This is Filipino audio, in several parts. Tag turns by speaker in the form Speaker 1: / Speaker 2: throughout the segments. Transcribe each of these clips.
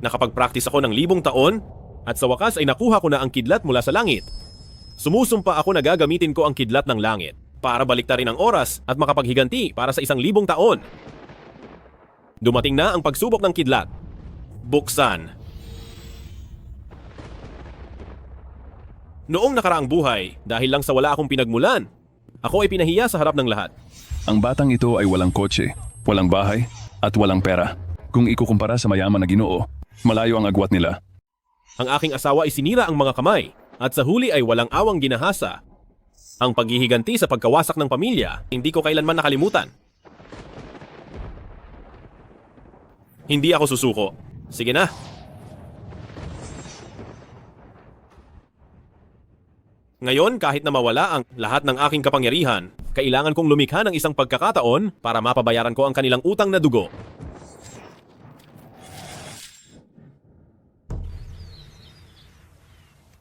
Speaker 1: Nakapag-practice ako ng 1,000 taon at sa wakas ay nakuha ko na ang kidlat mula sa langit. Sumusumpa ako na gagamitin ko ang kidlat ng langit para baliktarin ang oras at makapaghiganti para sa 1,000 taon. Dumating na ang pagsubok ng kidlat. Buksan. Noong nakaraang buhay, dahil lang sa wala akong pinagmulan, ako ay pinahiya sa harap ng lahat.
Speaker 2: Ang batang ito ay walang kotse, walang bahay, at walang pera. Kung ikukumpara sa mayaman na Ginoo, malayo ang agwat nila.
Speaker 1: Ang aking asawa ay sinira ang mga kamay at sa huli ay walang awang ginahasa. Ang paghihiganti sa pagkawasak ng pamilya, hindi ko kailanman nakalimutan. Hindi ako susuko. Sige na. Ngayon, kahit na mawala ang lahat ng aking kapangyarihan, kailangan kong lumikha ng isang pagkakataon para mapabayaran ko ang kanilang utang na dugo.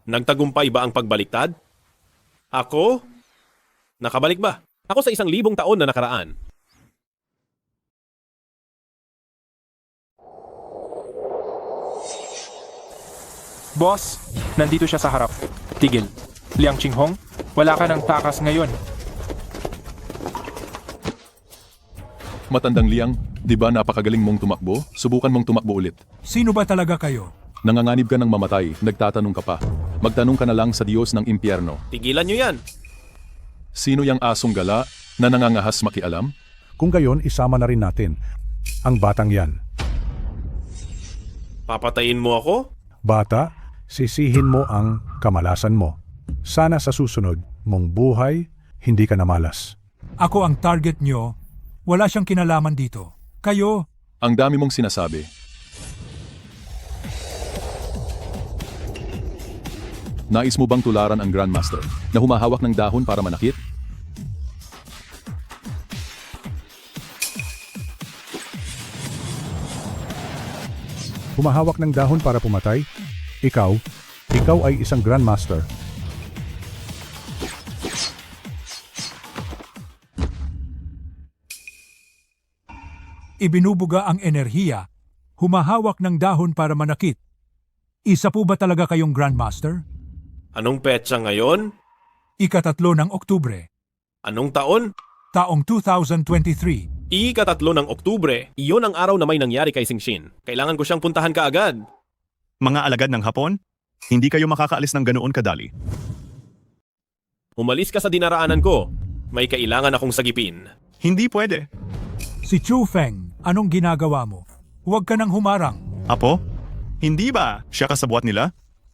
Speaker 1: Nagtagumpay ba ang pagbaliktad? Ako? Nakabalik ba? Ako sa 1,000 taon na nakaraan.
Speaker 3: Boss, nandito siya sa harap. Tigil. Liang Qinghong, wala ka ng takas ngayon.
Speaker 2: Matandang Liang, di ba napakagaling mong tumakbo? Subukan mong tumakbo ulit.
Speaker 4: Sino ba talaga kayo?
Speaker 2: Nanganganib ka ng mamatay, nagtatanong ka pa. Magtanong ka na lang sa Diyos ng impyerno.
Speaker 1: Tigilan nyo yan.
Speaker 2: Sino yang asong gala na nangangahas makialam?
Speaker 5: Kung gayon, isama na rin natin ang batang yan.
Speaker 1: Papatayin mo ako?
Speaker 5: Bata, sisihin mo ang kamalasan mo. Sana sa susunod mong buhay, hindi ka namalas.
Speaker 4: Ako ang target nyo. Wala siyang kinalaman dito. Kayo,
Speaker 2: Ang dami mong sinasabi. Nais mo bang tularan ang Grandmaster na humahawak ng dahon para manakit?
Speaker 5: Humahawak ng dahon para pumatay? Ikaw ay isang Grandmaster.
Speaker 4: ibinubuga ang enerhiya, humahawak ng dahon para manakit. Isa po ba talaga kayong Grandmaster?
Speaker 1: Anong petsa ngayon?
Speaker 4: Ika-3 ng Oktubre,
Speaker 1: Anong taon?
Speaker 4: taong 2023.
Speaker 1: Ika-3 ng Oktubre, iyon ang araw na may nangyari kay Singshin. Kailangan ko siyang puntahan kaagad.
Speaker 6: Mga alagad ng Hapon, hindi kayo makakaalis ng ganoon kadali.
Speaker 1: Umalis ka sa dinaraanan ko. May kailangan akong sagipin.
Speaker 6: Hindi pwede.
Speaker 4: Si Chu Feng, anong ginagawa mo? Huwag ka nang humarang.
Speaker 6: Apo, hindi ba siya kasabwat nila?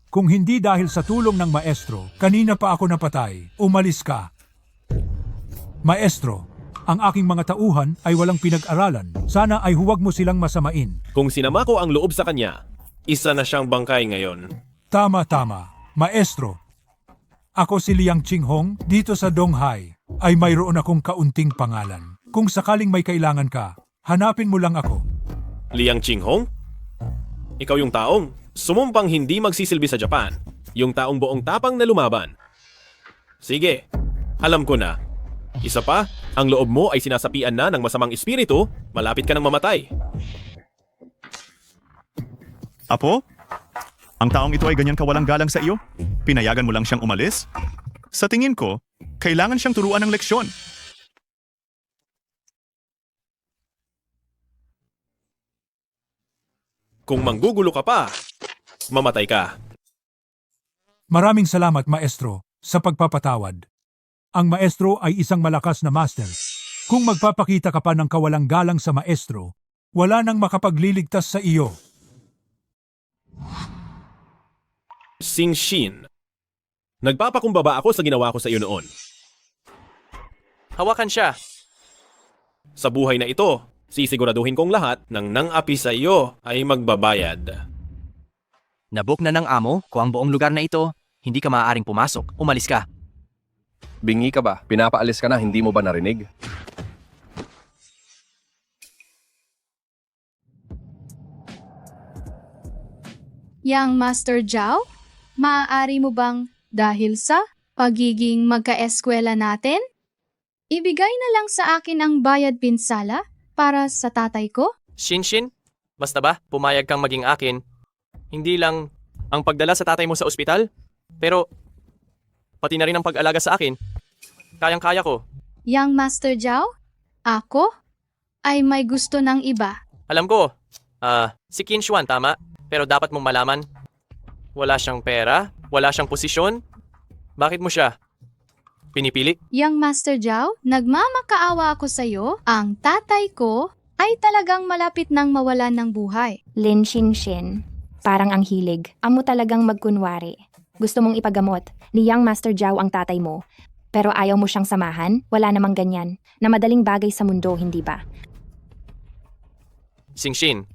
Speaker 4: Kung hindi dahil sa tulong ng maestro, kanina pa ako napatay. Umalis ka. Maestro, ang aking mga tauhan ay walang pinag-aralan. Sana ay huwag mo silang masamain.
Speaker 1: Kung sinama ko ang loob sa kanya, isa na siyang bangkay ngayon.
Speaker 4: Tama. Maestro, ako si Liang Qinghong dito sa Donghai. Ay mayroon akong kaunting pangalan. Kung sakaling may kailangan ka, hanapin mo lang ako.
Speaker 1: Liang Qinghong? Ikaw yung taong sumumpang hindi magsisilbi sa Japan. Yung taong buong tapang na lumaban. Sige, alam ko na. Isa pa, ang loob mo ay sinasapian na ng masamang espiritu, malapit ka ng mamatay.
Speaker 6: Apo, ang taong ito ay ganyan kawalang galang sa iyo? Pinayagan mo lang siyang umalis? Sa tingin ko, kailangan siyang turuan ng leksyon.
Speaker 1: Kung manggugulo ka pa, mamatay ka.
Speaker 4: Maraming salamat, Maestro, sa pagpapatawad. Ang Maestro ay isang malakas na master. Kung magpapakita ka pa ng kawalang galang sa Maestro, wala nang makapagliligtas sa iyo.
Speaker 1: Singshin. Nagpapakumbaba ako sa ginawa ko sa iyo noon.
Speaker 7: Hawakan siya.
Speaker 1: Sa buhay na ito, sisiguraduhin kong lahat ng nang-api sa iyo ay magbabayad.
Speaker 7: Nabook na ng amo ko ang buong lugar na ito. Hindi ka maaaring pumasok. Umalis ka.
Speaker 8: Bingi ka ba? Pinapaalis ka na, hindi mo ba narinig?
Speaker 9: Yang Master Zhao, maaari mo bang dahil sa pagiging magka-eskwela natin, ibigay na lang sa akin ang bayad pinsala para sa tatay ko?
Speaker 7: Shinshin, basta ba pumayag kang maging akin, Hindi lang ang pagdala sa tatay mo sa ospital, pero pati na rin ang pag-alaga sa akin. Kayang-kaya ko.
Speaker 9: Yang Master Zhao? Ako? Ay may gusto ng iba.
Speaker 7: Alam ko, si Qin Xuan tama, pero dapat mong malaman, wala siyang pera, wala siyang posisyon. Bakit mo siya pinipili?
Speaker 9: Yang Master Zhao, nagmamakaawa ako sa'yo. Ang tatay ko ay talagang malapit nang mawalan ng buhay.
Speaker 10: Lin Shin, parang ang hilig. Amo talagang magkunwari. Gusto mong ipagamot. Liyang Master Zhao ang tatay mo. Pero ayaw mo siyang samahan? Wala namang ganyan. Na madaling bagay sa mundo, hindi ba?
Speaker 7: Sing-Shin.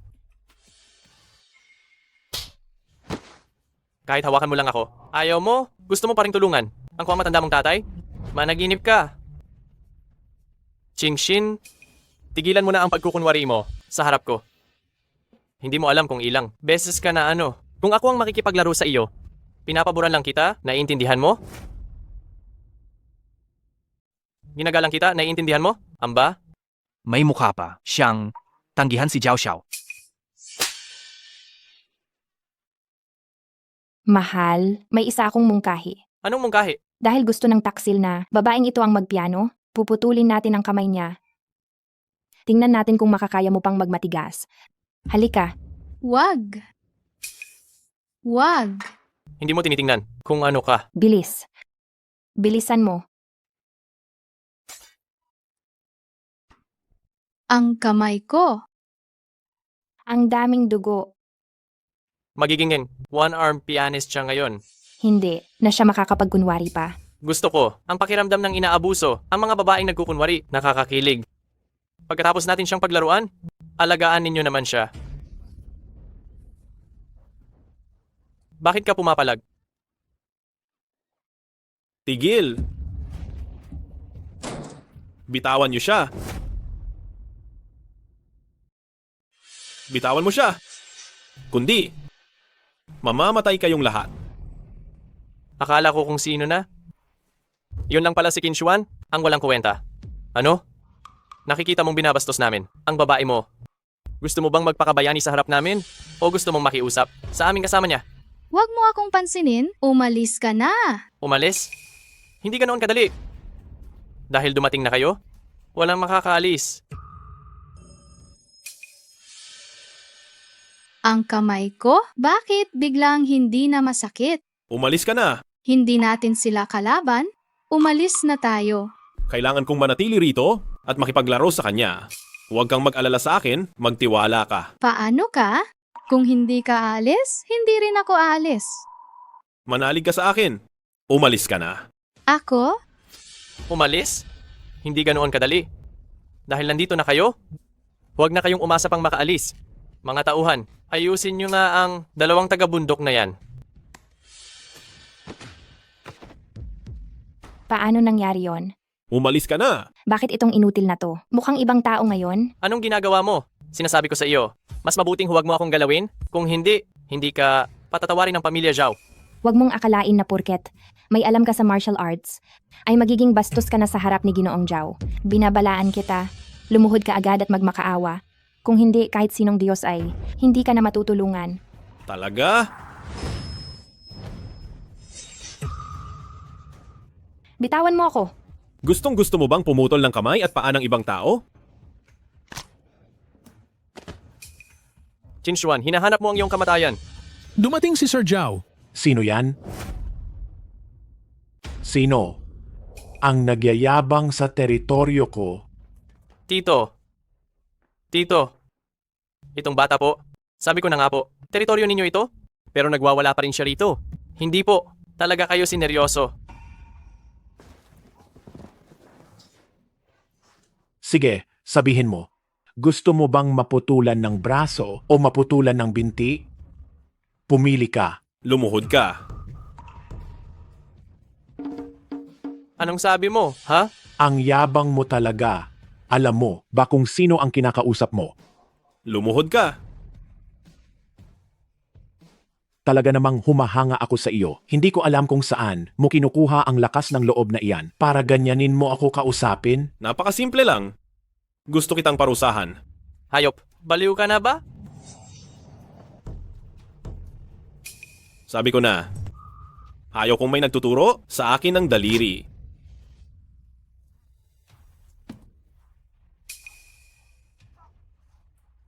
Speaker 7: Kahit hawakan mo lang ako, ayaw mo, gusto mo pa rin tulungan. Ang kuwang matanda mong tatay? Managinip ka. Sing-Shin, tigilan mo na ang pagkukunwari mo sa harap ko. Hindi mo alam kung ilang beses ka na kung ako ang makikipaglaro sa iyo, pinapaboran lang kita, naiintindihan mo? Ginagalang kita, naiintindihan mo? Amba? May mukha pa siyang tanggihan si Jiao Xiao.
Speaker 10: Mahal, may isa akong mungkahi.
Speaker 7: Anong mungkahi?
Speaker 10: Dahil gusto ng taksil na babaeng ito ang magpiano, puputulin natin ang kamay niya. Tingnan natin kung makakaya mo pang magmatigas. Halika.
Speaker 9: Wag. Wag.
Speaker 7: Hindi mo tinitingnan kung ano ka.
Speaker 10: Bilis. Bilisan mo.
Speaker 9: Ang kamay ko.
Speaker 10: Ang daming dugo.
Speaker 7: Magiging one-arm pianist siya ngayon.
Speaker 10: Hindi, na siya makakapagkunwari pa.
Speaker 7: Gusto ko, ang pakiramdam ng inaabuso, ang mga babaeng nagkukunwari, nakakakilig. Pagkatapos natin siyang paglaruan, alagaan ninyo naman siya. Bakit ka pumapalag?
Speaker 1: Tigil! Bitawan niyo siya. Bitawan mo siya. Kundi, mamamatay kayong lahat.
Speaker 7: Akala ko kung sino na. Yun lang pala si Qin Xuan, ang walang kuwenta. Ano? Nakikita mong binabastos namin, ang babae mo. Gusto mo bang magpakabayani sa harap namin? O gusto mong makiusap sa aming kasama niya?
Speaker 9: Wag mo akong pansinin. Umalis ka na.
Speaker 7: Umalis? Hindi ganoon kadali. Dahil dumating na kayo, walang makakaalis.
Speaker 9: Ang kamay ko? Bakit biglang hindi na masakit?
Speaker 1: Umalis ka na.
Speaker 9: Hindi natin sila kalaban. Umalis na tayo.
Speaker 1: Kailangan kong manatili rito at makipaglaro sa kanya. Huwag kang mag-alala sa akin, magtiwala ka.
Speaker 9: Paano ka? Kung hindi ka aalis, hindi rin ako aalis.
Speaker 1: Manalig ka sa akin. Umalis ka na.
Speaker 9: Ako?
Speaker 7: Umalis? Hindi ganoon kadali. Dahil nandito na kayo, huwag na kayong umasa pang makaalis. Mga tauhan, ayusin nyo nga ang dalawang taga-bundok na yan.
Speaker 10: Paano nangyari yon?
Speaker 1: Umalis ka na.
Speaker 10: Bakit itong inutil na to? Mukhang ibang tao ngayon?
Speaker 7: Anong ginagawa mo? Sinasabi ko sa iyo, mas mabuting huwag mo akong galawin. Kung hindi, hindi ka patatawarin ng pamilya Zhao.
Speaker 10: Huwag mong akalain na porket may alam ka sa martial arts, ay magiging bastos ka na sa harap ni Ginoong Zhao. Binabalaan kita, lumuhod ka agad at magmakaawa. Kung hindi, kahit sinong Diyos ay, hindi ka na matutulungan.
Speaker 1: Talaga?
Speaker 10: Bitawan mo ako.
Speaker 1: Gustong gusto mo bang pumutol ng kamay at paa ng ibang tao?
Speaker 7: Qin Xuan, hinahanap mo ang iyong kamatayan.
Speaker 11: Dumating si Sir Zhao.
Speaker 12: Sino yan? Sino? Ang nagyayabang sa teritoryo ko.
Speaker 7: Tito. Itong bata po. Sabi ko na nga po, teritoryo ninyo ito? Pero nagwawala pa rin siya rito. Hindi po. Talaga kayo sineryoso.
Speaker 12: Sige, sabihin mo. Gusto mo bang maputulan ng braso o maputulan ng binti? Pumili ka.
Speaker 1: Lumuhod ka.
Speaker 7: Anong sabi mo, ha?
Speaker 12: Ang yabang mo talaga. Alam mo ba kung sino ang kinakausap mo?
Speaker 1: Lumuhod ka.
Speaker 12: Talaga namang humahanga ako sa iyo. Hindi ko alam kung saan mo kinukuha ang lakas ng loob na iyan para ganyanin mo ako kausapin.
Speaker 1: Napakasimple lang. Gusto kitang parusahan.
Speaker 7: Hayop, baliw ka na ba?
Speaker 1: Sabi ko na, ayaw kong may nagtuturo sa akin ng daliri.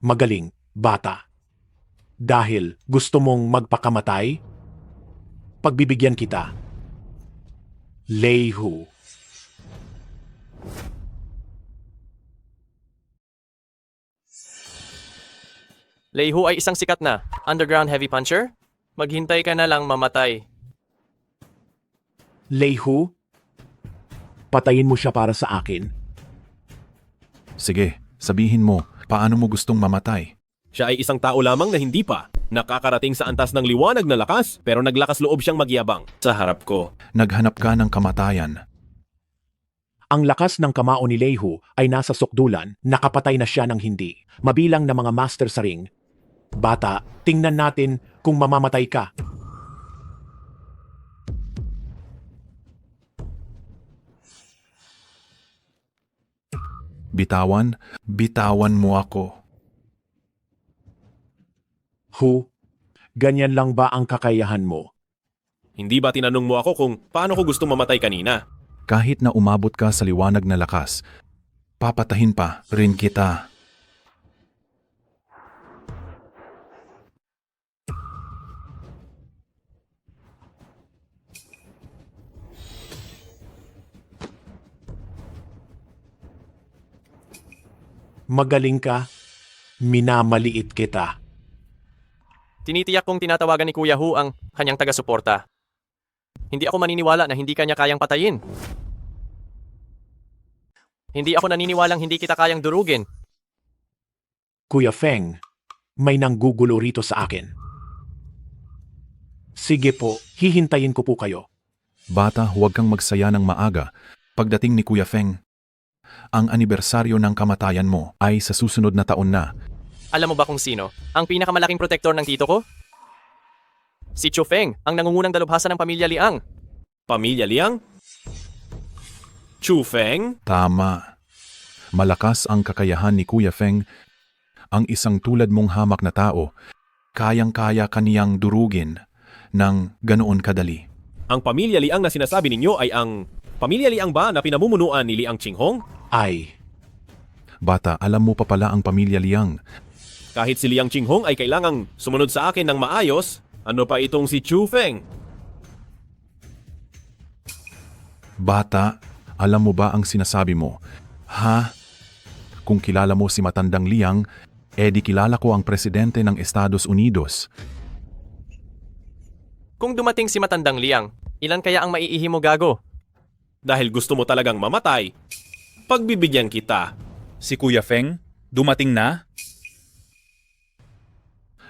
Speaker 12: Magaling, bata. Dahil gusto mong magpakamatay, pagbibigyan kita. Leihu.
Speaker 7: Leihu ay isang sikat na underground heavy puncher. Maghintay ka na lang mamatay.
Speaker 12: Leihu, patayin mo siya para sa akin.
Speaker 13: Sige, sabihin mo, paano mo gustong mamatay?
Speaker 1: Siya ay isang tao lamang na hindi pa nakakarating sa antas ng liwanag na lakas pero naglakas loob siyang magyabang sa harap ko.
Speaker 13: Naghanap ka ng kamatayan.
Speaker 12: Ang lakas ng kamao ni Leihu ay nasa sukdulan, nakapatay na siya ng hindi. Mabilang na mga master sa ring. Bata, tingnan natin kung mamamatay ka.
Speaker 13: Bitawan mo ako.
Speaker 12: Hu, ganyan lang ba ang kakayahan mo?
Speaker 1: Hindi ba tinanong mo ako kung paano ko gustong mamatay kanina?
Speaker 13: Kahit na umabot ka sa liwanag na lakas, papatahin pa rin kita.
Speaker 12: Magaling ka, minamaliit kita.
Speaker 7: Tinitiyak kong tinatawagan ni Kuya Hu ang kanyang taga-suporta. Hindi ako maniniwala na hindi kanya kayang patayin. Hindi ako naniniwalang hindi kita kayang durugin.
Speaker 12: Kuya Feng, may nanggugulo rito sa akin. Sige po, hihintayin ko po kayo.
Speaker 13: Bata, huwag kang magsaya ng maaga. Pagdating ni Kuya Feng, ang anibersaryo ng kamatayan mo ay sa susunod na taon na.
Speaker 7: Alam mo ba kung sino? Ang pinakamalaking protektor ng tito ko? Si Chu Feng, ang nangungunang dalubhasa ng pamilya Liang.
Speaker 1: Pamilya Liang? Chu Feng?
Speaker 13: Tama. Malakas ang kakayahan ni Kuya Feng. Ang isang tulad mong hamak na tao, kayang-kaya kaniyang durugin ng ganoon kadali.
Speaker 1: Ang pamilya Liang na sinasabi ninyo ay ang pamilya Liang ba na pinamumunuan ni Liang Qinghong?
Speaker 12: Ay,
Speaker 13: Bata, alam mo pa pala ang pamilya Liang.
Speaker 1: Kahit si Liang Qinghong ay kailangang sumunod sa akin ng maayos, ano pa itong si Chu Feng?
Speaker 13: Bata, alam mo ba ang sinasabi mo? Ha? Kung kilala mo si Matandang Liang, di kilala ko ang presidente ng Estados Unidos.
Speaker 7: Kung dumating si Matandang Liang, ilan kaya ang maiihi mo, gago?
Speaker 1: Dahil gusto mo talagang mamatay, pagbibigyan kita.
Speaker 14: Si Kuya Feng, dumating na?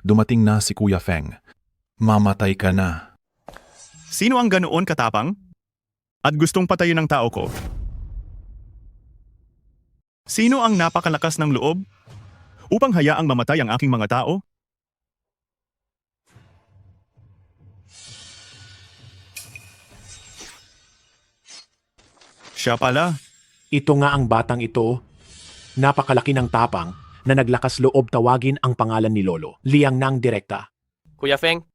Speaker 13: Dumating na si Kuya Feng. Mamatay ka na.
Speaker 6: Sino ang ganoon katapang? At gustong patayin ang tao ko? Sino ang napakalakas ng loob? Upang hayaang mamatay ang aking mga tao? Siya pala.
Speaker 12: ito nga ang batang ito. Napakalaki ng tapang na naglakas loob tawagin ang pangalan ni Lolo. Liang nang direkta.
Speaker 7: Kuya Feng,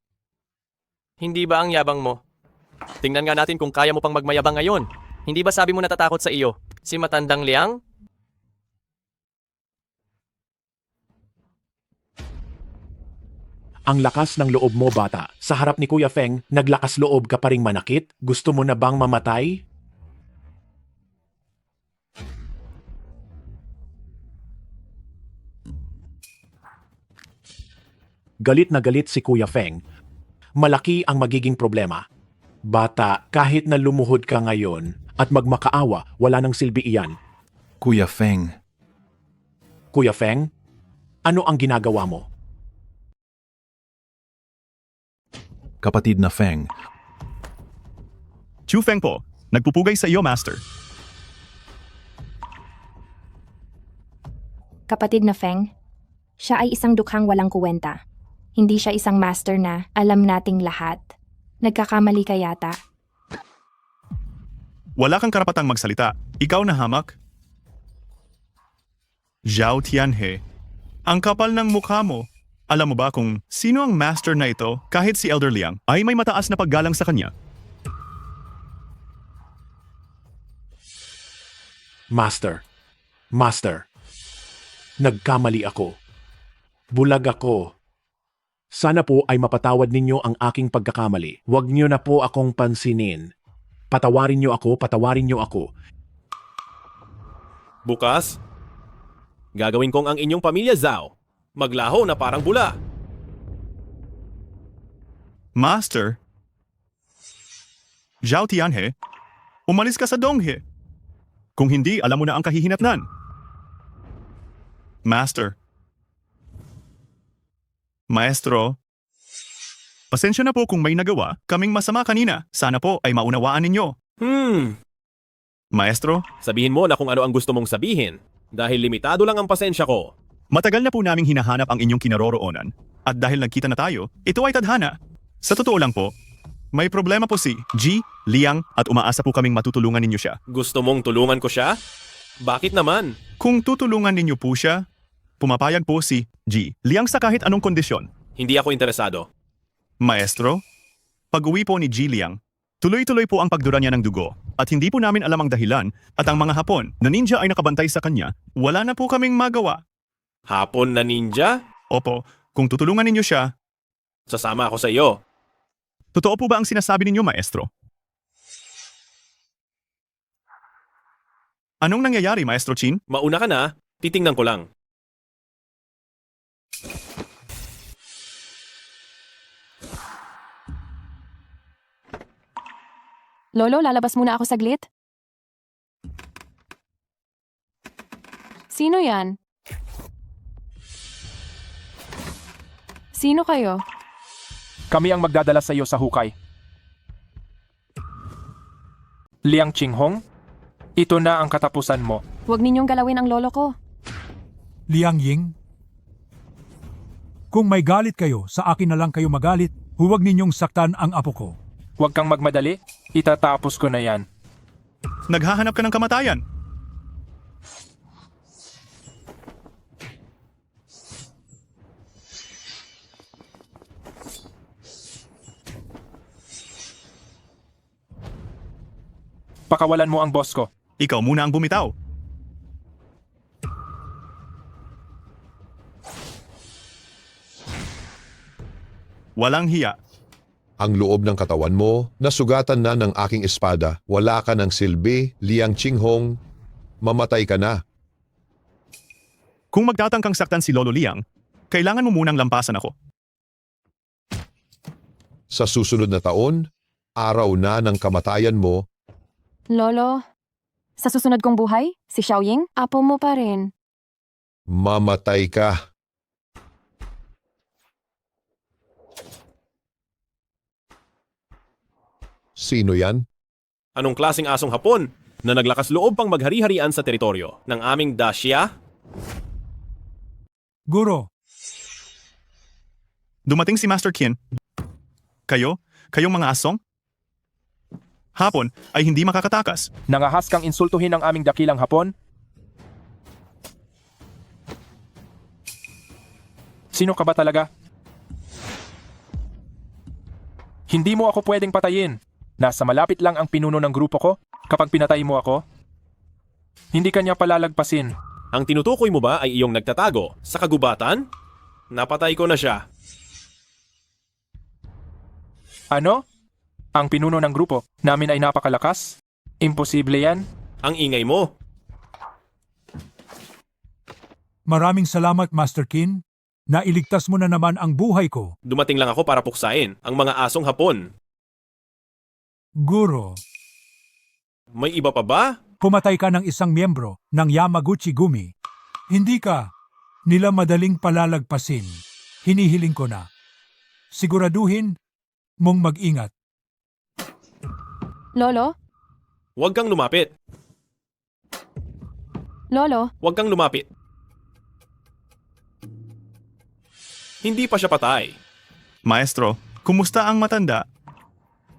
Speaker 7: hindi ba ang yabang mo? Tingnan nga natin kung kaya mo pang magmayabang ngayon. Hindi ba sabi mo natatakot sa iyo? Si Matandang Liang?
Speaker 12: Ang lakas ng loob mo, bata. Sa harap ni Kuya Feng, naglakas loob ka pa ring manakit? Gusto mo na bang mamatay? Galit na galit si Kuya Feng. Malaki ang magiging problema. Bata, kahit na lumuhod ka ngayon at magmakaawa, wala nang silbi iyan.
Speaker 13: Kuya Feng.
Speaker 12: Kuya Feng, ano ang ginagawa mo?
Speaker 13: Kapatid na Feng.
Speaker 6: Chu Feng po, nagpupugay sa iyo, Master.
Speaker 10: Kapatid na Feng, siya ay isang dukhang walang kuwenta. Hindi siya isang master na alam nating lahat. Nagkakamali ka yata.
Speaker 6: Wala kang karapatang magsalita. Ikaw na hamak. Zhao Tianhe, ang kapal ng mukha mo. Alam mo ba kung sino ang master na ito kahit si Elder Liang ay may mataas na paggalang sa kanya?
Speaker 12: Master. Master. Nagkamali ako. Bulag ako. Sana po ay mapatawad ninyo ang aking pagkakamali. Huwag niyo na po akong pansinin. Patawarin niyo ako, patawarin niyo ako.
Speaker 1: Bukas, gagawin kong ang inyong pamilya, Zhao. Maglaho na parang bula.
Speaker 6: Master? Zhao Tianhe, umalis ka sa Donghe. Kung hindi, alam mo na ang kahihinatnan. Master. Maestro. Pasensya na po kung may nagawa kaming masama kanina. Sana po ay maunawaan ninyo. Maestro?
Speaker 1: Sabihin mo na kung ano ang gusto mong sabihin. Dahil limitado lang ang pasensya ko.
Speaker 6: Matagal na po naming hinahanap ang inyong kinaroroonan. At dahil nagkita na tayo, ito ay tadhana. Sa totoo lang po, may problema po si Ji, Liang at umaasa po kaming matutulungan ninyo siya.
Speaker 1: Gusto mong tulungan ko siya? Bakit naman?
Speaker 6: Kung tutulungan ninyo po siya, pumapayag po si Ji, Liang sa kahit anong kondisyon.
Speaker 1: Hindi ako interesado.
Speaker 6: Maestro, pag-uwi po ni Ji Liang, tuloy-tuloy po ang pagdura niya ng dugo at hindi po namin alam ang dahilan at ang mga Hapon na ninja ay nakabantay sa kanya, wala na po kaming magawa.
Speaker 1: Hapon na ninja?
Speaker 6: Opo, kung tutulungan ninyo siya.
Speaker 1: Sasama ako sa iyo.
Speaker 6: Totoo po ba ang sinasabi ninyo, Maestro? Anong nangyayari, Maestro Chin?
Speaker 1: Mauna ka na, titingnan ko lang.
Speaker 10: Lolo, lalabas muna ako saglit. Sino yan? Sino kayo?
Speaker 3: Kami ang magdadala sa iyo sa hukay. Liang Qinghong, ito na ang katapusan mo.
Speaker 10: Huwag ninyong galawin ang lolo ko.
Speaker 4: Liang Ying, kung may galit kayo, sa akin na lang kayo magalit. Huwag ninyong saktan ang apo ko.
Speaker 3: Huwag kang magmadali, itatapos ko na yan.
Speaker 6: Naghahanap ka ng kamatayan.
Speaker 3: Pakawalan mo ang boss ko.
Speaker 6: Ikaw muna ang bumitaw. Walang hiya.
Speaker 15: Ang loob ng katawan mo, nasugatan na ng aking espada. Wala ka ng silbi, Liang Qinghong. Mamatay ka na.
Speaker 6: Kung magtatangkang saktan si Lolo Liang, kailangan mo munang lampasan ako.
Speaker 15: Sa susunod na taon, araw na ng kamatayan mo.
Speaker 10: Lolo, sa susunod kong buhay, si Xiaoying, apo mo pa rin.
Speaker 15: Mamatay ka. Sino yan?
Speaker 1: Anong klaseng asong Hapon na naglakas loob pang maghari-harian sa teritoryo ng aming Dacia?
Speaker 4: Guro,
Speaker 6: Dumating si Master Qin. Kayong mga asong? Hapon ay hindi makakatakas.
Speaker 3: Nangahas kang insultuhin ang aming dakilang Hapon? Sino ka ba talaga? Hindi mo ako pwedeng patayin. Nasa malapit lang ang pinuno ng grupo ko. Kapag pinatay mo ako, hindi kanya palalagpasin.
Speaker 1: Ang tinutukoy mo ba ay iyong nagtatago sa kagubatan? Napatay ko na siya.
Speaker 3: Ano? Ang pinuno ng grupo namin ay napakalakas? Imposible yan?
Speaker 1: Ang ingay mo.
Speaker 4: maraming salamat Master Qin. Nailigtas mo na naman ang buhay ko.
Speaker 1: Dumating lang ako para puksain ang mga asong Hapon.
Speaker 4: Guro,
Speaker 1: May iba pa ba?
Speaker 4: pumatay ka ng isang miyembro ng Yamaguchi Gumi. Hindi ka nila madaling palalagpasin. Hinihiling ko na. Siguraduhin mong mag-ingat.
Speaker 10: Lolo?
Speaker 1: Huwag kang lumapit.
Speaker 10: Lolo?
Speaker 1: Huwag kang lumapit. Hindi pa siya patay.
Speaker 6: Maestro, kumusta ang matanda?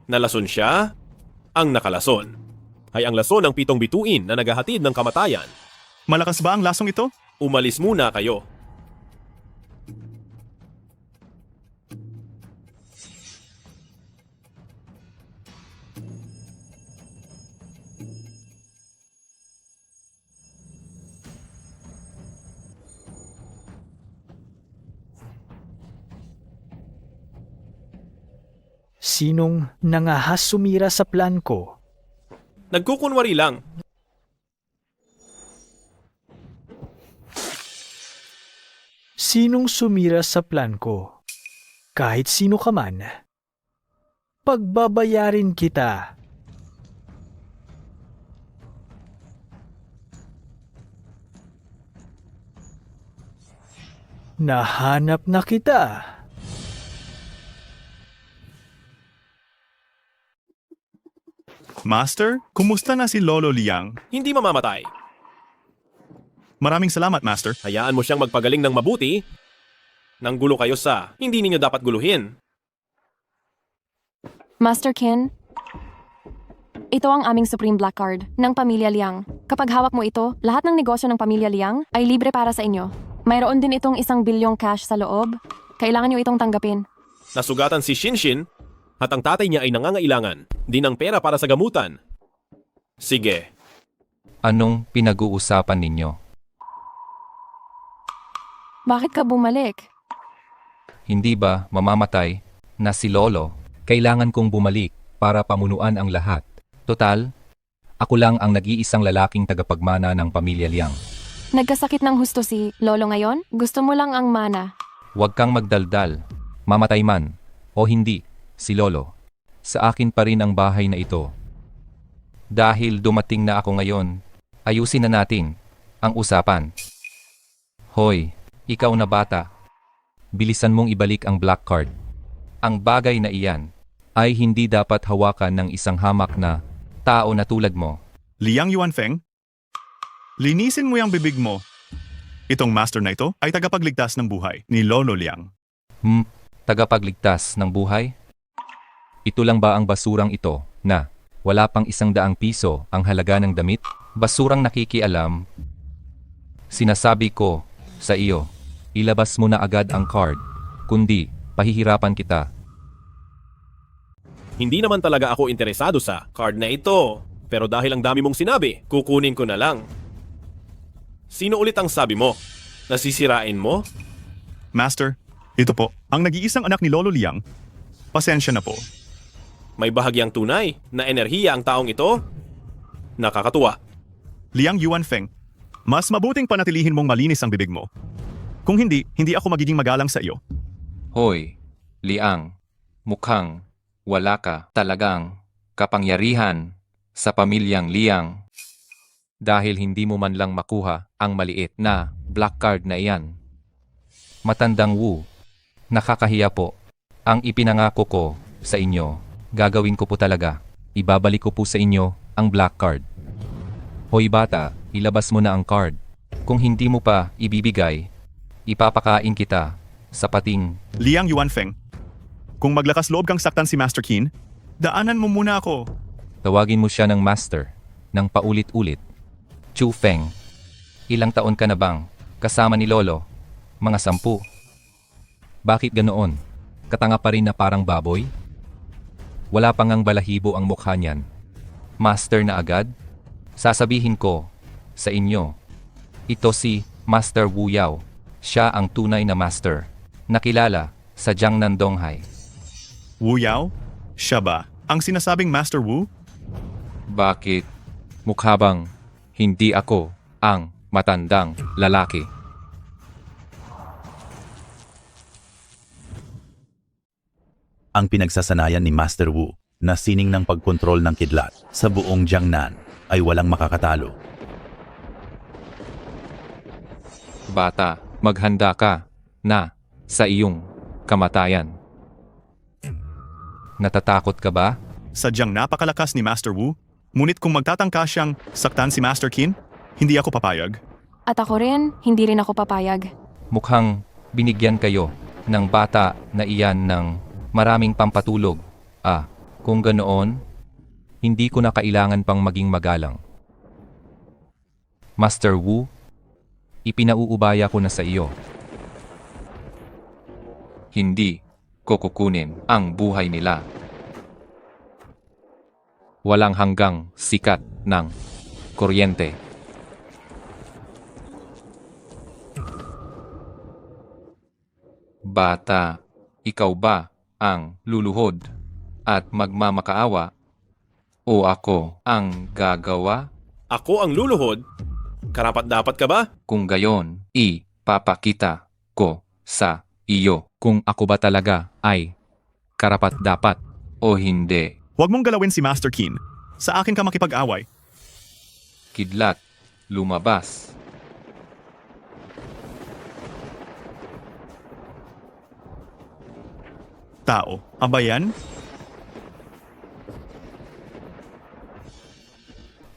Speaker 1: Nalason siya? Ang nakalason ay ang lason ng 7 bituin na naghahatid ng kamatayan.
Speaker 6: Malakas ba ang lasong ito?
Speaker 1: Umalis muna kayo.
Speaker 16: Sinong nangahas sumira sa plan ko?
Speaker 1: Nagkukunwari lang.
Speaker 16: Sinong sumira sa plan ko? Kahit sino ka man. Pagbabayarin kita. Nahanap na kita.
Speaker 6: Master, kumusta na si Lolo Liang?
Speaker 1: Hindi mamamatay.
Speaker 6: Maraming salamat, Master.
Speaker 1: Hayaan mo siyang magpagaling ng mabuti. Nanggulo kayo sa hindi ninyo dapat guluhin.
Speaker 17: Master Qin, ito ang aming Supreme Black Card ng Pamilya Liang. Kapag hawak mo ito, lahat ng negosyo ng Pamilya Liang ay libre para sa inyo. Mayroon din itong 1 bilyong cash sa loob. Kailangan nyo itong tanggapin.
Speaker 1: Nasugatan si Shinshin at ang tatay niya ay nangangailangan din ng pera para sa gamutan. Sige.
Speaker 18: Anong pinag-uusapan ninyo?
Speaker 17: Bakit ka bumalik?
Speaker 18: Hindi ba mamamatay na si Lolo? Kailangan kong bumalik para pamunuan ang lahat. Total, ako lang ang nag-iisang lalaking tagapagmana ng Pamilya Liang.
Speaker 17: Nagkasakit ng husto si Lolo ngayon? Gusto mo lang ang mana.
Speaker 18: Huwag kang magdaldal. Mamatay man o hindi, si Lolo. Sa akin pa rin ang bahay na ito. Dahil dumating na ako ngayon, ayusin na natin ang usapan. Hoy, ikaw na bata. Bilisan mong ibalik ang black card. Ang bagay na iyan ay hindi dapat hawakan ng isang hamak na tao na tulad mo.
Speaker 6: Liang Yuanfeng? Linisin mo yung bibig mo. Itong master na ito ay tagapagligtas ng buhay ni Lolo Liang.
Speaker 18: Tagapagligtas ng buhay? Ito lang ba ang basurang ito na wala pang 100 piso ang halaga ng damit? Basurang nakikialam. Sinasabi ko sa iyo, ilabas mo na agad ang card, kundi pahihirapan kita.
Speaker 1: Hindi naman talaga ako interesado sa card na ito. Pero dahil ang dami mong sinabi, kukunin ko na lang. Sino ulit ang sabi mo? Nasisirain mo?
Speaker 6: Master, ito po, ang nag-iisang anak ni Lolo Liang. Pasensya na po.
Speaker 1: May bahagyang tunay na enerhiya ang taong ito? Nakakatuwa.
Speaker 6: Liang Yuanfeng, mas mabuting panatilihin mong malinis ang bibig mo. Kung hindi, hindi ako magiging magalang sa iyo.
Speaker 18: Hoy, Liang, mukhang wala ka talagang kapangyarihan sa pamilyang Liang dahil hindi mo man lang makuha ang maliit na black card na iyan. Matandang Wu, nakakahiya po. Ang ipinangako ko sa inyo, gagawin ko po talaga. Ibabalik ko po sa inyo ang black card. Hoy bata, ilabas mo na ang card. Kung hindi mo pa ibibigay, ipapakain kita sa pating...
Speaker 6: Liang Yuanfeng, kung maglakas loob kang saktan si Master Qin, daanan mo muna ako.
Speaker 18: Tawagin mo siya ng master, ng paulit-ulit. Chu Feng, ilang taon ka na bang kasama ni Lolo? Mga 10. Bakit ganoon? Katanga pa rin na parang baboy? Wala pang ang balahibo ang mukha niyan. Master na agad? Sasabihin ko sa inyo, ito si Master Wu Yao. Siya ang tunay na master, nakilala sa Jiangnan Donghai.
Speaker 6: Wu Yao? Siya ba ang sinasabing Master Wu?
Speaker 18: Bakit? Mukha bang hindi ako ang matandang lalaki?
Speaker 19: Ang pinagsasanayan ni Master Wu na sining ng pagkontrol ng kidlat sa buong Jiangnan ay walang makakatalo.
Speaker 18: Bata, maghanda ka na sa iyong kamatayan. Natatakot ka ba?
Speaker 6: Sadyang napakalakas ni Master Wu, ngunit kung magtatangka siyang saktan si Master Qin, hindi ako papayag.
Speaker 17: At ako rin, hindi rin ako papayag.
Speaker 18: Mukhang binigyan kayo ng bata na iyan ng maraming pampatulog. Kung ganoon, hindi ko na kailangan pang maging magalang. Master Wu, ipinauubaya ko na sa iyo. Hindi ko kukunin ang buhay nila. Walang hanggang sikat ng kuryente. Bata, ikaw ba ang luluhod at magmamakaawa? O ako ang gagawa?
Speaker 1: Ako ang luluhod? Karapat-dapat ka ba?
Speaker 18: Kung gayon, ipapakita ko sa iyo kung ako ba talaga ay karapat-dapat o hindi.
Speaker 6: Huwag mong galawin si Master Keen. Sa akin ka makipag-away.
Speaker 18: Kidlat, lumabas.
Speaker 6: Tao, abayan?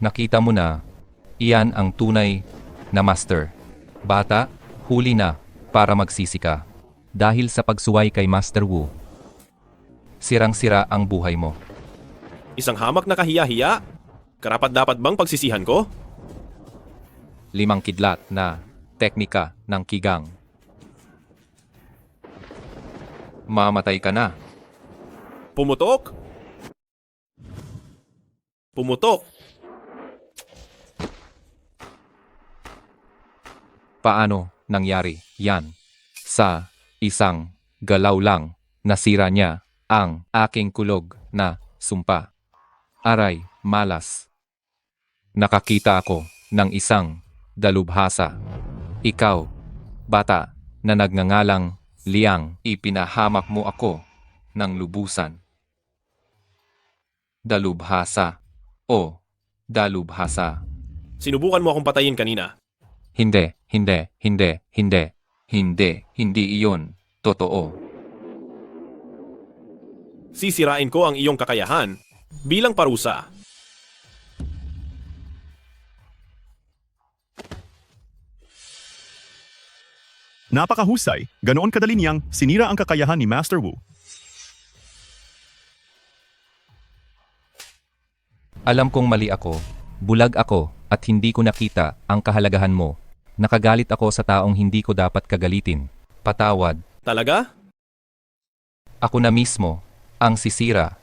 Speaker 18: Nakita mo na, iyan ang tunay na master. Bata, huli na para magsisi ka. Dahil sa pagsuway kay Master Wu, sirang-sira ang buhay mo.
Speaker 1: Isang hamak na kahiya-hiya? Karapat-dapat bang pagsisihan ko?
Speaker 18: 5 kidlat na teknika ng kigang. Mamatay ka na.
Speaker 1: Pumutok? Pumutok.
Speaker 18: Paano nangyari yan? Sa isang galaw lang, nasira niya ang aking kulog na sumpa. Aray, malas. Nakakita ako ng isang dalubhasa. Ikaw, bata, na nagngangalang Liang, ipinahamak mo ako ng lubusan. Dalubhasa o dalubhasa.
Speaker 1: Sinubukan mo akong patayin kanina.
Speaker 18: Hindi iyon totoo.
Speaker 1: Sisirain ko ang iyong kakayahan bilang parusa.
Speaker 6: Napakahusay. Ganoon kadali niyang sinira ang kakayahan ni Master Wu.
Speaker 18: Alam kong mali ako, bulag ako, at hindi ko nakita ang kahalagahan mo. Nakagalit ako sa taong hindi ko dapat kagalitin. Patawad.
Speaker 1: Talaga?
Speaker 18: Ako na mismo ang sisira.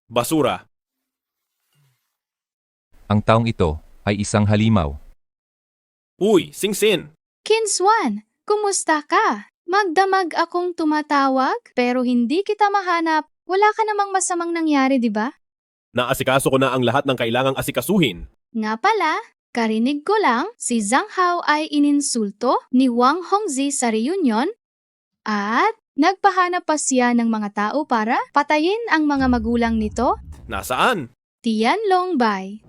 Speaker 1: Basura.
Speaker 18: Ang taong ito ay isang halimaw.
Speaker 1: Uy, Singsin!
Speaker 9: Kinswan, kumusta ka? Magdamag akong tumatawag pero hindi kita mahanap. Wala ka namang masamang nangyari, di ba?
Speaker 1: Naasikaso ko na ang lahat ng kailangang asikasuhin.
Speaker 9: Nga pala, karinig ko lang si Zhang Hao ay ininsulto ni Wang Hongzi sa reunion at nagpahanap pa siya ng mga tao para patayin ang mga magulang nito.
Speaker 1: Nasaan?
Speaker 9: Tianlong Bai.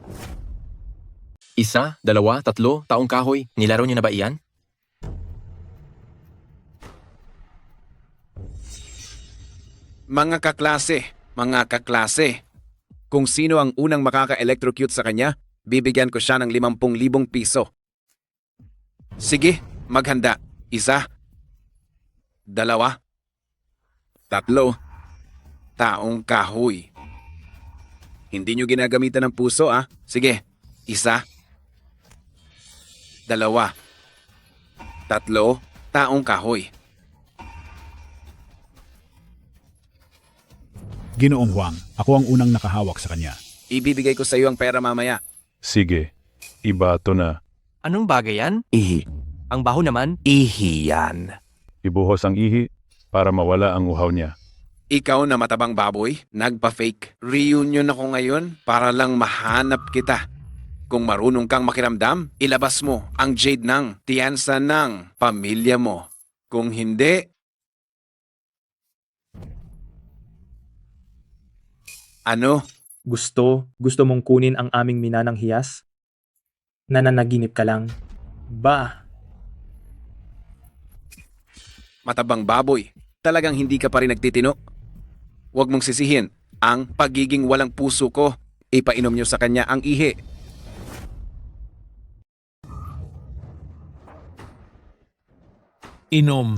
Speaker 20: 1, 2, 3, taong kahoy. Nilaro niyo na ba iyan?
Speaker 21: Mga kaklase. Kung sino ang unang makaka-electrocute sa kanya, bibigyan ko siya ng 50,000 piso. Sige, maghanda. 1, 2, 3. Taong kahoy. Hindi nyo ginagamitan ng puso, ah. Sige, 1, 2, 3. Taong kahoy.
Speaker 5: Ginoong Huang, ako ang unang nakahawak sa kanya.
Speaker 21: Ibibigay ko sa iyo ang pera mamaya.
Speaker 2: Sige, ibato na.
Speaker 22: Anong bagay yan?
Speaker 21: Ihi.
Speaker 22: Ang baho naman?
Speaker 21: Ihi yan.
Speaker 2: Ibuhos ang ihi para mawala ang uhaw niya.
Speaker 21: Ikaw na matabang baboy, nagpa-fake. Reunion ako ngayon para lang mahanap kita. Kung marunong kang makiramdam, ilabas mo ang jade ng tiyansa ng pamilya mo. Kung hindi, ano?
Speaker 16: Gusto mong kunin ang aming minanang hiyas? Nananaginip ka lang. Ba?
Speaker 21: Matabang baboy, talagang hindi ka pa rin nagtitino? Huwag mong sisihin ang pagiging walang puso ko. Ipainom niyo sa kanya ang ihi.
Speaker 11: Inom.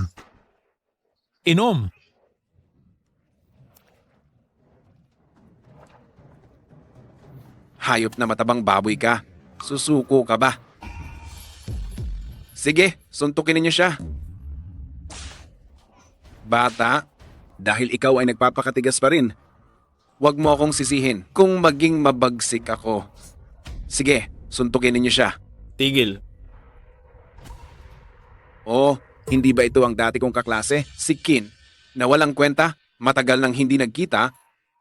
Speaker 21: Hayop na matabang baboy ka. Susuko ka ba? Sige, suntukin ninyo siya. Bata, dahil ikaw ay nagpapakatigas pa rin, huwag mo akong sisihin kung maging mabagsik ako. Sige, suntukin ninyo siya.
Speaker 1: Tigil.
Speaker 21: Oh, Hindi ba ito ang dati kong kaklase? Si Kin, na walang kwenta, matagal nang hindi nagkita.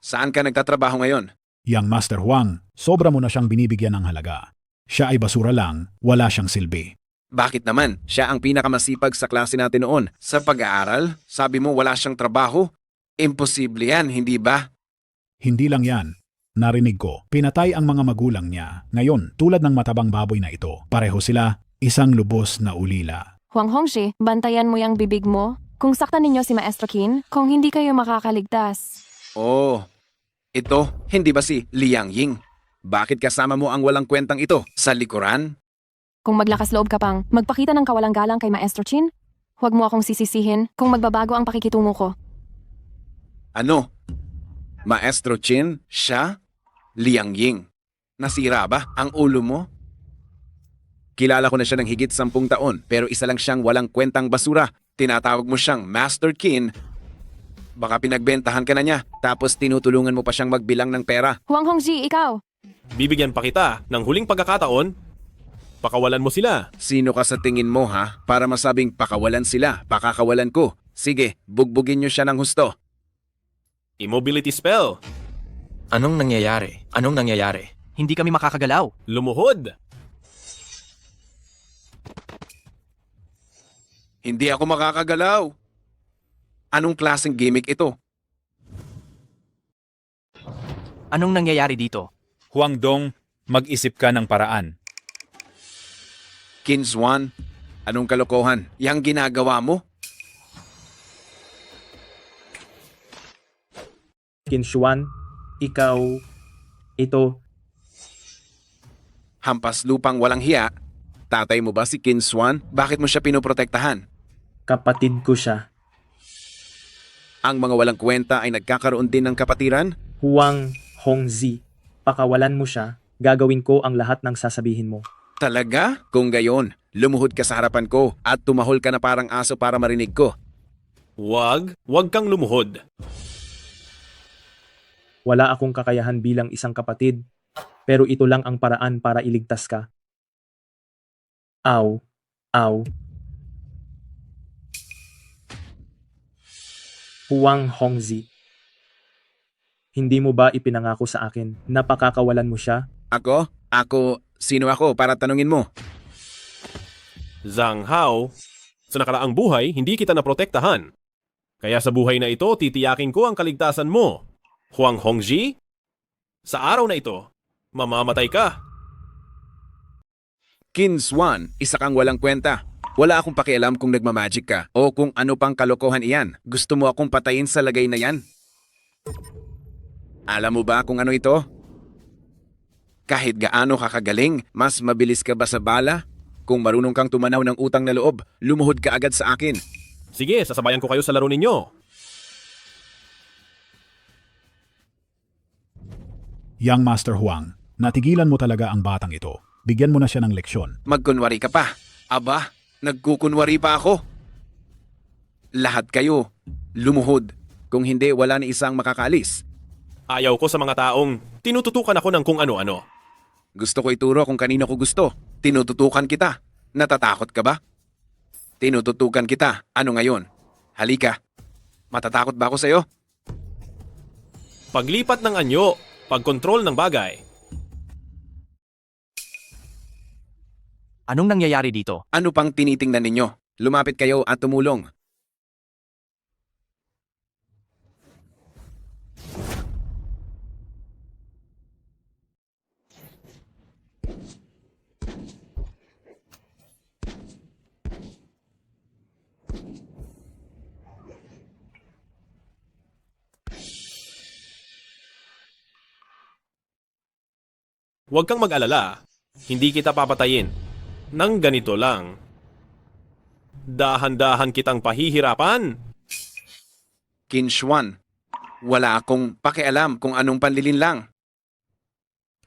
Speaker 21: Saan ka nagtatrabaho ngayon?
Speaker 11: Yang Master Huang, sobra mo na siyang binibigyan ng halaga. Siya ay basura lang, wala siyang silbi.
Speaker 21: Bakit naman? Siya ang pinakamasipag sa klase natin noon. Sa pag-aaral, sabi mo wala siyang trabaho. Imposible yan, hindi ba?
Speaker 11: Hindi lang yan. Narinig ko, pinatay ang mga magulang niya. Ngayon, tulad ng matabang baboy na ito, pareho sila, isang lubos na ulila.
Speaker 17: Huang Hongxi, bantayan mo yung bibig mo. Kung saktan ninyo si Maestro Qin, kung hindi kayo makakaligtas.
Speaker 21: Oh, ito, hindi ba si Liang Ying? Bakit kasama mo ang walang kwentang ito? Sa likuran?
Speaker 17: Kung maglakas loob ka pang magpakita ng kawalang galang kay Maestro Qin, huwag mo akong sisisihin kung magbabago ang pakikitungo ko.
Speaker 21: Ano? Maestro Qin? Siya? Liang Ying. Nasira ba ang ulo mo? Kilala ko na siya ng higit 10 taon, pero isa lang siyang walang kwentang basura. Tinatawag mo siyang Master Qin. Baka pinagbentahan ka na niya, tapos tinutulungan mo pa siyang magbilang ng pera.
Speaker 17: Huang Hongxi, ikaw!
Speaker 1: Bibigyan pa kita ng huling pagkakataon. Pakawalan mo sila.
Speaker 21: Sino ka sa tingin mo ha? Para masabing pakawalan sila, pakakawalan ko. Sige, bugbugin niyo siya ng husto.
Speaker 1: Immobility spell.
Speaker 20: Anong nangyayari? Anong nangyayari?
Speaker 22: Hindi kami makakagalaw.
Speaker 1: Lumuhod.
Speaker 21: Hindi ako makakagalaw. Anong klaseng gimmick ito?
Speaker 22: Anong nangyayari dito?
Speaker 8: Huang Dong, mag-isip ka ng paraan.
Speaker 21: Kinswan, anong kalokohan? Yang ginagawa mo?
Speaker 16: Kinshuan, ikaw, ito.
Speaker 21: Hampas lupang walang hiya. Tatay mo ba si Kinswan? Bakit mo siya pinoprotektahan?
Speaker 16: Kapatid ko siya.
Speaker 21: Ang mga walang kwenta ay nagkakaroon din ng kapatiran?
Speaker 16: Huang Hongzi, pakawalan mo siya, gagawin ko ang lahat ng sasabihin mo.
Speaker 21: Talaga? Kung gayon, lumuhod ka sa harapan ko at tumahol ka na parang aso para marinig ko.
Speaker 1: Wag kang lumuhod.
Speaker 16: Wala akong kakayahan bilang isang kapatid, pero ito lang ang paraan para iligtas ka. Aw, aw. Huang Hongzi, hindi mo ba ipinangako sa akin na pakakawalan mo siya?
Speaker 21: Ako? Sino ako para tanungin mo?
Speaker 1: Zhang Hao, sa nakaraang buhay, hindi kita naprotektahan. Kaya sa buhay na ito, titiyakin ko ang kaligtasan mo. Huang Hongji, sa araw na ito, mamamatay ka.
Speaker 21: Kinswan, isa kang walang kwenta. Wala akong pakialam kung nagmamagic ka o kung ano pang kalokohan iyan. Gusto mo akong patayin sa lagay na yan? Alam mo ba kung ano ito? Kahit gaano ka kagaling, mas mabilis ka ba sa bala? Kung marunong kang tumanaw ng utang na loob, lumuhod ka agad sa akin.
Speaker 1: Sige, sasabayan ko kayo sa laro ninyo.
Speaker 11: Yang Master Huang, natigilan mo talaga ang batang ito. Bigyan mo na siya ng leksyon.
Speaker 21: Magkunwari ka pa. Aba, nagkukunwari pa ako. Lahat kayo, lumuhod. Kung hindi, wala ni isang makakalis.
Speaker 1: Ayaw ko sa mga taong tinututukan ako ng kung ano-ano.
Speaker 21: Gusto ko ituro kung kanino ko gusto. Tinututukan kita. Natatakot ka ba? Tinututukan kita. Ano ngayon? Halika. Matatakot ba ako sa'yo?
Speaker 1: Paglipat ng anyo, pagkontrol ng bagay.
Speaker 22: Anong nangyayari dito?
Speaker 21: Ano pang tinitingnan ninyo? Lumapit kayo at tumulong.
Speaker 1: Huwag kang mag-alala. Hindi kita papatayin. Nang ganito lang. Dahan-dahan kitang pahihirapan.
Speaker 21: Kinshuan, wala akong pakialam kung anong panlilin lang.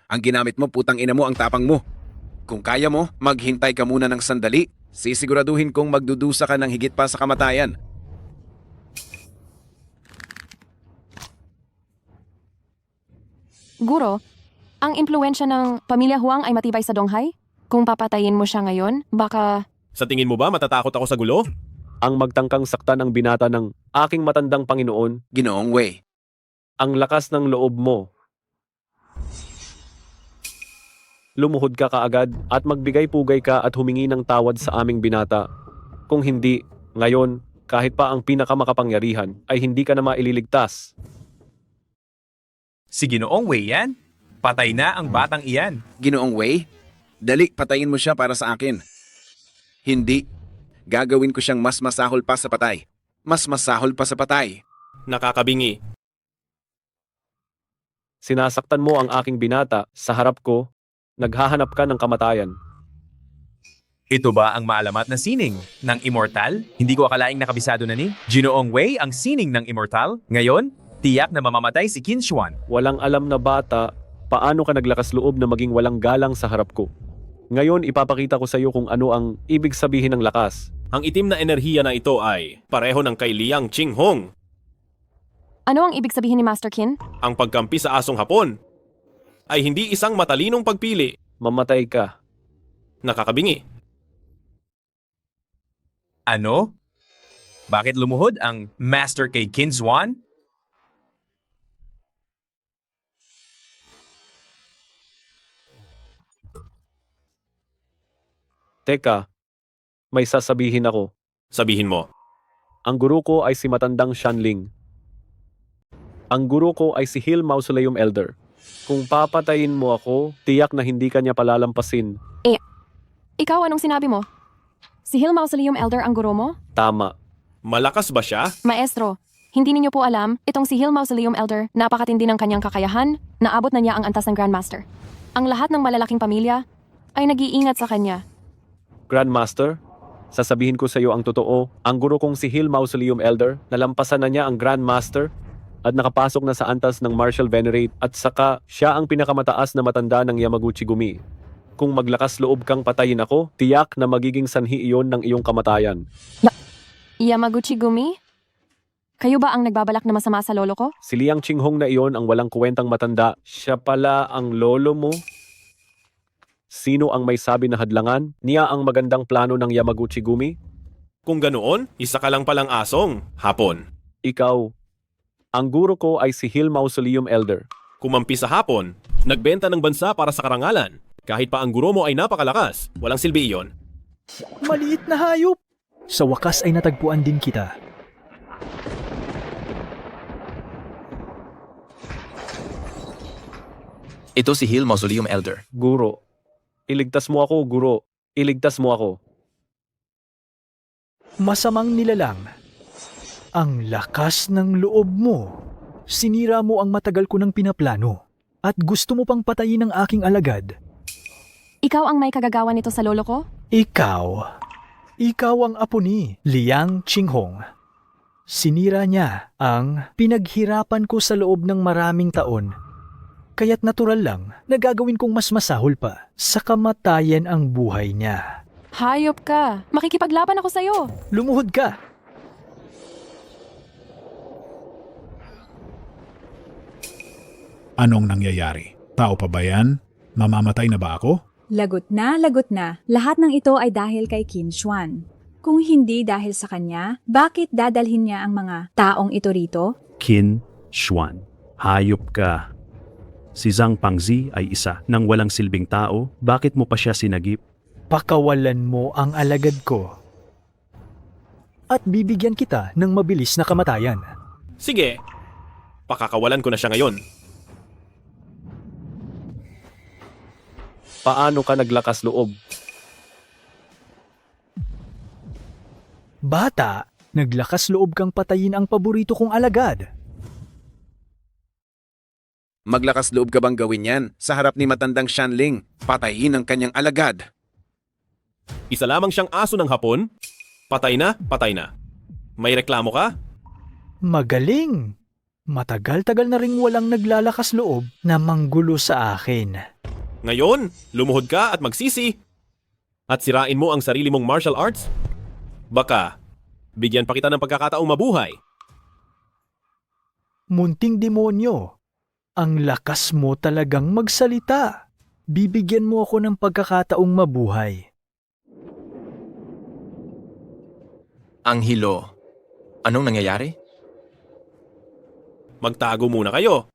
Speaker 21: Ang ginamit mo, putang ina mo, ang tapang mo. Kung kaya mo, maghintay ka muna ng sandali. Sisiguraduhin kong magdudusa ka ng higit pa sa kamatayan.
Speaker 17: Guro, ang impluensya ng pamilya Huang ay matibay sa Donghai? Kung papatayin mo siya ngayon, baka...
Speaker 1: Sa tingin mo ba matatakot ako sa gulo? ang magtangkang saktan ang binata ng aking matandang Panginoon.
Speaker 21: Ginoong Wei,
Speaker 1: Ang lakas ng loob mo. Lumuhod ka kaagad at magbigay-pugay ka at humingi ng tawad sa aming binata. Kung hindi, ngayon, kahit pa ang pinakamakapangyarihan, ay hindi ka na maililigtas.
Speaker 7: Si Ginoong Wei yan? Patay na ang batang iyan.
Speaker 21: Ginoong Wei, dali patayin mo siya para sa akin. Hindi. Gagawin ko siyang mas masahol pa sa patay. Mas masahol pa sa patay.
Speaker 1: Nakakabingi. Sinasaktan mo ang aking binata sa harap ko, naghahanap ka ng kamatayan.
Speaker 7: Ito ba ang maalamat na sining ng Immortal? Hindi ko akalaing nakabisado na ni Ginoong Wei ang sining ng Immortal. Ngayon, tiyak na mamamatay si Qin Xuan.
Speaker 1: Walang alam na bata, paano ka naglakas loob na maging walang galang sa harap ko. Ngayon, ipapakita ko sa iyo kung ano ang ibig sabihin ng lakas. Ang itim na enerhiya na ito ay pareho ng kay Liang Qinghong.
Speaker 17: Ano ang ibig sabihin ni Master Qin?
Speaker 1: Ang pagkampi sa asong hapon ay hindi isang matalinong pagpili. Mamatay ka. Nakakabingi.
Speaker 7: Ano? Bakit lumuhod ang Master kay Qin Xuan?
Speaker 1: Teka, may sasabihin ako. Sabihin mo. Ang guru ko ay si matandang Shanling. Ang guru ko ay si Hill Mausoleum Elder. Kung papatayin mo ako, tiyak na hindi ka niya palalampasin.
Speaker 17: Ikaw, anong sinabi mo? Si Hill Mausoleum Elder ang guro mo?
Speaker 1: Tama. Malakas ba siya?
Speaker 17: Maestro, hindi ninyo po alam, itong si Hill Mausoleum Elder, napakatindi ng kanyang kakayahan, naabot na niya ang antas ng Grandmaster. Ang lahat ng malalaking pamilya ay nag-iingat sa kanya.
Speaker 1: Grandmaster, sasabihin ko sa iyo ang totoo. Ang guro kong si Hill Mausoleum Elder, nalampasan na niya ang Grandmaster at nakapasok na sa antas ng Martial Venerate at saka siya ang pinakamataas na matanda ng Yamaguchi-gumi. Kung maglakas loob kang patayin ako, tiyak na magiging sanhi iyon ng iyong kamatayan.
Speaker 17: Yamaguchi-gumi? Kayo ba ang nagbabalak na masama sa lolo ko?
Speaker 1: Si Liang Qinghong na iyon ang walang kuwentang matanda. Siya pala ang lolo mo? Sino ang may sabi na hadlangan? Niya ang magandang plano ng Yamaguchi-gumi? Kung ganoon, isa ka lang palang asong. Hapon. Ikaw. Ang guro ko ay si Hill Mausoleum Elder. Kumampi sa hapon, nagbenta ng bansa para sa karangalan. Kahit pa ang guro mo ay napakalakas, walang silbi iyon.
Speaker 14: Maliit na hayop! Sa wakas ay natagpuan din kita.
Speaker 20: Ito si Hill Mausoleum Elder.
Speaker 1: Guro. Iligtas mo ako, guro. Iligtas mo ako.
Speaker 14: Masamang nilalang. Ang lakas ng loob mo. Sinira mo ang matagal ko ng pinaplano. At gusto mo pang patayin ang aking alagad.
Speaker 17: Ikaw ang may kagagawa nito sa lolo ko?
Speaker 14: Ikaw ang apo ni Liang Qinghong. Sinira niya ang pinaghirapan ko sa loob ng maraming taon. Kaya't natural lang na gagawin kong mas masahol pa sa kamatayan ang buhay niya.
Speaker 17: Hayop ka! Makikipaglaban ako sa'yo!
Speaker 14: Lumuhod ka!
Speaker 11: Anong nangyayari? Tao pa ba yan? Mamamatay na ba ako?
Speaker 23: Lagot na, lagot na. Lahat ng ito ay dahil kay Qin Xuan. Kung hindi dahil sa kanya, bakit dadalhin niya ang mga taong ito rito?
Speaker 24: Qin Xuan, hayop ka. Si Zhang Pangzi ay isa ng walang silbing tao. Bakit mo pa siya sinagip?
Speaker 14: Pakawalan mo ang alagad ko. At bibigyan kita ng mabilis na kamatayan.
Speaker 1: Sige, pakakawalan ko na siya ngayon. Paano ka naglakas loob?
Speaker 14: Bata, naglakas loob kang patayin ang paborito kong alagad.
Speaker 21: Maglakas loob ka bang gawin yan sa harap ni matandang Shanling? Patayin ang kanyang alagad.
Speaker 1: Isa lamang siyang aso ng hapon? Patay na, patay na. May reklamo ka?
Speaker 14: Magaling! Matagal-tagal na ring walang naglalakas loob na manggulo sa akin.
Speaker 1: Ngayon, lumuhod ka at magsisi. At sirain mo ang sarili mong martial arts? Baka, bigyan pa kita ng pagkakataong mabuhay.
Speaker 14: Munting demonyo, ang lakas mo talagang magsalita. Bibigyan mo ako ng pagkakataong mabuhay.
Speaker 20: Anghelo, anong nangyayari?
Speaker 1: Magtago muna kayo.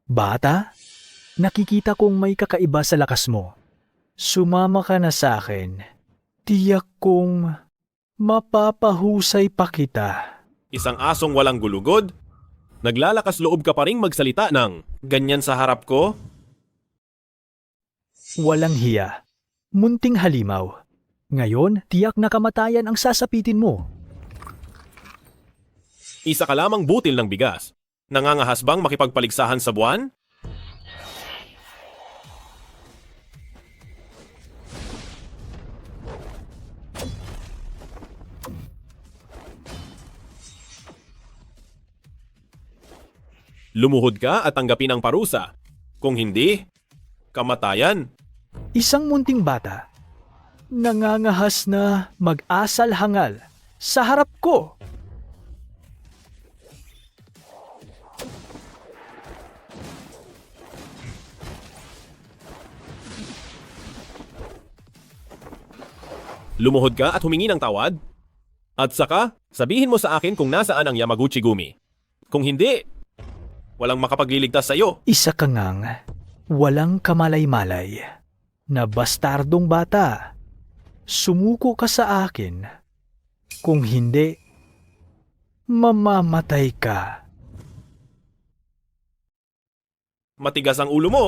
Speaker 14: Bata, nakikita kong may kakaiba sa lakas mo. Sumama ka na sa akin. Tiyak kong mapapahusay pa kita.
Speaker 1: Isang asong walang gulugod? Naglalakas loob ka pa ring magsalita ng ganyan sa harap ko?
Speaker 14: Walang hiya. Munting halimaw. Ngayon, tiyak na kamatayan ang sasapitin mo.
Speaker 1: Isa ka lamang butil ng bigas. Nangangahas bang makipagpaligsahan sa buwan? Lumuhod ka at tanggapin ang parusa. Kung hindi, kamatayan.
Speaker 14: Isang munting bata, nangangahas na mag-asal hangal sa harap ko.
Speaker 1: Lumuhod ka at humingi ng tawad? At saka, sabihin mo sa akin kung nasaan ang Yamaguchi-gumi. Kung hindi, walang makapagliligtas sa iyo.
Speaker 14: Isa ka ngang walang kamalay-malay na bastardong bata. Sumuko ka sa akin. Kung hindi, mamamatay ka.
Speaker 1: Matigas ang ulo mo.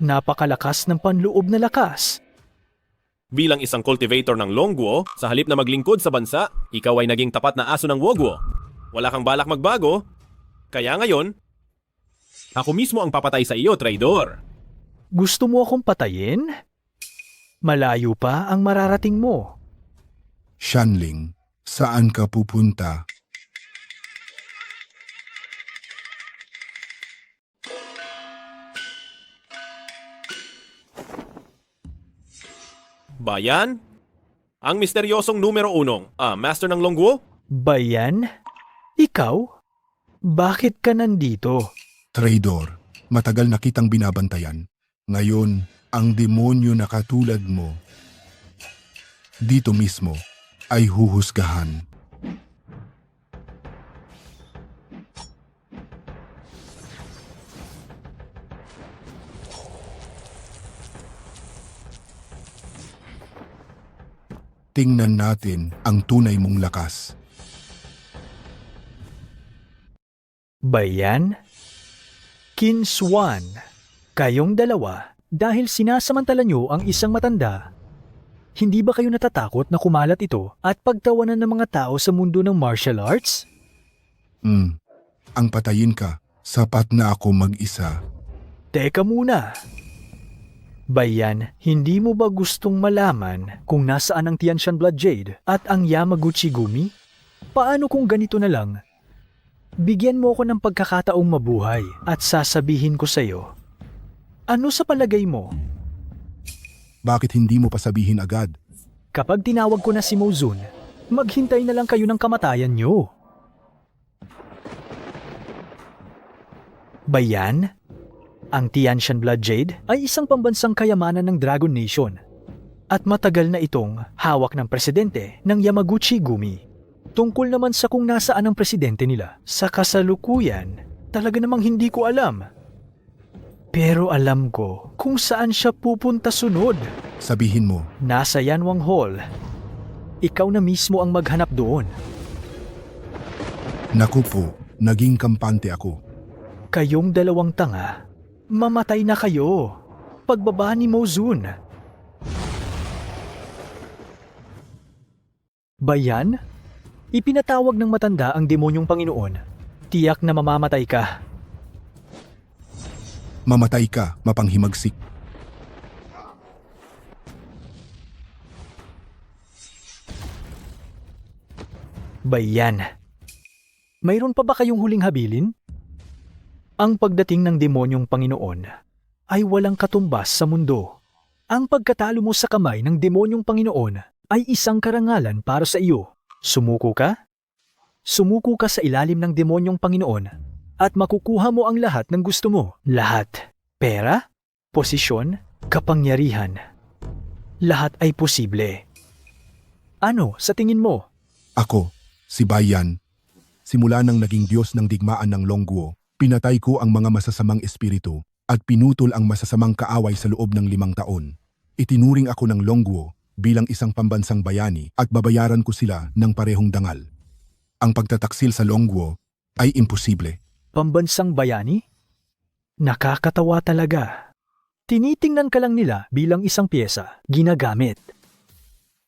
Speaker 14: Napakalakas ng panloob na lakas.
Speaker 1: Bilang isang cultivator ng Longguo, sa halip na maglingkod sa bansa, ikaw ay naging tapat na aso ng Woguo. Wala kang balak magbago. Kaya ngayon, ako mismo ang papatay sa iyo, traidor.
Speaker 14: Gusto mo akong patayin? Malayo pa ang mararating mo.
Speaker 3: Shanling, saan ka pupunta?
Speaker 1: Bayan? Ang misteryosong numero 1, master ng Longguo?
Speaker 14: Bayan? Ikaw? Bakit ka nandito?
Speaker 3: Traidor, matagal na kitang binabantayan. Ngayon, ang demonyo na katulad mo, dito mismo, ay huhusgahan. Tingnan natin ang tunay mong lakas.
Speaker 14: Bayan? Kinswan, kayong dalawa, dahil sinasamantala nyo ang isang matanda, hindi ba kayo natatakot na kumalat ito at pagtawanan ng mga tao sa mundo ng martial arts?
Speaker 3: Ang patayin ka, sapat na ako mag-isa.
Speaker 14: Teka muna. Bayan, hindi mo ba gustong malaman kung nasaan ang Tianshan Blood Jade at ang Yamaguchi-gumi? Paano kung ganito na lang? Bigyan mo ako ng pagkakataong mabuhay at sasabihin ko sa iyo. Ano sa palagay mo?
Speaker 3: Bakit hindi mo pa sabihin agad?
Speaker 14: Kapag tinawag ko na si Mozun, maghintay na lang kayo ng kamatayan nyo. Bayan, ang Tianshan Blood Jade ay isang pambansang kayamanan ng Dragon Nation at matagal na itong hawak ng presidente ng Yamaguchi-gumi. Tungkol naman sa kung nasaan ang presidente nila sa kasalukuyan, talaga namang hindi ko alam. Pero alam ko kung saan siya pupunta sunod.
Speaker 3: Sabihin mo.
Speaker 14: Nasa Yanwang Hall. Ikaw na mismo ang maghanap doon.
Speaker 3: Naku po, naging kampante ako.
Speaker 14: Kayong dalawang tanga, mamatay na kayo. Pagbaba ni Mozun. Bayan? Ipinatawag ng matanda ang demonyong Panginoon. Tiyak na mamamatay ka.
Speaker 3: Mamatay ka, mapanghimagsik.
Speaker 14: Bayan. Mayroon pa ba kayong huling habilin? Ang pagdating ng demonyong Panginoon ay walang katumbas sa mundo. Ang pagkatalo mo sa kamay ng demonyong Panginoon ay isang karangalan para sa iyo. Sumuko ka? Sumuko ka sa ilalim ng demonyong Panginoon at makukuha mo ang lahat ng gusto mo. Lahat. Pera, posisyon, kapangyarihan. Lahat ay posible. Ano sa tingin mo?
Speaker 3: Ako, si Bayan. Simula nang naging Diyos ng digmaan ng Longguo, pinatay ko ang mga masasamang espiritu at pinutol ang masasamang kaaway sa loob ng 5 taon. Itinuring ako ng Longguo bilang isang pambansang bayani at babayaran ko sila ng parehong dangal. Ang pagtataksil sa Longguo ay imposible.
Speaker 14: Pambansang bayani? Nakakatawa talaga. Tinitingnan ka lang nila bilang isang piyesa, ginagamit.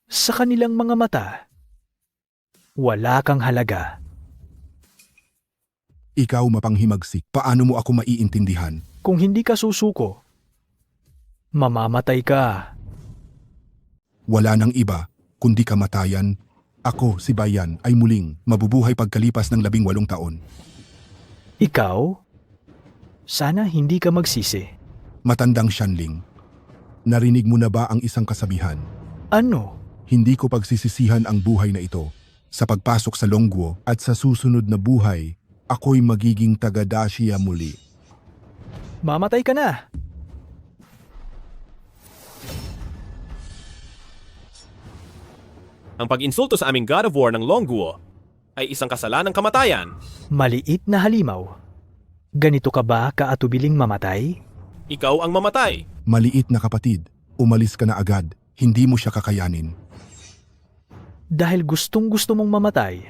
Speaker 14: Sa kanilang mga mata, wala kang halaga.
Speaker 3: Ikaw mapanghimagsik, paano mo ako maiintindihan?
Speaker 14: Kung hindi ka susuko, mamamatay ka.
Speaker 3: Wala nang iba, kundi kamatayan. Ako, si Bayan, ay muling mabubuhay pagkalipas ng 18 taon.
Speaker 14: Ikaw? Sana hindi ka magsisi.
Speaker 3: Matandang Shanling, narinig mo na ba ang isang kasabihan?
Speaker 14: Ano?
Speaker 3: Hindi ko pagsisisihan ang buhay na ito. Sa pagpasok sa Longguo at sa susunod na buhay, ako'y magiging taga-Dacia muli.
Speaker 14: Mamatay ka na.
Speaker 1: Ang pag-insulto sa aming God of War ng Longguo ay isang kasalanang kamatayan.
Speaker 14: Maliit na halimaw. Ganito ka ba kaatubiling mamatay?
Speaker 1: Ikaw ang mamatay.
Speaker 3: Maliit na kapatid, umalis ka na agad. Hindi mo siya kakayanin.
Speaker 14: Dahil gustong-gusto mong mamatay,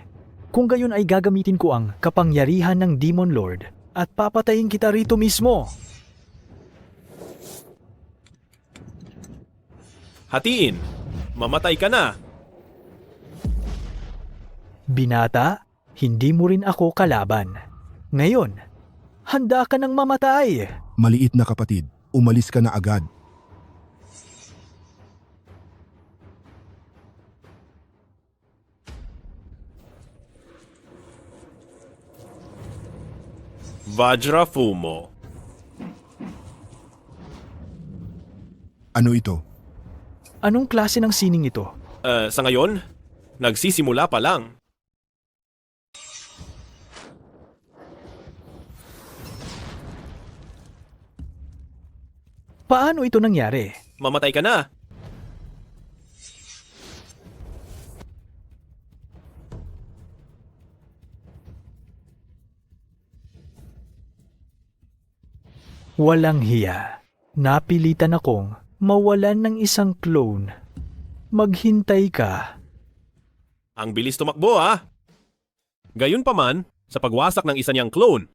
Speaker 14: kung gayon ay gagamitin ko ang kapangyarihan ng Demon Lord at papatayin kita rito mismo.
Speaker 1: Hatiin. Mamatay ka na.
Speaker 14: Binata, hindi mo rin ako kalaban. Ngayon, handa ka ng mamatay.
Speaker 3: Maliit na kapatid, umalis ka na agad.
Speaker 1: Vajra Fumo.
Speaker 3: Ano ito?
Speaker 14: Anong klase ng sining ito?
Speaker 1: Sa ngayon, nagsisimula pa lang.
Speaker 14: Paano ito nangyari?
Speaker 1: Mamatay ka na.
Speaker 14: Walang hiya. Napilitan akong mawalan ng isang clone. Maghintay ka.
Speaker 1: Ang bilis tumakbo ha. Gayunpaman, sa pagwasak ng isa niyang clone,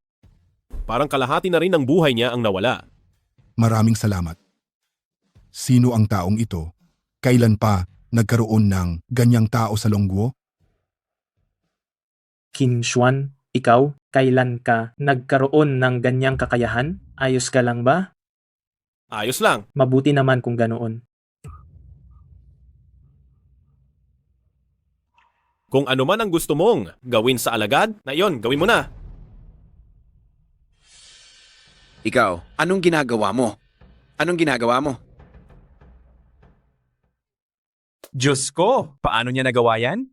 Speaker 1: parang kalahati na rin ng buhay niya ang nawala.
Speaker 3: Maraming salamat. Sino ang taong ito? Kailan pa nagkaroon ng ganyang tao sa Longguo?
Speaker 16: Kinshuan, ikaw, kailan ka nagkaroon ng ganyang kakayahan? Ayos ka lang ba?
Speaker 1: Ayos lang.
Speaker 16: Mabuti naman kung ganoon.
Speaker 1: Kung ano man ang gusto mong gawin sa alagad, na iyon, gawin mo na.
Speaker 21: Ikaw, anong ginagawa mo? Anong ginagawa mo?
Speaker 7: Diyos ko, paano niya nagawa yan?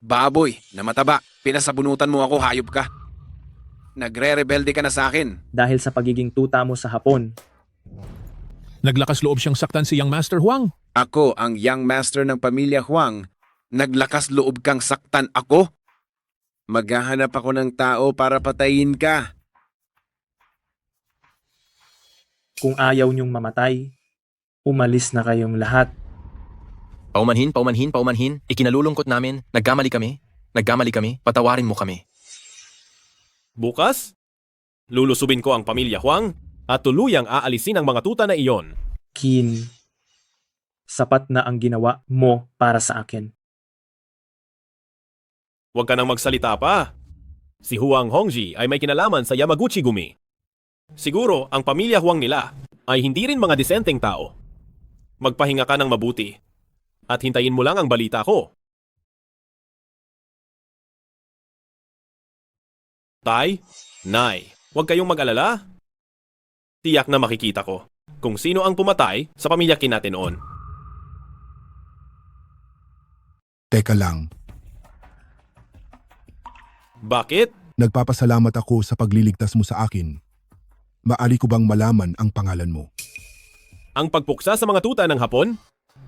Speaker 21: Baboy, na mataba. Pinasabunutan mo ako, hayop ka. Nagre-rebelde ka na sa akin.
Speaker 16: Dahil sa pagiging tuta mo sa Hapon.
Speaker 4: Naglakas loob siyang saktan si Young Master Huang.
Speaker 21: Ako ang young master ng pamilya Huang. Naglakas loob kang saktan ako? Maghahanap ako ng tao para patayin ka.
Speaker 16: Kung ayaw niyong mamatay, umalis na kayong lahat.
Speaker 20: Paumanhin, paumanhin, paumanhin. Ikinalulungkot namin. Nagkamali kami. Nagkamali kami. Patawarin mo kami.
Speaker 1: Bukas, lulusubin ko ang pamilya Huang at tuluyang aalisin ang mga tuta na iyon.
Speaker 16: Qin, sapat na ang ginawa mo para sa akin.
Speaker 1: Huwag ka nang magsalita pa. Si Huang Hongji ay may kinalaman sa Yamaguchi-gumi. Siguro ang pamilya Huang nila ay hindi rin mga disenteng tao. Magpahinga ka ng mabuti at hintayin mo lang ang balita ko. Tay, Nay, huwag kayong mag-alala. Tiyak na makikita ko kung sino ang pumatay sa pamilya Qin natin noon.
Speaker 3: Teka lang.
Speaker 1: Bakit?
Speaker 3: Nagpapasalamat ako sa pagliligtas mo sa akin. Maari ko bang malaman ang pangalan mo?
Speaker 1: Ang pagpuksa sa mga tuta ng Hapon?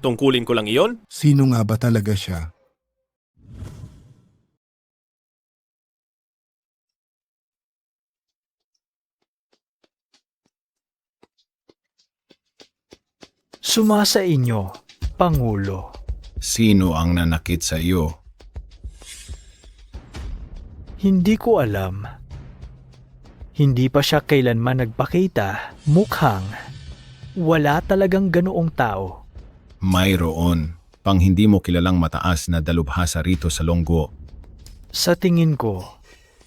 Speaker 1: Tungkulin ko lang iyon?
Speaker 3: Sino nga ba talaga siya?
Speaker 14: Sumasa inyo, Pangulo.
Speaker 5: Sino ang nanakit sa iyo?
Speaker 14: Hindi ko alam. Hindi pa siya kailanman nagpakita. Mukhang wala talagang ganoong tao.
Speaker 5: Mayroon, pang hindi mo kilalang mataas na dalubhasa rito sa Longguo.
Speaker 14: Sa tingin ko,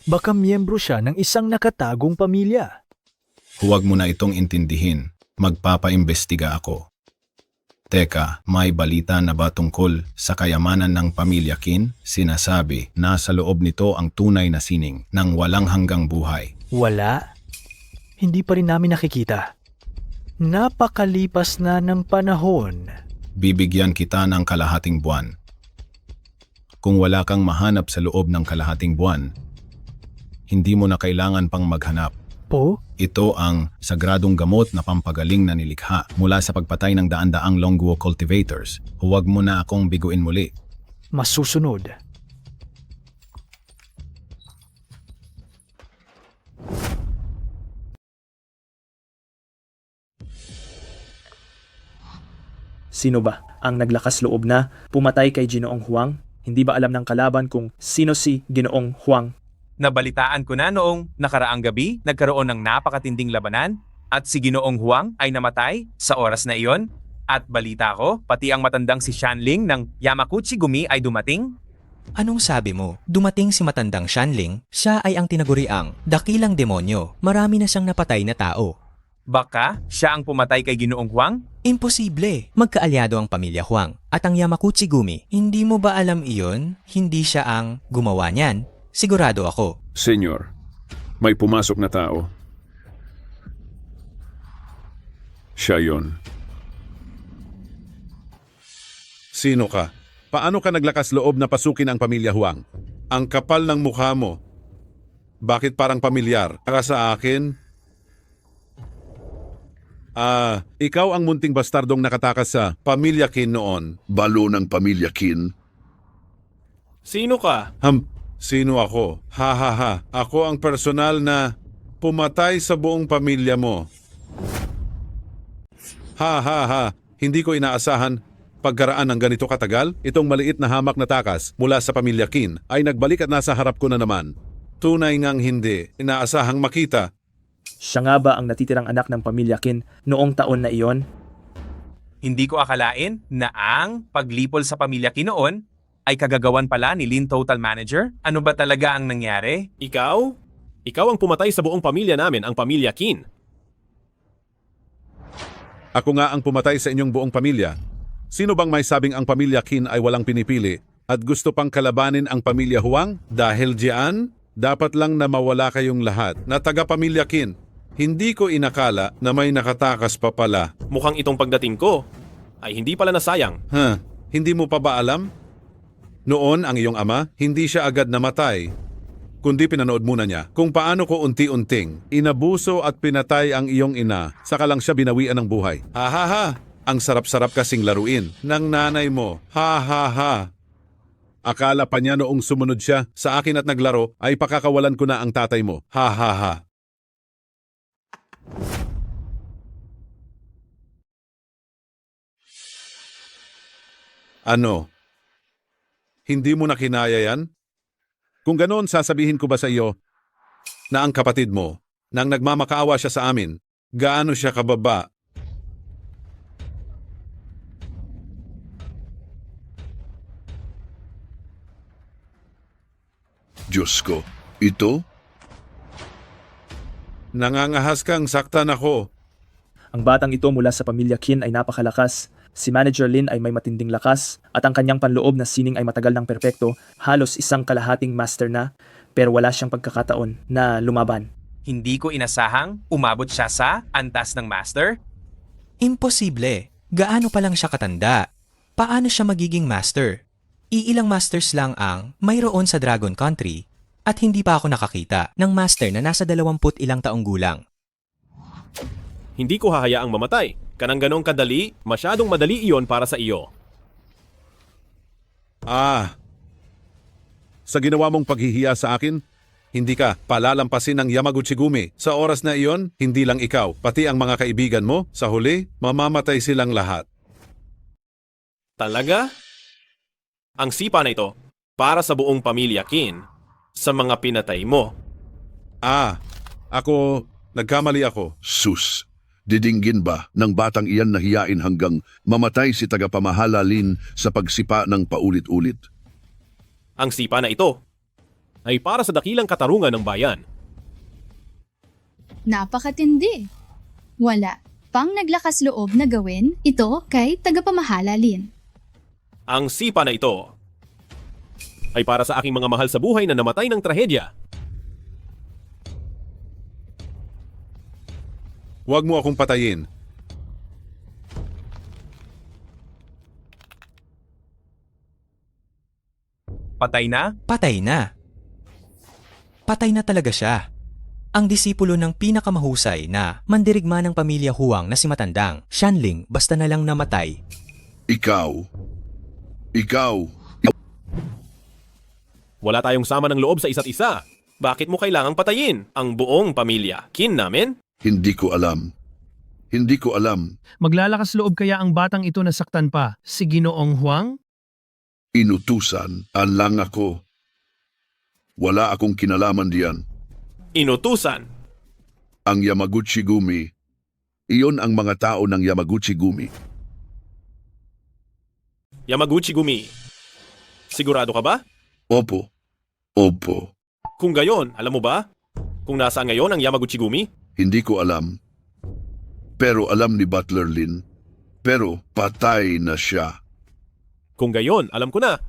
Speaker 14: baka miyembro siya ng isang nakatagong pamilya.
Speaker 5: Huwag mo na itong intindihin. Magpapaimbestiga ako. Teka, may balita na ba tungkol sa kayamanan ng pamilya Qin? Sinasabi na sa loob nito ang tunay na sining ng walang hanggang buhay.
Speaker 14: Wala. Hindi pa rin namin nakikita. Napakalipas na ng panahon.
Speaker 5: Bibigyan kita ng kalahating buwan. Kung wala kang mahanap sa loob ng kalahating buwan, hindi mo na kailangan pang maghanap.
Speaker 14: Po?
Speaker 5: Ito ang sagradong gamot na pampagaling na nilikha mula sa pagpatay ng daan-daang Longguo cultivators. Huwag mo na akong biguin muli.
Speaker 14: Masusunod.
Speaker 16: Sino ba ang naglakas loob na pumatay kay Ginoong Huang? Hindi ba alam ng kalaban kung sino si Ginoong Huang?
Speaker 7: Nabalitaan ko na noong nakaraang gabi nagkaroon ng napakatinding labanan at si Ginoong Huang ay namatay sa oras na iyon. At balita ko, pati ang matandang si Shanling ng Yamakuchi Gumi ay dumating.
Speaker 10: Anong sabi mo? Dumating si matandang Shanling, siya ay ang tinaguriang dakilang demonyo. Marami na siyang napatay na tao.
Speaker 7: Baka siya ang pumatay kay Ginoong Huang?
Speaker 10: Imposible. Magkaalyado ang pamilya Huang at ang Yamakuchi Gumi. Hindi mo ba alam iyon? Hindi siya ang gumawa niyan. Sigurado ako.
Speaker 2: Senyor, may pumasok na tao. Siya yon.
Speaker 12: Sino ka? Paano ka naglakas loob na pasukin ang pamilya Huang? Ang kapal ng mukha mo. Bakit parang pamilyar? Para sa akin? Ikaw ang munting bastardong nakatakas sa pamilya Qin noon.
Speaker 13: Balo ng pamilya Qin.
Speaker 1: Sino ka?
Speaker 12: Sino ako? Ha ha ha. Ako ang personal na pumatay sa buong pamilya mo. Ha ha ha. Hindi ko inaasahan pagkaraan ng ganito katagal, itong maliit na hamak na takas mula sa pamilya Qin ay nagbalik at nasa harap ko na naman. Tunay ngang hindi inaasahang makita.
Speaker 16: Siya nga ba ang natitirang anak ng pamilya Qin noong taon na iyon?
Speaker 7: Hindi ko akalain na ang paglipol sa pamilya Qin noon ay kagagawan pala ni Lin Total Manager? Ano ba talaga ang nangyari?
Speaker 1: Ikaw? Ikaw ang pumatay sa buong pamilya namin, ang pamilya Qin.
Speaker 12: Ako nga ang pumatay sa inyong buong pamilya. Sino bang may sabing ang pamilya Qin ay walang pinipili at gusto pang kalabanin ang pamilya Huang? Dahil diyan, dapat lang na mawala kayong lahat na taga-pamilya Qin. Hindi ko inakala na may nakatakas pa pala.
Speaker 1: Mukhang itong pagdating ko ay hindi pala nasayang.
Speaker 12: Hindi mo pa ba alam? Noon ang iyong ama, hindi siya agad namatay, kundi pinanood muna niya kung paano ko unti-unting inabuso at pinatay ang iyong ina, saka lang siya binawian ng buhay. Ha ha ha! Ang sarap-sarap kasing laruin ng nanay mo. Ha ha ha! Akala pa niya noong sumunod siya sa akin at naglaro ay pakakawalan ko na ang tatay mo. Ha ha ha! Ano? Hindi mo na kinaya yan? Kung ganoon, sasabihin ko ba sa iyo na ang kapatid mo, nang nagmamakaawa siya sa amin, gaano siya kababa?
Speaker 13: Diyos ko, ito?
Speaker 12: Nangangahas kang saktan ako.
Speaker 16: Ang batang ito mula sa pamilya Qin ay napakalakas. Si Manager Lin ay may matinding lakas at ang kanyang panloob na sining ay matagal ng perpekto, halos isang kalahating master na, pero wala siyang pagkakataon na lumaban.
Speaker 7: Hindi ko inasahang umabot siya sa antas ng master?
Speaker 10: Imposible. Gaano pa lang siya katanda? Paano siya magiging master? Iilang masters lang ang mayroon sa Dragon Country. At hindi pa ako nakakita ng master na nasa 20 ilang taong gulang.
Speaker 1: Hindi ko hahayaang mamatay. Kanang ganong kadali, masyadong madali iyon para sa iyo.
Speaker 12: Sa ginawa mong paghihiya sa akin, hindi ka palalampasin ng Yamaguchi-gumi. Sa oras na iyon, hindi lang ikaw, pati ang mga kaibigan mo, sa huli, mamamatay silang lahat.
Speaker 1: Talaga? Ang sipa na ito, para sa buong pamilya Qin, sa mga pinatay mo.
Speaker 12: Nagkamali ako.
Speaker 13: Sus, didinggin ba ng batang iyan na hiyain hanggang mamatay si tagapamahala Lin sa pagsipa ng paulit-ulit?
Speaker 1: Ang sipa na ito ay para sa dakilang katarungan ng bayan.
Speaker 9: Napakatindi. Wala pang naglakas loob na gawin ito kay tagapamahala Lin.
Speaker 1: Ang sipa na ito ay para sa aking mga mahal sa buhay na namatay ng trahedya.
Speaker 12: Huwag mo akong patayin.
Speaker 7: Patay na?
Speaker 10: Patay na. Patay na talaga siya. Ang disipulo ng pinakamahusay na mandirigma ng pamilya Huang na si Matandang, Shanling, basta na lang namatay.
Speaker 13: Ikaw.
Speaker 1: Wala tayong sama ng loob sa isa't isa. Bakit mo kailangang patayin ang buong pamilya Qin namin?
Speaker 13: Hindi ko alam.
Speaker 6: Maglalakas loob kaya ang batang ito na saktan pa si Ginoong Huang?
Speaker 13: Inutusan, lang ako. Wala akong kinalaman diyan.
Speaker 1: Inutusan?
Speaker 13: Ang Yamaguchi-gumi. Iyon ang mga tao ng Yamaguchi-gumi.
Speaker 1: Yamaguchi-gumi. Sigurado ka ba?
Speaker 13: Opo.
Speaker 1: Kung gayon, alam mo ba kung nasaan ngayon ang Yamaguchi-gumi?
Speaker 13: Hindi ko alam. Pero alam ni Butler Lin. Pero patay na siya.
Speaker 1: Kung gayon, alam ko na.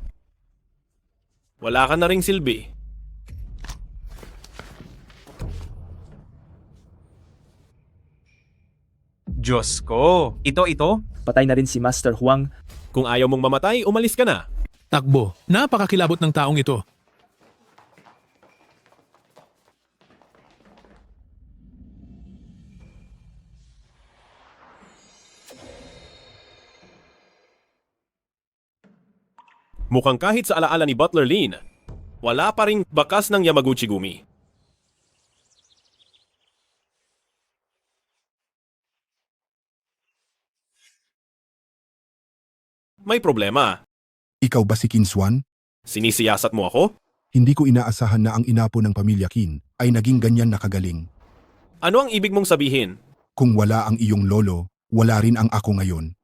Speaker 1: Wala ka na ring silbi.
Speaker 7: Diyos ko. Ito.
Speaker 16: Patay na rin si Master Huang.
Speaker 1: Kung ayaw mong mamatay, umalis ka na.
Speaker 4: Takbo. Napakakilabot ng taong ito.
Speaker 1: Mukhang kahit sa alaala ni Butler Lin, wala pa ring bakas ng Yamaguchi-gumi. May problema.
Speaker 3: Ikaw ba si Qin Xuan?
Speaker 1: Sinisiyasat mo ako?
Speaker 3: Hindi ko inaasahan na ang inapo ng pamilya Qin ay naging ganyan na kagaling.
Speaker 1: Ano ang ibig mong sabihin?
Speaker 3: Kung wala ang iyong lolo, wala rin ang ako ngayon.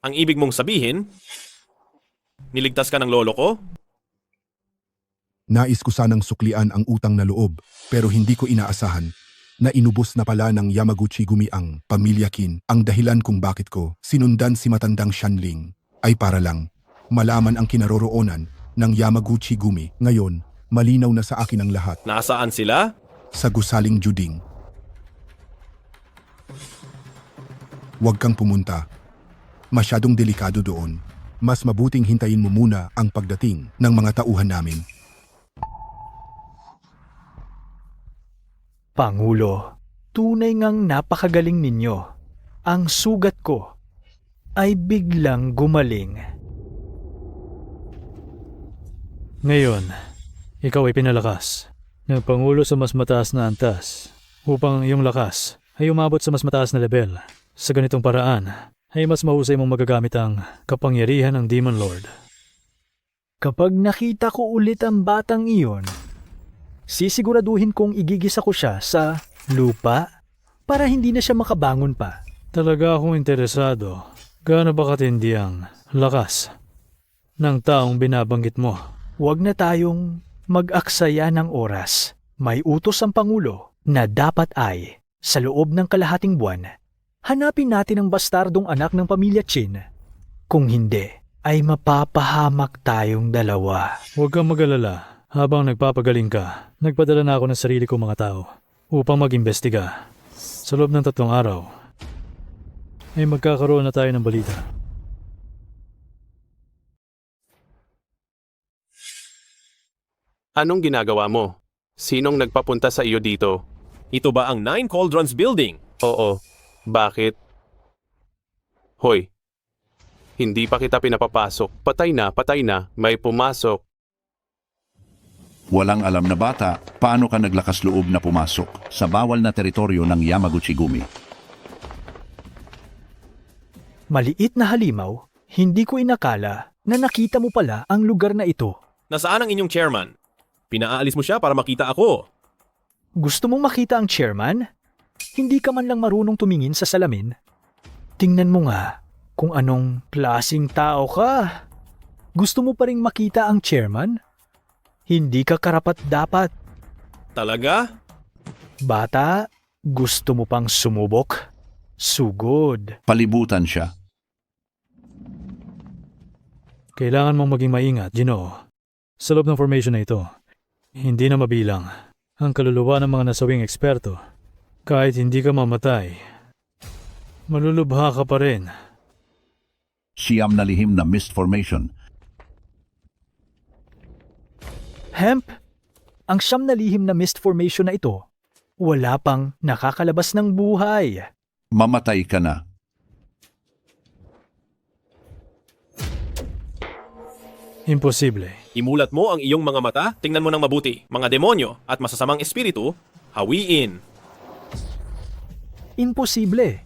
Speaker 1: Ang ibig mong sabihin, niligtas ka ng lolo ko?
Speaker 3: Nais ko sanang suklian ang utang na loob, pero hindi ko inaasahan na inubos na pala ng Yamaguchi-gumi ang pamilya Qin. Ang dahilan kung bakit ko sinundan si Matandang Shanling ay para lang malaman ang kinaroroonan ng Yamaguchi-gumi. Ngayon, malinaw na sa akin ang lahat.
Speaker 1: Nasaan sila?
Speaker 3: Sa gusaling Juding. Huwag kang pumunta. Masyadong delikado doon. Mas mabuting hintayin mo muna ang pagdating ng mga tauhan namin.
Speaker 14: Pangulo, tunay ngang napakagaling ninyo. Ang sugat ko ay biglang gumaling.
Speaker 15: Ngayon, ikaw ay pinalakas ng Pangulo sa mas mataas na antas upang ang iyong lakas ay umabot sa mas mataas na level. Sa ganitong paraan, ay mas mahusay mong magagamit ang kapangyarihan ng Demon Lord.
Speaker 14: Kapag nakita ko ulit ang batang iyon, sisiguraduhin kong igigisa ko siya sa lupa para hindi na siya makabangon pa.
Speaker 15: Talaga akong interesado. Gaano ba katindi ang lakas ng taong binabanggit mo?
Speaker 14: Huwag na tayong mag-aksaya ng oras. May utos ang Pangulo na dapat ay, sa loob ng kalahating buwan, hanapin natin ang bastardong anak ng pamilya Qin. Kung hindi, ay mapapahamak tayong dalawa.
Speaker 15: Huwag kang mag-alala. Habang nagpapagaling ka, nagpadala na ako ng sarili kong mga tao upang mag-imbestiga. Sa loob ng 3 araw, ay magkakaroon na tayo ng balita.
Speaker 8: Anong ginagawa mo? Sinong nagpapunta sa iyo dito?
Speaker 1: Ito ba ang Nine Cauldrons Building?
Speaker 8: Oo. Bakit? Hoy. Hindi pa kita pinapapasok. Patay na, may pumasok.
Speaker 13: Walang alam na bata, paano ka naglakas loob na pumasok sa bawal na teritoryo ng Yamaguchi-gumi?
Speaker 14: Maliit na halimaw, hindi ko inakala na nakita mo pala ang lugar na ito.
Speaker 1: Nasaan ang inyong chairman? Pinaalis mo siya para makita ako.
Speaker 14: Gusto mong makita ang chairman? Hindi ka man lang marunong tumingin sa salamin? Tingnan mo nga kung anong klaseng tao ka. Gusto mo pa ring makita ang chairman? Hindi ka karapat-dapat.
Speaker 1: Talaga?
Speaker 14: Bata, gusto mo pang sumubok? Sugod.
Speaker 13: Palibutan siya.
Speaker 15: Kailangan mong maging maingat, Ginoo. Sa loob ng formation na ito, hindi na mabilang ang kaluluwa ng mga nasawing eksperto. Kahit hindi ka mamatay, malulubha ka pa rin.
Speaker 13: Siyam na lihim na mist formation.
Speaker 14: Hemp, ang siyam na lihim na mist formation na ito, wala pang nakakalabas ng buhay.
Speaker 13: Mamatay ka na.
Speaker 15: Imposible.
Speaker 1: Imulat mo ang iyong mga mata, tingnan mo ng mabuti. Mga demonyo at masasamang espiritu, hawiin.
Speaker 14: Imposible.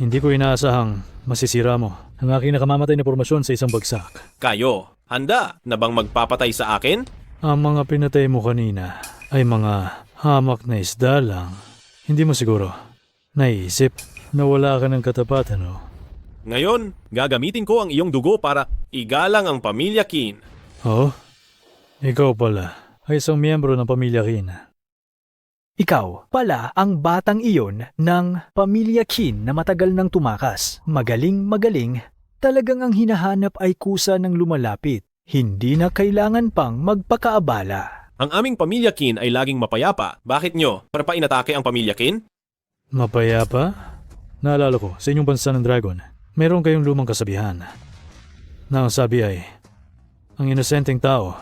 Speaker 15: Hindi ko inaasahang masisira mo ang aking nakamamatay na pormasyon sa isang bagsak.
Speaker 1: Kayo, handa na bang magpapatay sa akin?
Speaker 15: Ang mga pinatay mo kanina ay mga hamak na isda lang. Hindi mo siguro naisip na wala ka ng katapatan, no?
Speaker 1: Ngayon, gagamitin ko ang iyong dugo para igalang ang pamilya Kin.
Speaker 15: Oh? Ikaw pala ay isang miyembro ng pamilya Kin.
Speaker 14: Ikaw pala ang batang iyon ng pamilya Kin na matagal nang tumakas. Magaling, talagang ang hinahanap ay kusa ng lumalapit. Hindi na kailangan pang magpakaabala.
Speaker 1: Ang aming pamilya Kin ay laging mapayapa. Bakit nyo? Para pa inatake ang pamilya Kin?
Speaker 15: Mapayapa? Naalala ko, sa inyong bansa ng dragon, meron kayong lumang kasabihan na ang sabi ay, ang inosenteng tao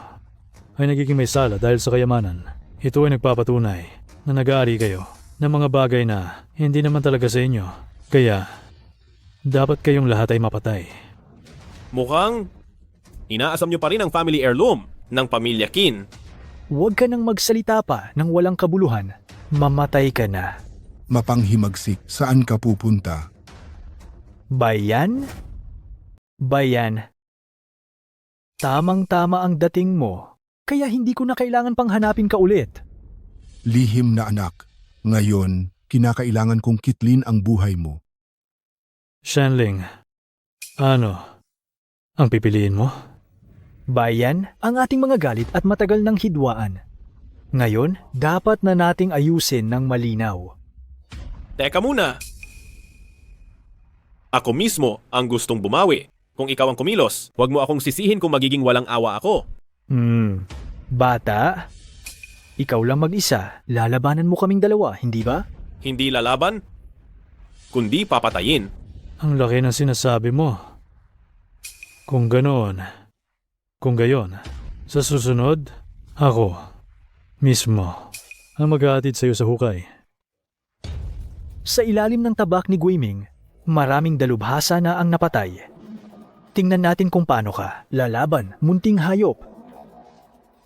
Speaker 15: ay nagiging may sala dahil sa kayamanan. Ito ay nagpapatunay na nag-aari kayo ng mga bagay na hindi naman talaga sa inyo. Kaya, dapat kayong lahat ay mapatay.
Speaker 1: Mukhang inaasam nyo pa rin ang family heirloom ng pamilya Kin.
Speaker 14: Huwag ka nang magsalita pa ng walang kabuluhan. Mamatay ka na.
Speaker 3: Mapanghimagsik, saan ka pupunta?
Speaker 14: Bayan? Bayan. Tamang-tama ang dating mo, kaya hindi ko na kailangan pang hanapin ka ulit.
Speaker 3: Lihim na anak, ngayon, kinakailangan kong kitlin ang buhay mo.
Speaker 15: Shanling, ano ang pipiliin mo?
Speaker 14: Bayan, ang ating mga galit at matagal ng hidwaan. Ngayon, dapat na nating ayusin ng malinaw.
Speaker 1: Teka muna. Ako mismo ang gustong bumawi. Kung ikaw ang kumilos, huwag mo akong sisihin kung magiging walang awa ako.
Speaker 14: Bata, ikaw lang mag-isa. Lalabanan mo kaming dalawa, hindi ba?
Speaker 1: Hindi lalaban, kundi papatayin.
Speaker 15: Ang laki ng sinasabi mo. Kung gayon, sa susunod, ako mismo ang mag-aatid sa iyo sa hukay.
Speaker 14: Sa ilalim ng tabak ni Guiming, maraming dalubhasa na ang napatay. Tingnan natin kung paano ka lalaban, munting hayop.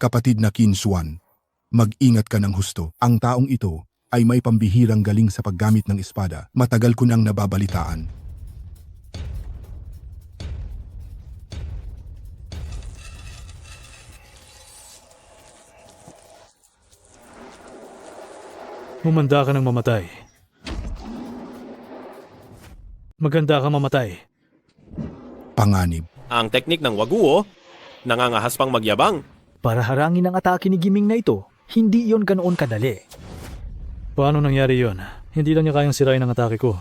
Speaker 3: Kapatid na Qin Xuan, mag-ingat ka ng husto. Ang taong ito ay may pambihirang galing sa paggamit ng espada. Matagal ko nang nababalitaan.
Speaker 15: Humanda ka ng mamatay. Maganda ka mamatay.
Speaker 3: Panganib.
Speaker 1: Ang teknik ng waguo, nangangahas pang magyabang.
Speaker 14: Para harangin ang atake ni Giming na ito, hindi iyon ganoon kadali.
Speaker 15: Paano nangyari yon? Hindi lang niya kayang sirain ang atake ko.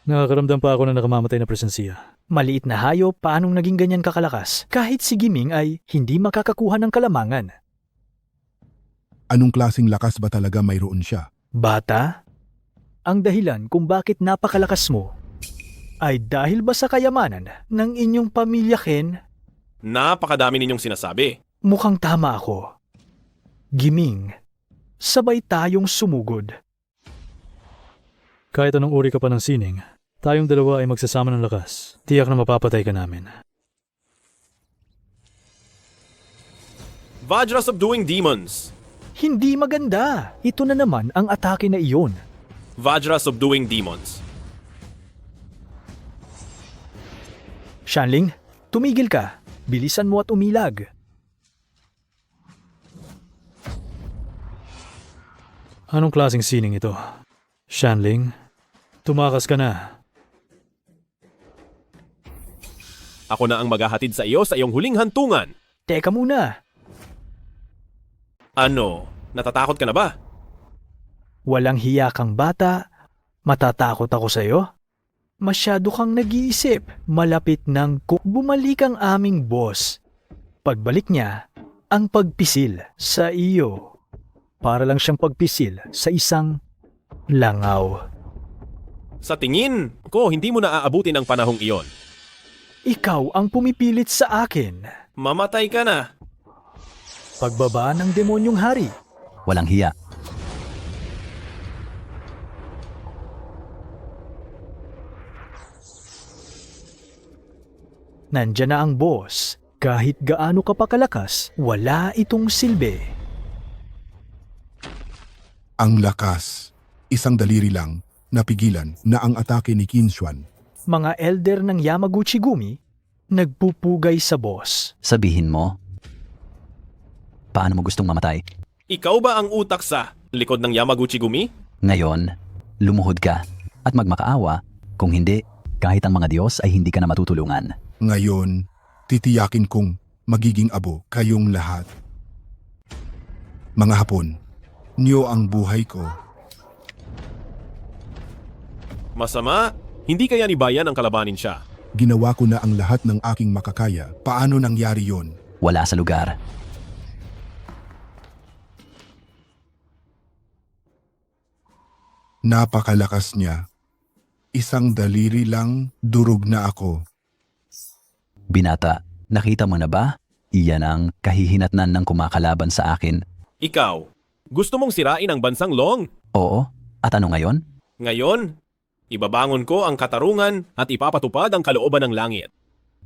Speaker 15: Nakakaramdam pa ako ng nakamamatay na presensiya.
Speaker 14: Maliit na hayop, paanong naging ganyan kakalakas? Kahit si Giming ay hindi makakakuha ng kalamangan.
Speaker 3: Anong klaseng lakas ba talaga mayroon siya?
Speaker 14: Bata, ang dahilan kung bakit napakalakas mo, ay dahil ba sa kayamanan ng inyong pamilya, Ken?
Speaker 1: Napakadami ninyong sinasabi.
Speaker 14: Mukhang tama ako. Giming, sabay tayong sumugod.
Speaker 15: Kahit anong uri ka pa ng sining, tayong dalawa ay magsasama ng lakas. Tiyak na mapapatay ka namin.
Speaker 1: Vajra subduing demons.
Speaker 14: Hindi maganda. Ito na naman ang atake na iyon.
Speaker 1: Vajra subduing demons.
Speaker 14: Shanling, tumigil ka. Bilisan mo at umilag.
Speaker 15: Anong klaseng sining ito? Shanling, tumakas ka na.
Speaker 1: Ako na ang maghahatid sa iyo sa iyong huling hantungan.
Speaker 14: Teka muna.
Speaker 1: Ano? Natatakot ka na ba?
Speaker 14: Walang hiya kang bata. Matatakot ako sa iyo? Masyado kang nag-iisip. Malapit nang bumalik ang aming boss. Pagbalik niya, ang pagpisil sa iyo. Para lang siyang pagpisil sa isang langaw.
Speaker 1: Sa tingin ko, hindi mo na aabutin ang panahong iyon.
Speaker 14: Ikaw ang pumipilit sa akin.
Speaker 1: Mamatay ka na.
Speaker 14: Pagbaba ng demonyong hari.
Speaker 10: Walang hiya.
Speaker 14: Nandyan na ang boss. Kahit gaano ka pa kalakas, wala itong silbi.
Speaker 3: Ang lakas. Isang daliri lang, napigilan na ang atake ni Qin Xuan.
Speaker 14: Mga elder ng Yamaguchi-gumi, nagpupugay sa boss.
Speaker 10: Sabihin mo, paano mo gustong mamatay?
Speaker 1: Ikaw ba ang utak sa likod ng Yamaguchi-gumi?
Speaker 10: Ngayon, lumuhod ka at magmakaawa. Kung hindi, kahit ang mga Diyos ay hindi ka na matutulungan.
Speaker 3: Ngayon, titiyakin kong magiging abo kayong lahat. Mga Hapon, niyo ang buhay ko.
Speaker 1: Masama? Hindi kaya ni Bayan ang kalabanin siya?
Speaker 3: Ginawa ko na ang lahat ng aking makakaya. Paano nangyari yon?
Speaker 10: Wala sa lugar.
Speaker 3: Napakalakas niya. Isang daliri lang, durog na ako.
Speaker 10: Binata, nakita mo na ba? Iyan ang kahihinatnan ng kumakalaban sa akin.
Speaker 1: Ikaw, gusto mong sirain ang bansang Long?
Speaker 10: Oo, at ano ngayon?
Speaker 1: Ngayon, ibabangon ko ang katarungan at ipapatupad ang kalooban ng langit.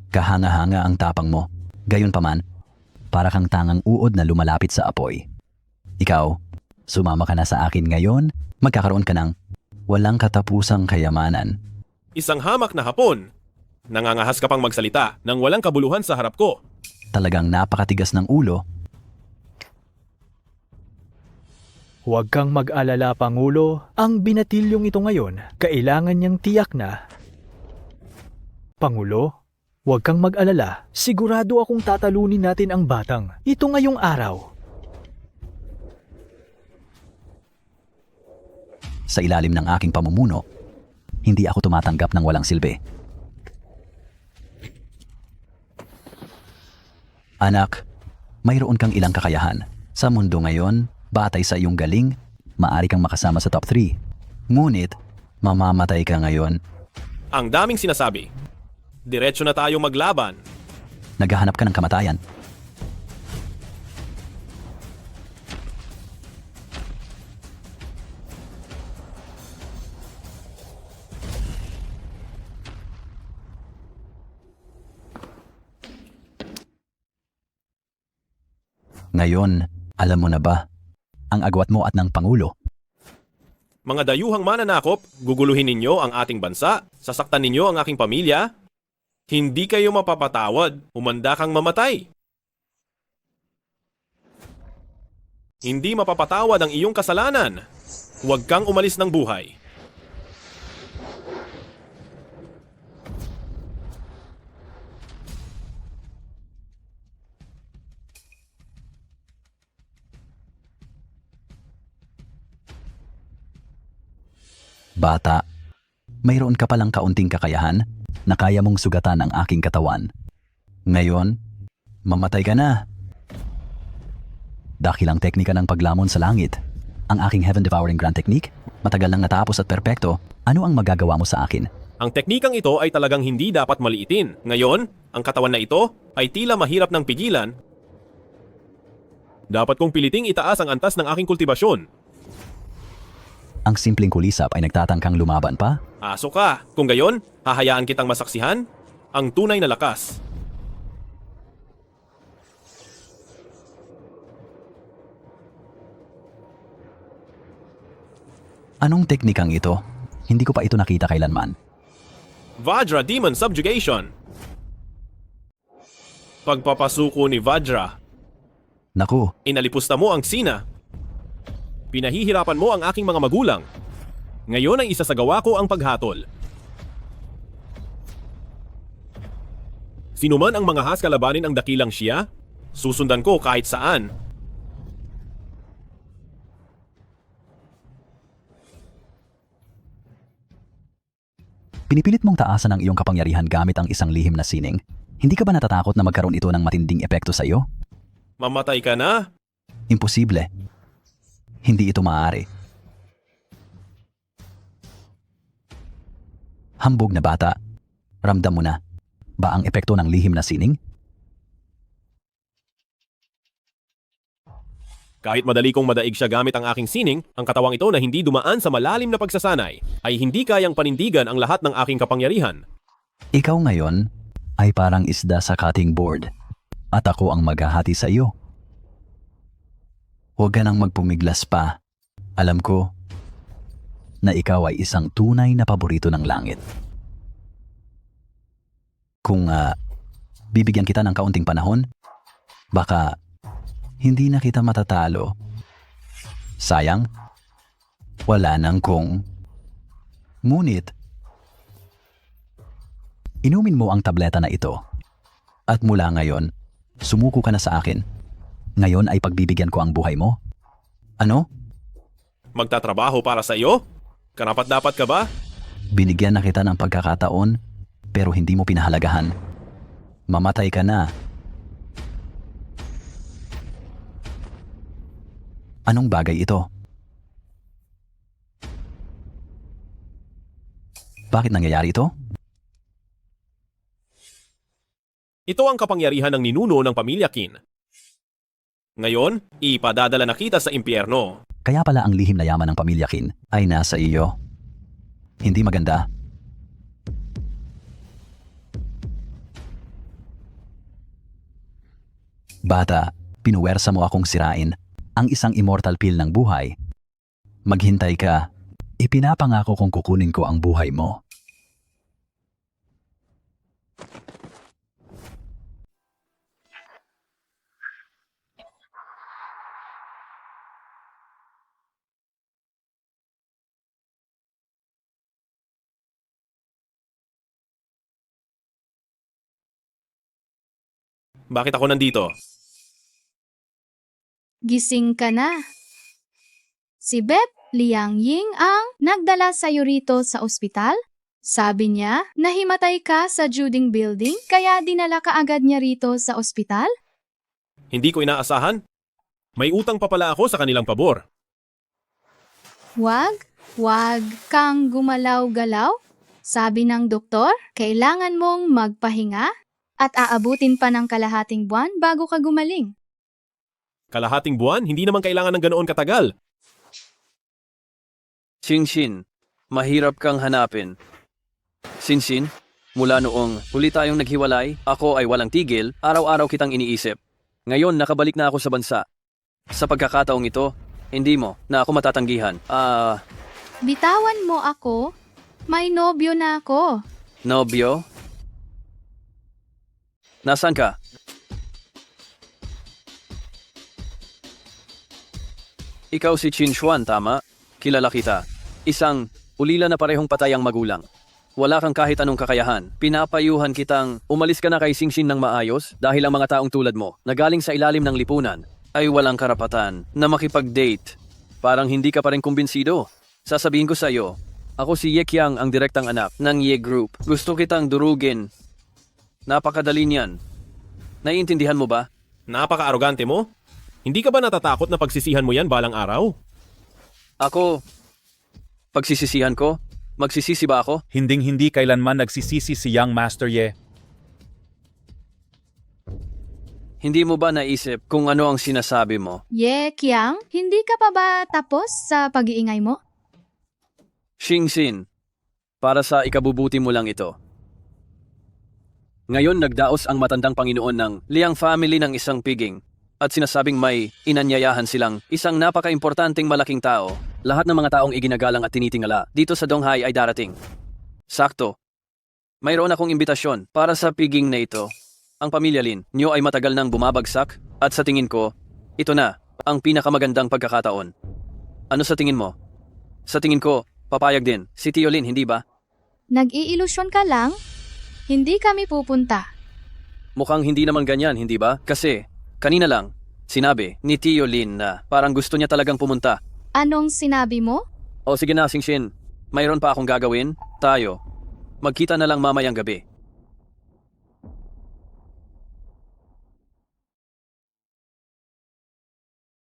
Speaker 10: Kahanga-hanga ang tapang mo. Gayunpaman, para kang tangang uod na lumalapit sa apoy. Ikaw, sumama ka na sa akin ngayon, magkakaroon ka ng walang katapusang kayamanan.
Speaker 1: Isang hamak na hapon. Nangangahas ka pang magsalita nang walang kabuluhan sa harap ko.
Speaker 10: Talagang napakatigas ng ulo.
Speaker 14: Huwag kang mag-alala, Pangulo. Ang binatilyong ito ngayon, kailangan niyang tiyak na. Pangulo, huwag kang mag-alala. Sigurado akong tatalunin natin ang batang. Ito ngayong araw.
Speaker 10: Sa ilalim ng aking pamumuno, hindi ako tumatanggap ng walang silbi. Anak, mayroon kang ilang kakayahan. Sa mundo ngayon, batay sa iyong galing, maaari kang makasama sa top 3. Ngunit, mamamatay ka ngayon.
Speaker 1: Ang daming sinasabi. Diretso na tayo maglaban.
Speaker 10: Naghahanap ka ng kamatayan. Ngayon, alam mo na ba ang agwat mo at ng Pangulo?
Speaker 1: Mga dayuhang mananakop, guguluhin ninyo ang ating bansa, sasaktan ninyo ang aking pamilya. Hindi kayo mapapatawad, umanda kang mamatay. Hindi mapapatawad ang iyong kasalanan. Huwag kang umalis ng buhay.
Speaker 10: Bata, mayroon ka palang kaunting kakayahan na kaya mong sugatan ang aking katawan. Ngayon, mamatay ka na. Dakilang teknika ng paglamon sa langit. Ang aking Heaven Devouring Grand Technique, matagal nang natapos at perpekto. Ano ang magagawa mo sa akin?
Speaker 1: Ang teknikang ito ay talagang hindi dapat maliitin. Ngayon, ang katawan na ito ay tila mahirap ng pigilan. Dapat kong piliting itaas ang antas ng aking kultibasyon.
Speaker 10: Ang simpleng kulisap ay nagtatangkang lumaban pa?
Speaker 1: Aso ka. Kung gayon, hahayaan kitang masaksihan ang tunay na lakas.
Speaker 10: Anong teknikang ito? Hindi ko pa ito nakita kailanman.
Speaker 1: Vajra Demon Subjugation. Pagpapasuko ni Vajra.
Speaker 10: Naku,
Speaker 1: Inalipusta mo ang Sina. Pinahihirapan mo ang aking mga magulang. Ngayon ay isasagawa ko ang paghatol. Sino man ang mga has kalabanin ang dakilang siya, susundan ko kahit saan.
Speaker 10: pinipilit mong taasan ang iyong kapangyarihan gamit ang isang lihim na sining. Hindi ka ba natatakot na magkaroon ito ng matinding epekto sa iyo?
Speaker 1: Mamatay ka na?
Speaker 10: Imposible. Hindi ito maaari. Hambog na bata, ramdam mo na ba ang epekto ng lihim na sining?
Speaker 1: Kahit madali kong madaig siya gamit ang aking sining, ang katawang ito na hindi dumaan sa malalim na pagsasanay ay hindi kayang panindigan ang lahat ng aking kapangyarihan.
Speaker 10: Ikaw ngayon ay parang isda sa cutting board at ako ang maghahati sa iyo. Huwag ka nang magpumiglas pa. Alam ko na ikaw ay isang tunay na paborito ng langit. Kung bibigyan kita ng kaunting panahon, baka hindi na kita matatalo. Sayang, wala nang kung. Ngunit, inumin mo ang tableta na ito. At mula ngayon, sumuko ka na sa akin. Ngayon ay pagbibigyan ko ang buhay mo. Ano?
Speaker 1: Magtatrabaho para sa iyo? Karapat-dapat ka ba?
Speaker 10: Binigyan na kita ng pagkakataon, pero hindi mo pinahalagahan. Mamatay ka na. Anong bagay ito? Bakit nangyayari ito?
Speaker 1: Ito ang kapangyarihan ng ninuno ng pamilya Qin. Ngayon, ipadadala na kita sa impyerno.
Speaker 10: Kaya pala ang lihim na yaman ng pamilya Qin ay nasa iyo. Hindi maganda. Bata, pinuwersa mo akong sirain ang isang immortal pill ng buhay. Maghintay ka. Ipinapangako kong kukunin ko ang buhay mo.
Speaker 1: Bakit ako nandito?
Speaker 9: Gising ka na. Si Bep Liang Ying ang nagdala sa'yo rito sa ospital. Sabi niya, nahimatay ka sa Juding Building kaya dinala ka agad niya rito sa ospital?
Speaker 1: Hindi ko inaasahan. May utang pa pala ako sa kanilang pabor.
Speaker 9: Wag kang gumalaw-galaw. Sabi ng doktor, kailangan mong magpahinga at aabutin pa ng kalahating buwan bago ka gumaling.
Speaker 1: Kalahating buwan, hindi naman kailangan ng ganoon katagal.
Speaker 17: Xinxin, mahirap kang hanapin. Xinxin, mula noong huli tayong naghiwalay, ako ay walang tigil, araw-araw kitang iniisip. Ngayon, nakabalik na ako sa bansa. Sa pagkakataong ito, hindi mo na ako matatanggihan.
Speaker 9: Bitawan mo ako. May nobyo na ako.
Speaker 17: Nobyo? Nasaan ka? Ikaw si Qin Xuan, tama? Kilala kita. Isang ulila na parehong patay ang magulang. Wala kang kahit anong kakayahan. Pinapayuhan kitang umalis ka na kay Xinxin ng maayos dahil ang mga taong tulad mo na galing sa ilalim ng lipunan ay walang karapatan na makipag-date. Parang hindi ka pa rin kumbinsido. Sasabihin ko sa iyo, ako si Ye Qiang, ang direktang anak ng Ye Group. Gusto kitang durugin. Napakadali niyan. Naiintindihan mo ba?
Speaker 1: Napaka-arogante mo. Hindi ka ba natatakot na pagsisihan mo yan balang araw?
Speaker 17: Ako, pagsisisihan ko? Magsisisi ba ako?
Speaker 11: Hinding-hindi kailanman nagsisisi si Young Master Ye.
Speaker 17: Hindi mo ba naisip kung ano ang sinasabi mo?
Speaker 9: Ye, Kiang, hindi ka pa ba tapos sa pag-iingay mo?
Speaker 17: Xingxin, para sa ikabubuti mo lang ito. Ngayon nagdaos ang matandang Panginoon ng Liang family ng isang piging at sinasabing may inanyayahan silang isang napaka-importanting malaking tao. Lahat ng mga taong iginagalang at tinitingala dito sa Donghai ay darating. Sakto. Mayroon akong imbitasyon para sa piging na ito. Ang pamilya Lin niyo ay matagal nang bumabagsak at sa tingin ko, ito na ang pinakamagandang pagkakataon. Ano sa tingin mo? Sa tingin ko, papayag din si Tio Lin, hindi ba?
Speaker 9: Nag-iilusyon ka lang? Hindi kami pupunta.
Speaker 17: Mukhang hindi naman ganyan, hindi ba? Kasi, kanina lang, sinabi ni Tio Lin na parang gusto niya talagang pumunta.
Speaker 9: Anong sinabi mo?
Speaker 17: O sige na, Xingxin. Mayroon pa akong gagawin. Tayo. Magkita na lang mamayang gabi.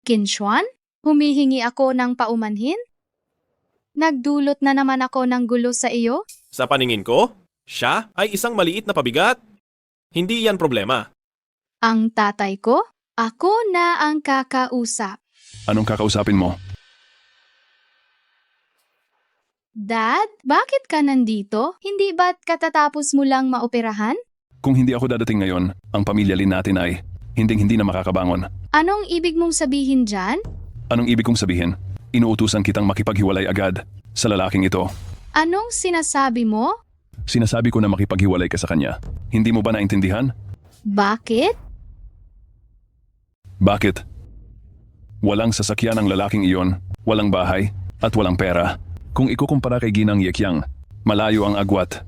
Speaker 9: Kinshuan, humihingi ako ng paumanhin? Nagdulot na naman ako ng gulo sa iyo?
Speaker 1: Sa paningin ko, siya ay isang maliit na pabigat. Hindi yan problema.
Speaker 9: Ang tatay ko? Ako na ang kakausap.
Speaker 2: Anong kakausapin mo?
Speaker 9: Dad, bakit ka nandito? Hindi ba't katatapos mo lang maoperahan?
Speaker 2: Kung hindi ako dadating ngayon, ang pamilya Lin natin ay hinding-hindi na makakabangon.
Speaker 9: Anong ibig mong sabihin dyan?
Speaker 2: Anong ibig kong sabihin? Inuutusan kitang makipaghiwalay agad sa lalaking ito.
Speaker 9: Anong sinasabi mo?
Speaker 2: Sinasabi ko na makipaghiwalay ka sa kanya. Hindi mo ba naintindihan?
Speaker 9: Bakit?
Speaker 2: Bakit? Walang sasakyan ang lalaking iyon, walang bahay, at walang pera. Kung ikukumpara kay Ginang Yekyang, malayo ang agwat.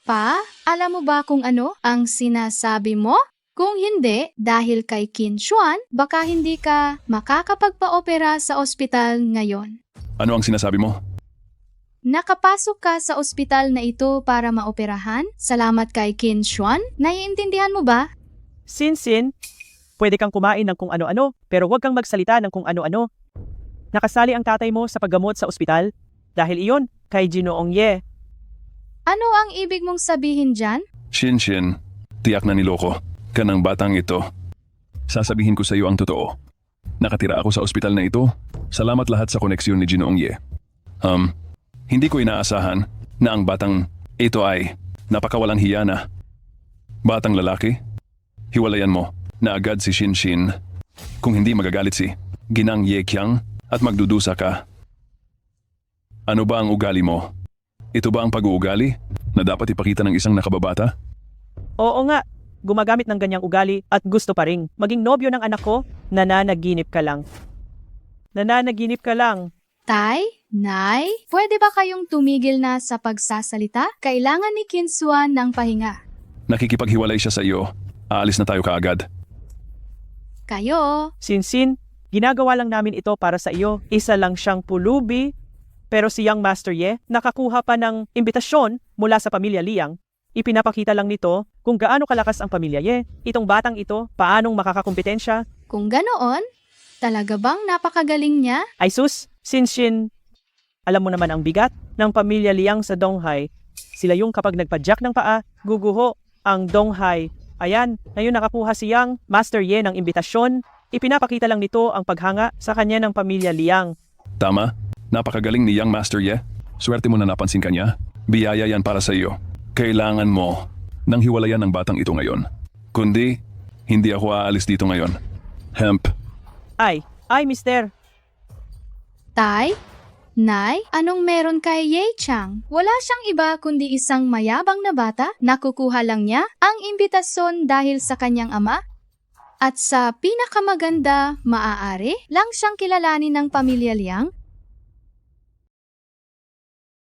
Speaker 9: Pa, alam mo ba kung ano ang sinasabi mo? Kung hindi, dahil kay Kinshuan, baka hindi ka makakapagpa-opera sa ospital ngayon.
Speaker 2: Ano ang sinasabi mo?
Speaker 9: Nakapasok ka sa ospital na ito para maoperahan? Salamat kay Kinshuan? Naiintindihan mo ba?
Speaker 18: Sinsin, pwede kang kumain ng kung ano-ano, pero huwag kang magsalita ng kung ano-ano. Nakasali ang tatay mo sa paggamot sa ospital dahil iyon kay Ginoong Ye.
Speaker 9: Ano ang ibig mong sabihin dyan?
Speaker 2: Shin, tiyak na niloko ka ng batang ito. Sasabihin ko sa iyo ang totoo. Nakatira ako sa ospital na ito. Salamat lahat sa koneksyon ni Ginoong Ye. Hindi ko inaasahan na ang batang ito ay napakawalang hiya na. Batang lalaki, hiwalayan mo na agad si Shin. Kung hindi magagalit si Ginang Yekyang at magdudusa ka. Ano ba ang ugali mo? Ito ba ang pag-uugali na dapat ipakita ng isang nakababata?
Speaker 18: Oo nga, gumagamit ng ganyang ugali at gusto pa ring maging nobyo ng anak ko, nananaginip ka lang. Nananaginip ka lang.
Speaker 9: Tay, Nay, pwede ba kayong tumigil na sa pagsasalita? Kailangan ni Kinshuan ng pahinga.
Speaker 2: Nakikipaghiwalay siya sa iyo. Aalis na tayo kaagad.
Speaker 9: Kayo.
Speaker 18: Sinsin, ginagawa lang namin ito para sa iyo. Isa lang siyang pulubi. Pero si Young Master Ye, nakakuha pa ng imbitasyon mula sa pamilya Liang. Ipinapakita lang nito kung gaano kalakas ang pamilya Ye. Itong batang ito, paanong makakakumpetensya.
Speaker 9: Kung ganoon, talaga bang napakagaling niya?
Speaker 18: Ay sus, Sinsin, alam mo naman ang bigat ng pamilya Liang sa Donghai. Sila yung kapag nagpadyak ng paa, guguho ang Donghai. Ayan, ngayon nakakuha si Young Master Ye ng imbitasyon. Ipinapakita lang nito ang paghanga sa kanya ng pamilya Liang.
Speaker 2: Tama, napakagaling ni Young Master Ye. Swerte mo na napansin ka niya. Biyaya yan para sa iyo. Kailangan mo nang hiwalayan ng batang ito ngayon. Kundi, hindi ako aalis dito ngayon. Hemp.
Speaker 18: Ay, mister.
Speaker 9: Tay, Nay, anong meron kay Ye Chang? Wala siyang iba kundi isang mayabang na bata. Nakukuha lang niya ang imbitasyon dahil sa kanyang ama. At sa pinakamaganda, maaari lang siyang kilalanin ng pamilya Liang.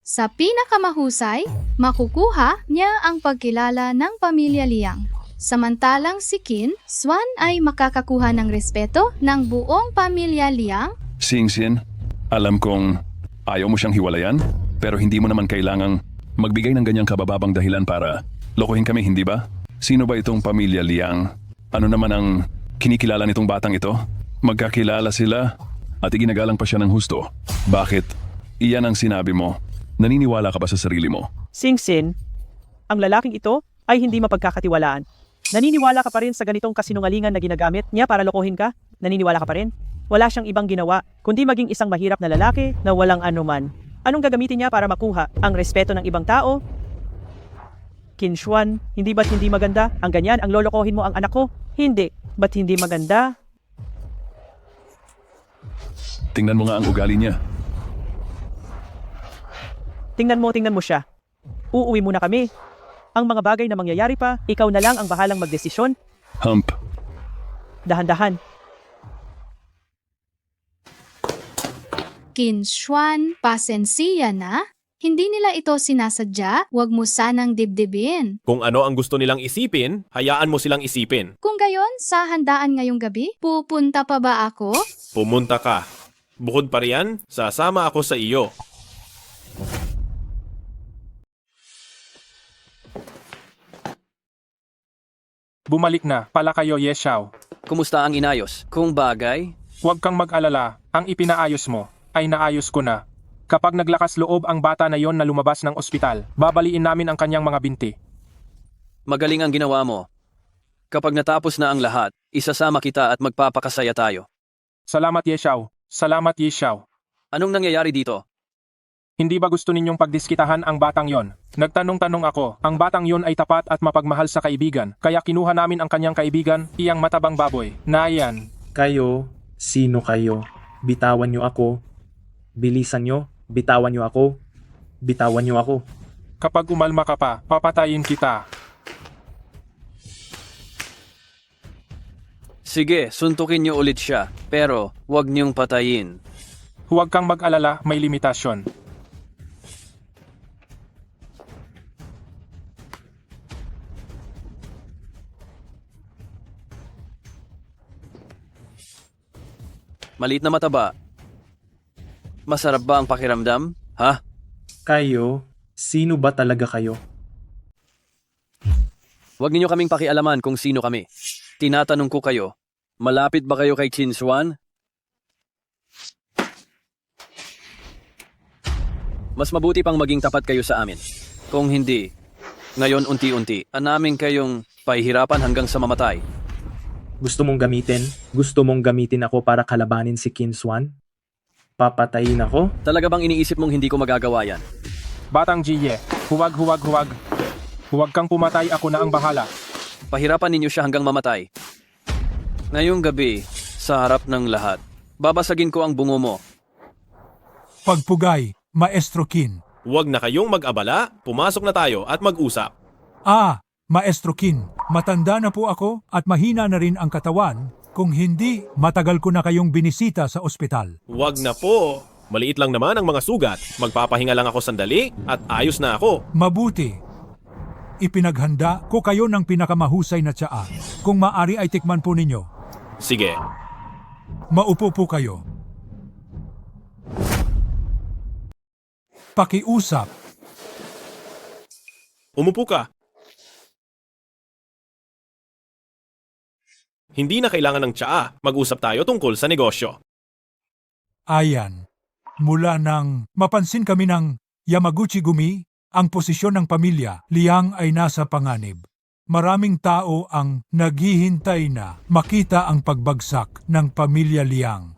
Speaker 9: Sa pinakamahusay, makukuha niya ang pagkilala ng pamilya Liang. Samantalang si Kin Swan ay makakakuha ng respeto ng buong pamilya Liang.
Speaker 2: Sinsin, alam kong ayaw mo siyang hiwalayan, pero hindi mo naman kailangang magbigay ng ganyang kabababang dahilan para lokohin kami, hindi ba? Sino ba itong pamilya Liang? Ano naman ang kinikilala nitong batang ito? Magkakilala sila at iginagalang pa siya ng husto. Bakit? Iyan ang sinabi mo. Naniniwala ka ba sa sarili mo?
Speaker 18: Sing-Sin, ang lalaking ito ay hindi mapagkakatiwalaan. Naniniwala ka pa rin sa ganitong kasinungalingan na ginagamit niya para lokohin ka? Naniniwala ka pa rin? Wala siyang ibang ginawa, kundi maging isang mahirap na lalaki na walang anuman. Anong gagamitin niya para makuha ang respeto ng ibang tao? Kinshuan, hindi ba't hindi maganda? Ang ganyan, ang lolokohin mo ang anak ko? Hindi. Ba't hindi maganda?
Speaker 2: Tingnan mo nga ang ugali niya.
Speaker 18: Tingnan mo siya. Uuwi muna kami. Ang mga bagay na mangyayari pa, ikaw na lang ang bahalang magdesisyon.
Speaker 2: Hump.
Speaker 18: Dahan-dahan.
Speaker 9: Kinshuan, pasensiya na? Hindi nila ito sinasadya, huwag mo sanang dibdibin.
Speaker 1: Kung ano ang gusto nilang isipin, hayaan mo silang isipin.
Speaker 9: Kung gayon, sa handaan ngayong gabi, pupunta pa ba ako?
Speaker 1: Pumunta ka. Bukod pa riyan, sasama ako sa iyo.
Speaker 19: Bumalik na, pala kayo, Yeshao.
Speaker 17: Kumusta ang inayos? Kung bagay,
Speaker 19: Huwag kang mag-alala, ang ipinaayos mo ay naayos ko na. Kapag naglakas loob ang bata na yon na lumabas ng ospital, babaliin namin ang kanyang mga binti.
Speaker 17: magaling ang ginawa mo. Kapag natapos na ang lahat, isasama kita at magpapakasaya tayo.
Speaker 19: Salamat, Yeshao. Salamat, Yeshao.
Speaker 17: Anong nangyayari dito?
Speaker 19: Hindi ba gusto ninyong pagdiskitahan ang batang yon? Nagtanong-tanong ako, ang batang yon ay tapat at mapagmahal sa kaibigan, kaya kinuha namin ang kanyang kaibigan, iyang matabang baboy. Nayan.
Speaker 16: Kayo, sino kayo? Bitawan niyo ako. Bilisan niyo, bitawan niyo ako. Bitawan niyo ako.
Speaker 19: Kapag umalma ka pa, papatayin kita.
Speaker 17: Sige, suntukin niyo ulit siya, pero huwag niyong patayin.
Speaker 19: Huwag kang mag-alala, may limitasyon.
Speaker 17: Maliit na mataba. Masarap ba ang pakiramdam? Ha?
Speaker 16: Kayo, sino ba talaga kayo?
Speaker 17: Huwag ninyo kaming pakialaman kung sino kami. Tinatanong ko kayo, malapit ba kayo kay Chinshuan? Mas mabuti pang maging tapat kayo sa amin. Kung hindi, ngayon unti-unti, namin kayong pahihirapan hanggang sa mamatay.
Speaker 16: Gusto mong gamitin ako para kalabanin si Kinswan? Papatayin ako?
Speaker 17: Talaga bang iniisip mong hindi ko magagawa yan?
Speaker 19: Batang Jiye, huwag. Huwag kang pumatay, ako na ang bahala.
Speaker 17: Pahirapan ninyo siya hanggang mamatay. Ngayong gabi, sa harap ng lahat, babasagin ko ang bungo mo.
Speaker 22: Pagpugay, Maestro Kin.
Speaker 1: Huwag na kayong mag-abala, pumasok na tayo at mag-usap.
Speaker 22: Maestro Kin, matanda na po ako at mahina na rin ang katawan. Kung hindi, matagal ko na kayong binisita sa ospital.
Speaker 1: Huwag na po. Maliit lang naman ang mga sugat. Magpapahinga lang ako sandali at ayos na ako.
Speaker 22: Mabuti. Ipinaghanda ko kayo ng pinakamahusay na tsaa. Kung maari ay tikman po ninyo.
Speaker 1: Sige.
Speaker 22: Maupo po kayo. Pakiusap.
Speaker 1: Umupo ka. Hindi na kailangan ng tsaa. Mag-usap tayo tungkol sa negosyo.
Speaker 22: Ayan. Mula nang mapansin kami ng Yamaguchi-gumi, ang posisyon ng pamilya Liang ay nasa panganib. Maraming tao ang naghihintay na makita ang pagbagsak ng pamilya Liang.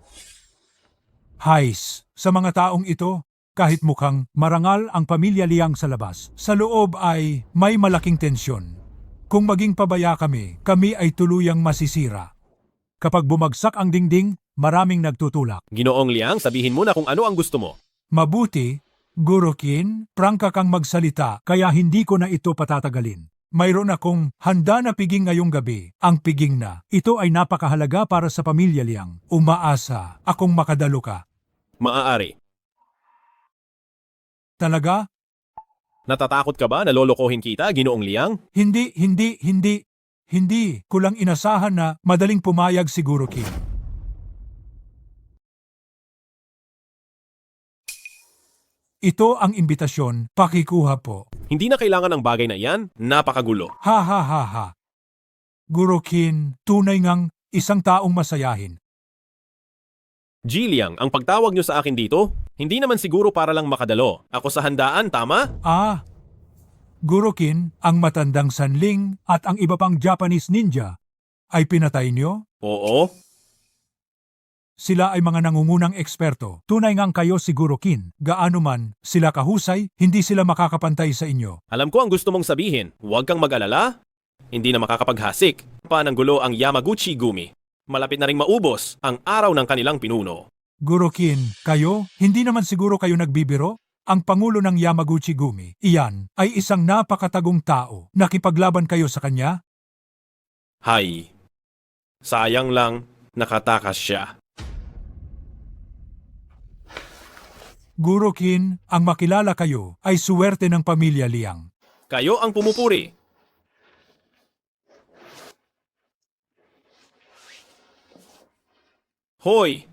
Speaker 22: Hais, sa mga taong ito, kahit mukhang marangal ang pamilya Liang sa labas, sa loob ay may malaking tensyon. Kung maging pabaya kami ay tuluyang masisira. Kapag bumagsak ang dingding, maraming nagtutulak.
Speaker 1: Ginoong Liang, sabihin mo na kung ano ang gusto mo.
Speaker 22: Mabuti, Guro Kin, prangka kang magsalita kaya hindi ko na ito patatagalin. Mayroon akong handa na piging ngayong gabi. Ang piging na, ito ay napakahalaga para sa pamilya Liang. Umaasa akong makadalo ka.
Speaker 1: Maaari.
Speaker 22: Talaga?
Speaker 1: Natatakot ka ba na lolokohin kita, Ginoong Liang?
Speaker 22: Hindi ko lang inasahan na madaling pumayag si Guro Kin. Ito ang imbitasyon, pakikuha po.
Speaker 1: Hindi na kailangan ng bagay na yan, napakagulo.
Speaker 22: Ha. Guro Kin, tunay ngang isang taong masayahin.
Speaker 1: Jiliang, ang pagtawag nyo sa akin dito, hindi naman siguro para lang makadalo. Ako sa handaan, tama?
Speaker 22: Gurokin, ang matandang sanling at ang iba pang Japanese ninja ay pinatay niyo?
Speaker 1: Oo.
Speaker 22: Sila ay mga nangungunang eksperto. Tunay ngang kayo si Gurokin. Gaano man sila kahusay, hindi sila makakapantay sa inyo.
Speaker 1: Alam ko ang gusto mong sabihin. Huwag kang mag-alala. Hindi na makakapaghasik. Pananggulo ang Yamaguchi Gumi. Malapit na ring maubos ang araw ng kanilang pinuno.
Speaker 22: Gurokin, kayo? Hindi naman siguro kayo nagbibiro? Ang Pangulo ng Yamaguchi Gumi, iyan ay isang napakatagong tao. Nakipaglaban kayo sa kanya?
Speaker 1: Hay. Sayang lang, nakatakas siya.
Speaker 22: Gurokin, ang makilala kayo ay suwerte ng pamilya Liang.
Speaker 1: Kayo ang pumupuri. Hoy!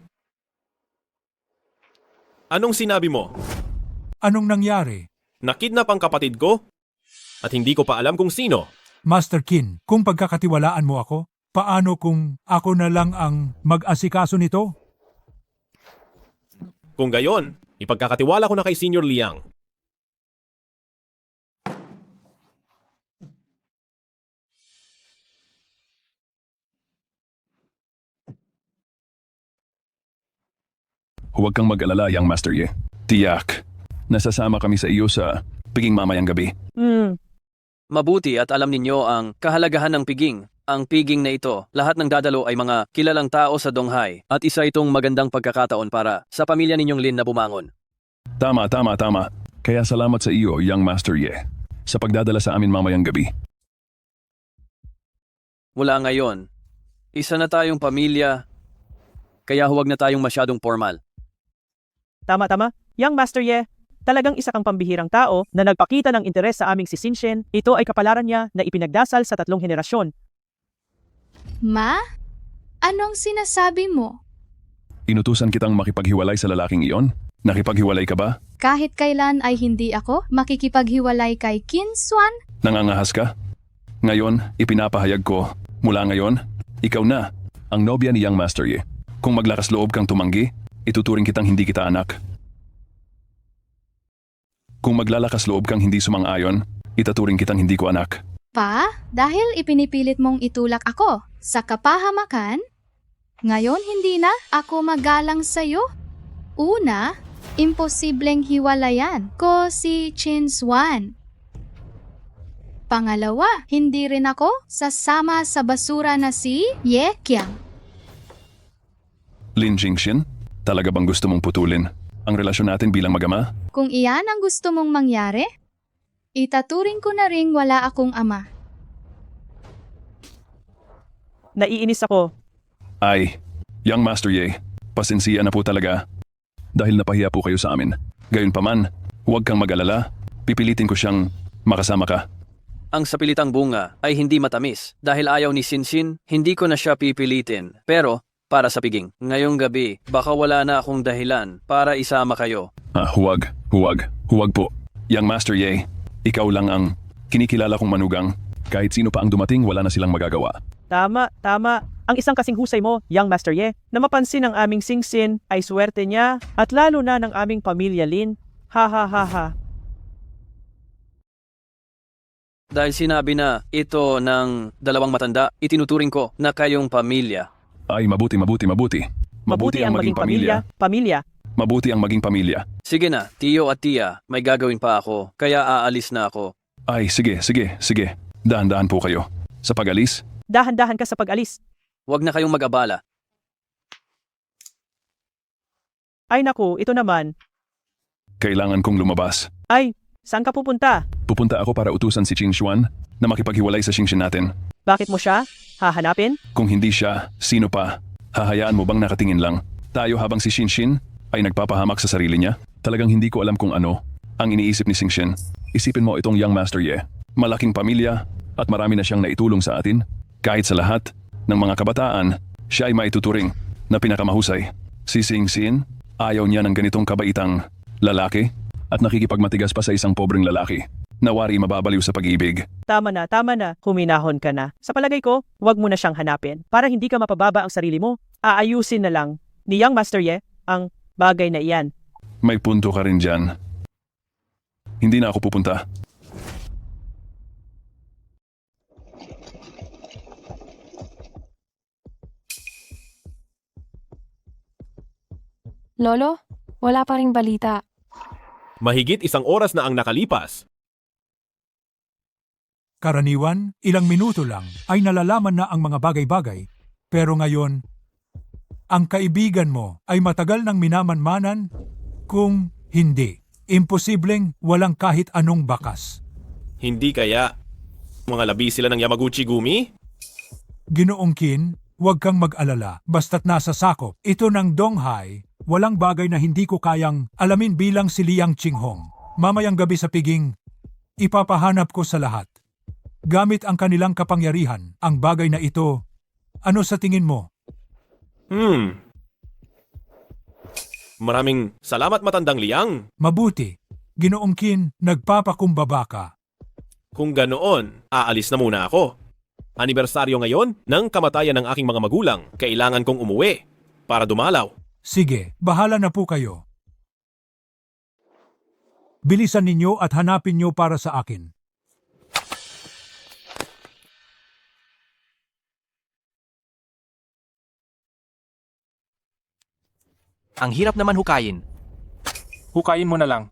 Speaker 1: Anong sinabi mo?
Speaker 22: Anong nangyari?
Speaker 1: Nakidnap ang kapatid ko? At hindi ko pa alam kung sino.
Speaker 22: Master Qin, kung pagkakatiwalaan mo ako, paano kung ako na lang ang mag-asikaso nito?
Speaker 1: Kung gayon, ipagkakatiwala ko na kay Senior Liang.
Speaker 2: Huwag kang mag-alala, Yang Master Ye. Tiyak, nasasama kami sa iyo sa piging mamayang gabi.
Speaker 17: Mabuti at alam ninyo ang kahalagahan ng piging. Ang piging na ito, lahat ng dadalo ay mga kilalang tao sa Donghai at isa itong magandang pagkakataon para sa pamilya ninyong Lin na bumangon.
Speaker 2: Tama. Kaya salamat sa iyo, Yang Master Ye, sa pagdadala sa amin mamayang gabi.
Speaker 17: Mula ngayon, isa na tayong pamilya, kaya huwag na tayong masyadong formal.
Speaker 18: Tama. Young Master Ye, talagang isa kang pambihirang tao na nagpakita ng interes sa aming si Sinshin. Ito ay kapalaran niya na ipinagdasal sa 3 henerasyon.
Speaker 9: Ma? Anong sinasabi mo?
Speaker 2: Inutusan kitang makipaghiwalay sa lalaking iyon? Nakipaghiwalay ka ba?
Speaker 9: Kahit kailan ay hindi ako makikipaghiwalay kay Qin Xuan?
Speaker 2: Nangangahas ka? Ngayon, ipinapahayag ko, mula ngayon, ikaw na ang nobya ni Young Master Ye. Kung maglakas loob kang tumanggi, ituturing kitang hindi kita anak. Kung maglalakas loob kang hindi sumang-ayon, itaturing kitang hindi ko anak.
Speaker 9: Pa, dahil ipinipilit mong itulak ako sa kapahamakan, ngayon hindi na ako magalang sa'yo. Una, imposibleng hiwalayan ko si Qin Xuan. Pangalawa, hindi rin ako sasama sa basura na si Ye Qiang.
Speaker 2: Lin Jingxian, talaga bang gusto mong putulin ang relasyon natin bilang mag-ama?
Speaker 9: Kung iyan ang gusto mong mangyari, itaturing ko na ring wala akong ama.
Speaker 18: Naiinis ako.
Speaker 2: Ay, Young Master Ye, pasensya na po talaga. Dahil napahiya po kayo sa amin. Gayunpaman, huwag kang mag-alala. Pipilitin ko siyang makasama ka.
Speaker 17: Ang sapilitang bunga ay hindi matamis. Dahil ayaw ni Sinshin, hindi ko na siya pipilitin. Pero, para sa piging, ngayong gabi, baka wala na akong dahilan para isama kayo.
Speaker 2: Huwag po. Young Master Ye, ikaw lang ang kinikilala kong manugang. Kahit sino pa ang dumating, wala na silang magagawa.
Speaker 18: Tama. Ang isang kasing husay mo, Young Master Ye, na mapansin ng aming Singsin ay swerte niya at lalo na ng aming pamilya Lin. Ha.
Speaker 17: Dahil sinabi na ito ng 2 matanda, itinuturing ko na kayong pamilya.
Speaker 2: Ay, mabuti.
Speaker 18: Mabuti ang maging pamilya.
Speaker 2: Mabuti ang maging pamilya.
Speaker 17: Sige na, tiyo at tiya, may gagawin pa ako, kaya aalis na ako.
Speaker 2: Ay, sige. Dahan-dahan po kayo. Sa pag-alis?
Speaker 18: Dahan-dahan ka sa pag-alis.
Speaker 17: Huwag na kayong mag-abala.
Speaker 18: Ay naku, ito naman.
Speaker 2: Kailangan kong lumabas.
Speaker 18: Ay, saan ka pupunta?
Speaker 2: Pupunta ako para utusan si Qin Xuan na makipaghiwalay sa Singshin natin.
Speaker 18: Bakit mo siya? Hahanapin?
Speaker 2: Kung hindi siya, sino pa? Hahayaan mo bang nakatingin lang? Tayo habang si Sinshin ay nagpapahamak sa sarili niya? Talagang hindi ko alam kung ano ang iniisip ni Singshin. Isipin mo itong Young Master Ye. Malaking pamilya at marami na siyang naitulong sa atin. Kahit sa lahat ng mga kabataan, siya ay maituturing na pinakamahusay. Si Singshin, ayaw niya ng ganitong kabaitang lalaki at nakikipagmatigas pa sa isang pobreng lalaki. Nawari mababaliw sa pag-ibig.
Speaker 18: Tama na. Huminahon ka na. Sa palagay ko, huwag mo na siyang hanapin. Para hindi ka mapababa ang sarili mo, aayusin na lang ni Yang Master Ye ang bagay na iyan.
Speaker 2: May punto ka rin dyan. Hindi na ako pupunta.
Speaker 20: Lolo, wala pa ring balita.
Speaker 1: Mahigit 1 oras na ang nakalipas.
Speaker 22: Karaniwan, ilang minuto lang ay nalalaman na ang mga bagay-bagay. Pero ngayon, ang kaibigan mo ay matagal nang minamanmanan? Kung hindi, imposibleng walang kahit anong bakas.
Speaker 1: Hindi kaya mga labi sila ng Yamaguchi Gumi?
Speaker 22: Ginoong Qin, huwag kang mag-alala basta't nasa sakop ito ng Donghai. Walang bagay na hindi ko kayang alamin bilang si Liang Qinghong. Mamayang gabi sa piging, ipapahanap ko sa lahat. Gamit ang kanilang kapangyarihan, ang bagay na ito, ano sa tingin mo?
Speaker 1: Maraming salamat matandang Liang.
Speaker 22: Mabuti. Ginoong Qin, nagpapakumbaba ka.
Speaker 1: Kung ganoon, aalis na muna ako. Anibersaryo ngayon ng kamatayan ng aking mga magulang. Kailangan kong umuwi para dumalaw.
Speaker 22: Sige, bahala na po kayo. Bilisan ninyo at hanapin nyo para sa akin.
Speaker 21: Ang hirap naman hukayin.
Speaker 19: Hukayin mo na lang.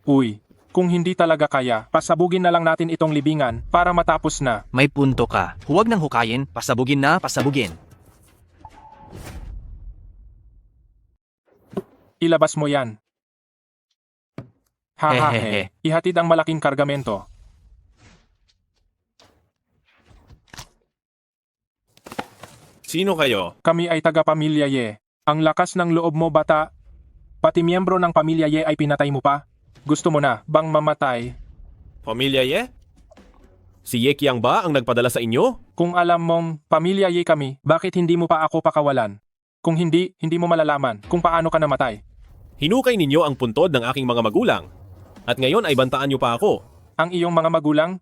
Speaker 19: Uy, kung hindi talaga kaya, pasabugin na lang natin itong libingan para matapos na.
Speaker 21: May punto ka. Huwag nang hukayin, pasabugin na, pasabugin.
Speaker 19: Ilabas mo yan.
Speaker 21: Hehehe.
Speaker 19: Ihatid ang malaking kargamento.
Speaker 1: Sino kayo?
Speaker 19: Kami ay taga-pamilya Ye. Ang lakas ng loob mo, bata. Pati miyembro ng pamilya Ye ay pinatay mo pa. Gusto mo na bang mamatay?
Speaker 1: Pamilya Ye? Si Ye Qiang ba ang nagpadala sa inyo?
Speaker 19: Kung alam mong pamilya Ye kami, bakit hindi mo pa ako pakawalan? Kung hindi, hindi mo malalaman kung paano ka namatay.
Speaker 1: Hinukay ninyo ang puntod ng aking mga magulang. At ngayon ay bantaan niyo pa ako.
Speaker 19: Ang iyong mga magulang?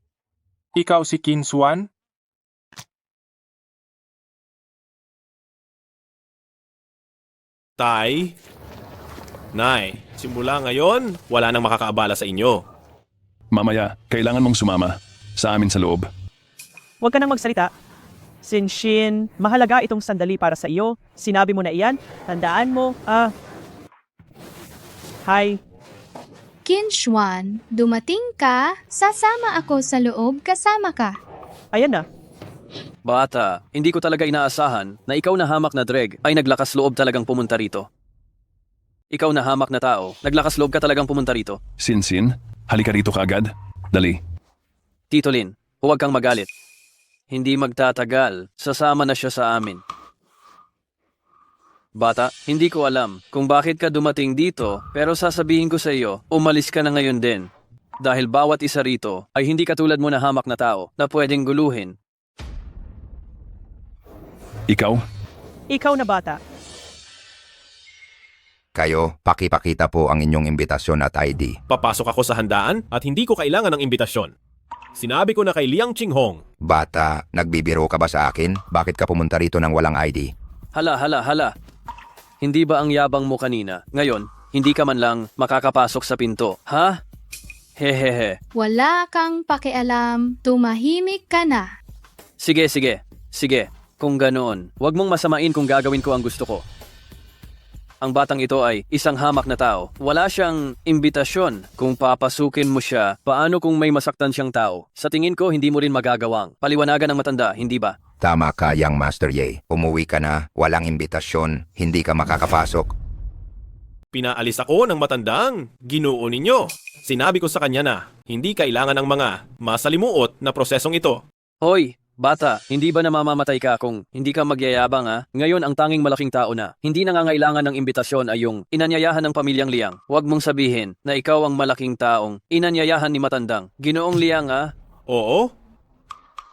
Speaker 19: Ikaw si Qin Xuan?
Speaker 1: Tay? Nay, simula ngayon, wala nang makakaabala sa inyo.
Speaker 2: Mamaya, kailangan mong sumama sa amin sa loob.
Speaker 18: Huwag ka nang magsalita. Sinshin, mahalaga itong sandali para sa iyo. Sinabi mo na iyan. Tandaan mo, Hi.
Speaker 9: Qin Xuan, dumating ka, sasama ako sa loob kasama ka.
Speaker 18: Ayan na.
Speaker 17: Bata, hindi ko talaga inaasahan na ikaw na hamak na Dreg ay naglakas loob talagang pumunta rito. Ikaw na hamak na tao, naglakas loob ka talagang pumunta rito.
Speaker 2: Sinsin, halika rito kaagad. Dali.
Speaker 17: Tito Lin, huwag kang magalit. Hindi magtatagal, sasama na siya sa amin. Bata, hindi ko alam kung bakit ka dumating dito, pero sasabihin ko sa iyo, umalis ka na ngayon din. Dahil bawat isa rito ay hindi katulad mo na hamak na tao na pwedeng guluhin.
Speaker 2: Ikaw?
Speaker 18: Ikaw na bata.
Speaker 23: Kayo, pakipakita po ang inyong imbitasyon at ID.
Speaker 1: Papasok ako sa handaan at hindi ko kailangan ng imbitasyon. Sinabi ko na kay Liang Qinghong.
Speaker 23: Bata, nagbibiro ka ba sa akin? Bakit ka pumunta rito ng walang ID?
Speaker 17: Hala. Hindi ba ang yabang mo kanina? Ngayon, hindi ka man lang makakapasok sa pinto, ha? Hehehe.
Speaker 9: Wala kang pakialam, tumahimik ka na.
Speaker 17: Sige. Kung ganoon, huwag mong masamain kung gagawin ko ang gusto ko. Ang batang ito ay isang hamak na tao. Wala siyang imbitasyon. Kung papasukin mo siya, paano kung may masaktan siyang tao? Sa tingin ko, hindi mo rin magagawang. Paliwanagan ng matanda, hindi ba?
Speaker 23: Tama ka, Yang Master Ye. Umuwi ka na, walang imbitasyon, hindi ka makakapasok.
Speaker 1: Pinaalis ako ng matandang Ginoo ninyo. Sinabi ko sa kanya na hindi kailangan ng mga masalimuot na prosesong ito.
Speaker 17: Hoy! Bata, hindi ba namamamatay ka kung hindi ka magyayabang ha? Ngayon ang tanging malaking tao na hindi nangangailangan ng imbitasyon ay yung inanyayahan ng pamilyang Liang. Huwag mong sabihin na ikaw ang malaking taong inanyayahan ni matandang Ginoong Liang ha?
Speaker 1: Oo?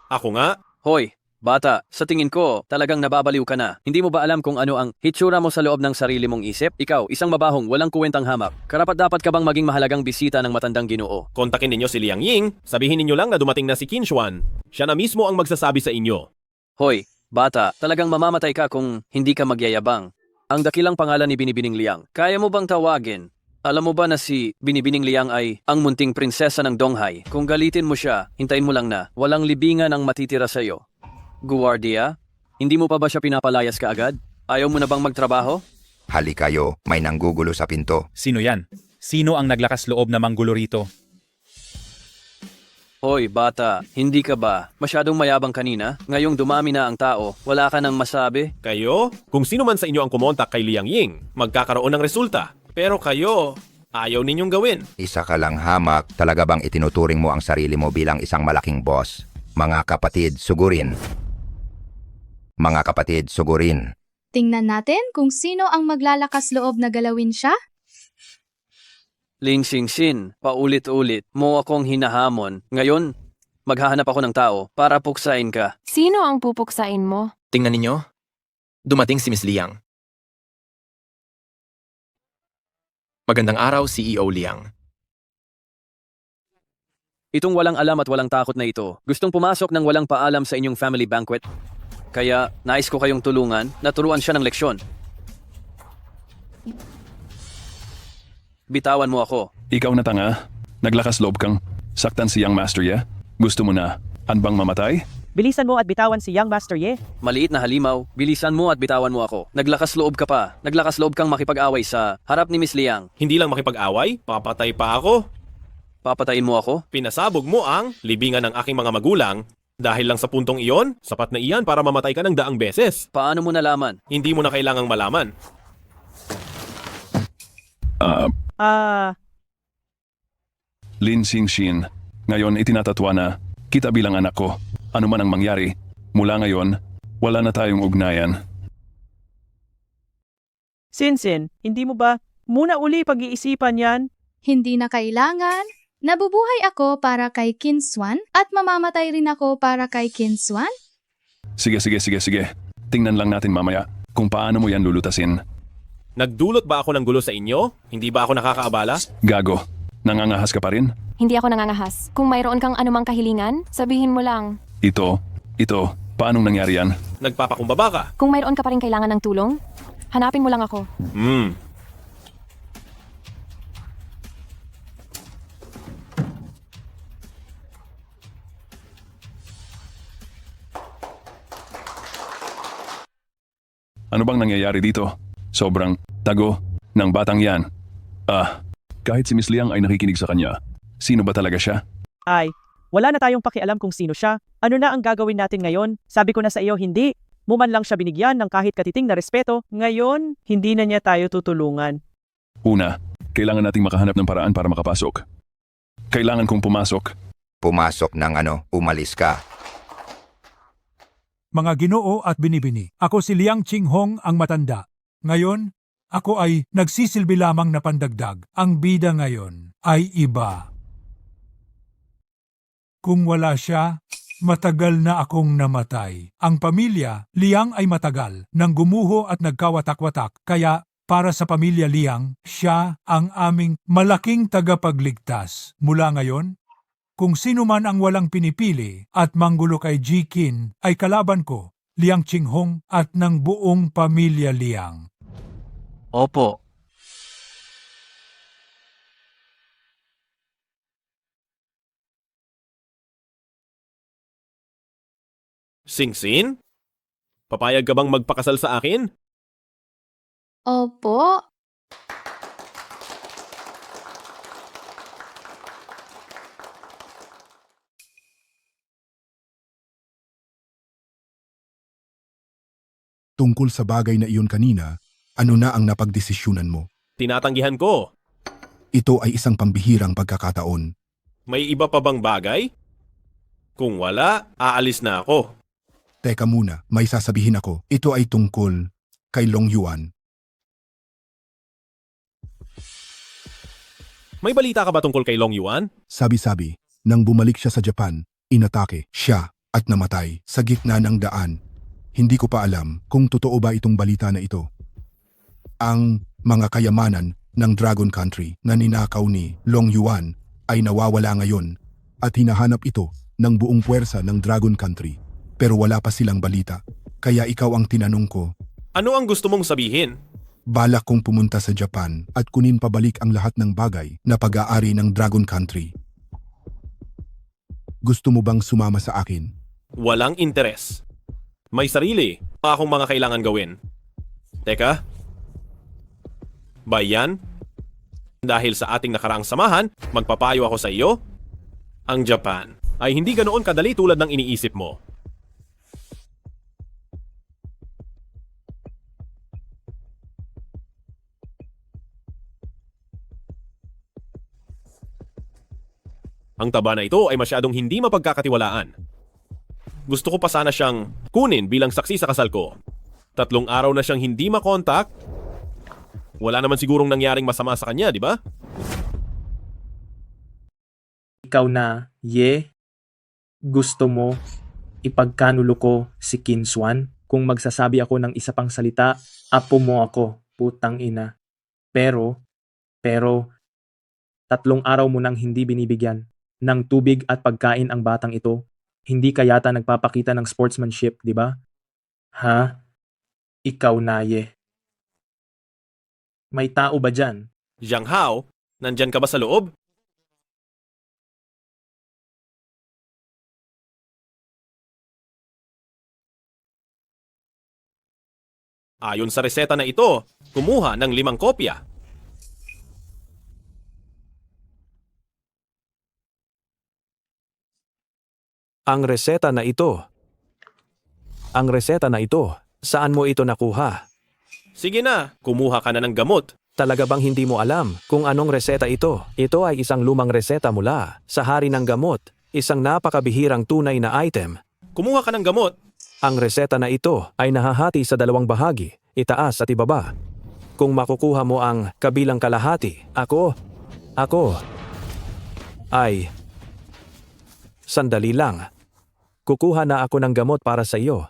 Speaker 1: Ako nga?
Speaker 17: Hoy, bata, sa tingin ko talagang nababaliw ka na. Hindi mo ba alam kung ano ang hitsura mo sa loob ng sarili mong isip? Ikaw, isang mabahong walang kuwentang hamak. Karapat-dapat ka bang maging mahalagang bisita ng matandang Ginoo?
Speaker 1: Kontakin ninyo si Liang Ying, sabihin ninyo lang na dumating na si Qin Xuan. Siya na mismo ang magsasabi sa inyo.
Speaker 17: Hoy, bata, talagang mamamatay ka kung hindi ka magyayabang. Ang dakilang pangalan ni Binibining Liang. Kaya mo bang tawagin? Alam mo ba na si Binibining Liang ay ang munting prinsesa ng Donghai? Kung galitin mo siya, hintayin mo lang na walang libingan ang matitira sa'yo. Guardia, hindi mo pa ba siya pinapalayas kaagad? Ayaw mo na bang magtrabaho?
Speaker 23: Hali kayo, may nanggugulo sa pinto.
Speaker 11: Sino yan? Sino ang naglakas loob na manggulo rito?
Speaker 17: Hoy, bata, hindi ka ba masyadong mayabang kanina? Ngayong dumami na ang tao, wala ka nang masabi?
Speaker 1: Kayo? Kung sino man sa inyo ang kumontak kay Liang Ying, magkakaroon ng resulta. Pero kayo, ayaw ninyong gawin.
Speaker 23: Isa ka lang hamak, talaga bang itinuturing mo ang sarili mo bilang isang malaking boss? Mga kapatid, sugurin. Mga kapatid, sugurin.
Speaker 9: Tingnan natin kung sino ang maglalakas loob na galawin siya.
Speaker 17: Ling Xingxin, paulit-ulit mo akong hinahamon. Ngayon, maghahanap ako ng tao para puksain ka.
Speaker 20: Sino ang pupuksain mo?
Speaker 21: Tingnan ninyo. Dumating si Miss Liang. Magandang araw, CEO Liang.
Speaker 17: Itong walang alam at walang takot na ito, gustong pumasok ng walang paalam sa inyong family banquet. Kaya, nais ko kayong tulungan na turuan siya ng leksyon. Bitawan mo ako.
Speaker 2: Ikaw na tanga. Naglakas loob kang saktan si Young Master Ye. Gusto mo na anbang mamatay?
Speaker 18: Bilisan mo at bitawan si Young Master Ye.
Speaker 17: Maliit na halimaw, bilisan mo at bitawan mo ako. Naglakas loob ka pa. Naglakas loob kang makipag-away sa harap ni Miss Liang.
Speaker 1: Hindi lang makipag-away, papatay pa ako.
Speaker 17: Papatayin mo ako?
Speaker 1: Pinasabog mo ang libingan ng aking mga magulang. Dahil lang sa puntong iyon, sapat na iyan para mamatay ka ng daang beses.
Speaker 17: Paano mo nalaman?
Speaker 1: Hindi mo na kailangang malaman.
Speaker 2: Lin Xingxin, ngayon itinatatwa na kita bilang anak ko. Ano man ang mangyari, mula ngayon, wala na tayong ugnayan.
Speaker 18: Sinsin, hindi mo ba muna uli pag-iisipan yan?
Speaker 9: Hindi na kailangan. Nabubuhay ako para kay Kinswan at mamamatay rin ako para kay Kinswan.
Speaker 2: Sige. Tingnan lang natin mamaya kung paano mo yan lulutasin.
Speaker 1: Nagdulot ba ako ng gulo sa inyo? Hindi ba ako nakakaabala?
Speaker 2: Gago, nangangahas ka pa rin?
Speaker 20: Hindi ako nangangahas. Kung mayroon kang anumang kahilingan, sabihin mo lang.
Speaker 2: Ito, paanong nangyari yan?
Speaker 1: Nagpapakumbaba ka.
Speaker 20: Kung mayroon ka pa rin kailangan ng tulong, hanapin mo lang ako.
Speaker 2: Ano bang nangyayari dito? Sobrang tago ng batang yan. Kahit si Miss Liang ay nakikinig sa kanya. Sino ba talaga siya?
Speaker 18: Ay, wala na tayong pakialam kung sino siya. Ano na ang gagawin natin ngayon? Sabi ko na sa iyo, hindi. Muman lang siya binigyan ng kahit katiting na respeto. Ngayon, hindi na niya tayo tutulungan.
Speaker 2: Una, kailangan nating makahanap ng paraan para makapasok. Kailangan kong pumasok.
Speaker 23: Pumasok ng umalis ka.
Speaker 22: Mga Ginoo at Binibini, ako si Liang Qinghong ang matanda. Ngayon, ako ay nagsisilbi lamang na pandagdag. Ang bida ngayon ay iba. Kung wala siya, matagal na akong namatay. Ang pamilya, Liang ay matagal, nang gumuho at nagkawatak-watak. Kaya, para sa pamilya Liang, siya ang aming malaking tagapagligtas. Mula ngayon, kung sino man ang walang pinipili at manggulo kay Ji Qin ay kalaban ko, Liang Qinghong at ng buong pamilya Liang.
Speaker 21: Opo.
Speaker 1: Xingxin? Papayag ka bang magpakasal sa akin?
Speaker 9: Opo.
Speaker 3: Tungkol sa bagay na iyon kanina, ano na ang napagdesisyunan mo?
Speaker 1: Tinatanggihan ko.
Speaker 3: Ito ay isang pambihirang pagkakataon.
Speaker 1: May iba pa bang bagay? Kung wala, aalis na ako.
Speaker 3: Teka muna, may sasabihin ako. Ito ay tungkol kay Long Yuan.
Speaker 1: May balita ka ba tungkol kay Long Yuan?
Speaker 3: Sabi-sabi, nang bumalik siya sa Japan, inatake siya at namatay sa gitna ng daan. Hindi ko pa alam kung totoo ba itong balita na ito. Ang mga kayamanan ng Dragon Country na ninakaw ni Long Yuan ay nawawala ngayon at hinahanap ito ng buong puwersa ng Dragon Country. pero wala pa silang balita. Kaya ikaw ang tinanong ko.
Speaker 1: Ano ang gusto mong sabihin?
Speaker 3: Balak kong pumunta sa Japan at kunin pabalik ang lahat ng bagay na pag-aari ng Dragon Country. Gusto mo bang sumama sa akin?
Speaker 1: Walang interes. May sarili pa akong mga kailangan gawin. Teka. Ba yan? Dahil sa ating nakaraang samahan, magpapayo ako sa iyo. Ang Japan ay hindi ganoon kadali tulad ng iniisip mo. Ang taba na ito ay masyadong hindi mapagkakatiwalaan. Gusto ko pa sana siyang kunin bilang saksi sa kasal ko. 3 araw na siyang hindi makontak. Wala naman sigurong nangyaring masama sa kanya, di ba?
Speaker 16: Ikaw na, Ye, gusto mo ipagkanulo ko si Kinswan? Kung magsasabi ako ng isa pang salita, apo mo ako, putang ina. Pero, 3 araw mo nang hindi binibigyan ng tubig at pagkain ang batang ito. Hindi ka yata nagpapakita ng sportsmanship, di ba? Ha? Ikaw na, Ye. May tao ba dyan?
Speaker 1: Zhang Hao, nandyan ka ba sa loob? Ayon sa reseta na ito, kumuha ng 5 kopya.
Speaker 5: Ang reseta na ito. Saan mo ito nakuha?
Speaker 1: Sige na, kumuha ka na ng gamot.
Speaker 5: Talaga bang hindi mo alam kung anong reseta ito? Ito ay isang lumang reseta mula sa hari ng gamot, isang napakabihirang tunay na item.
Speaker 1: Kumuha ka ng gamot.
Speaker 5: Ang reseta na ito ay nahahati sa 2 bahagi, itaas at ibaba. Kung makukuha mo ang kabilang kalahati, ako, ay... Sandali lang. Kukuha na ako ng gamot para sa iyo.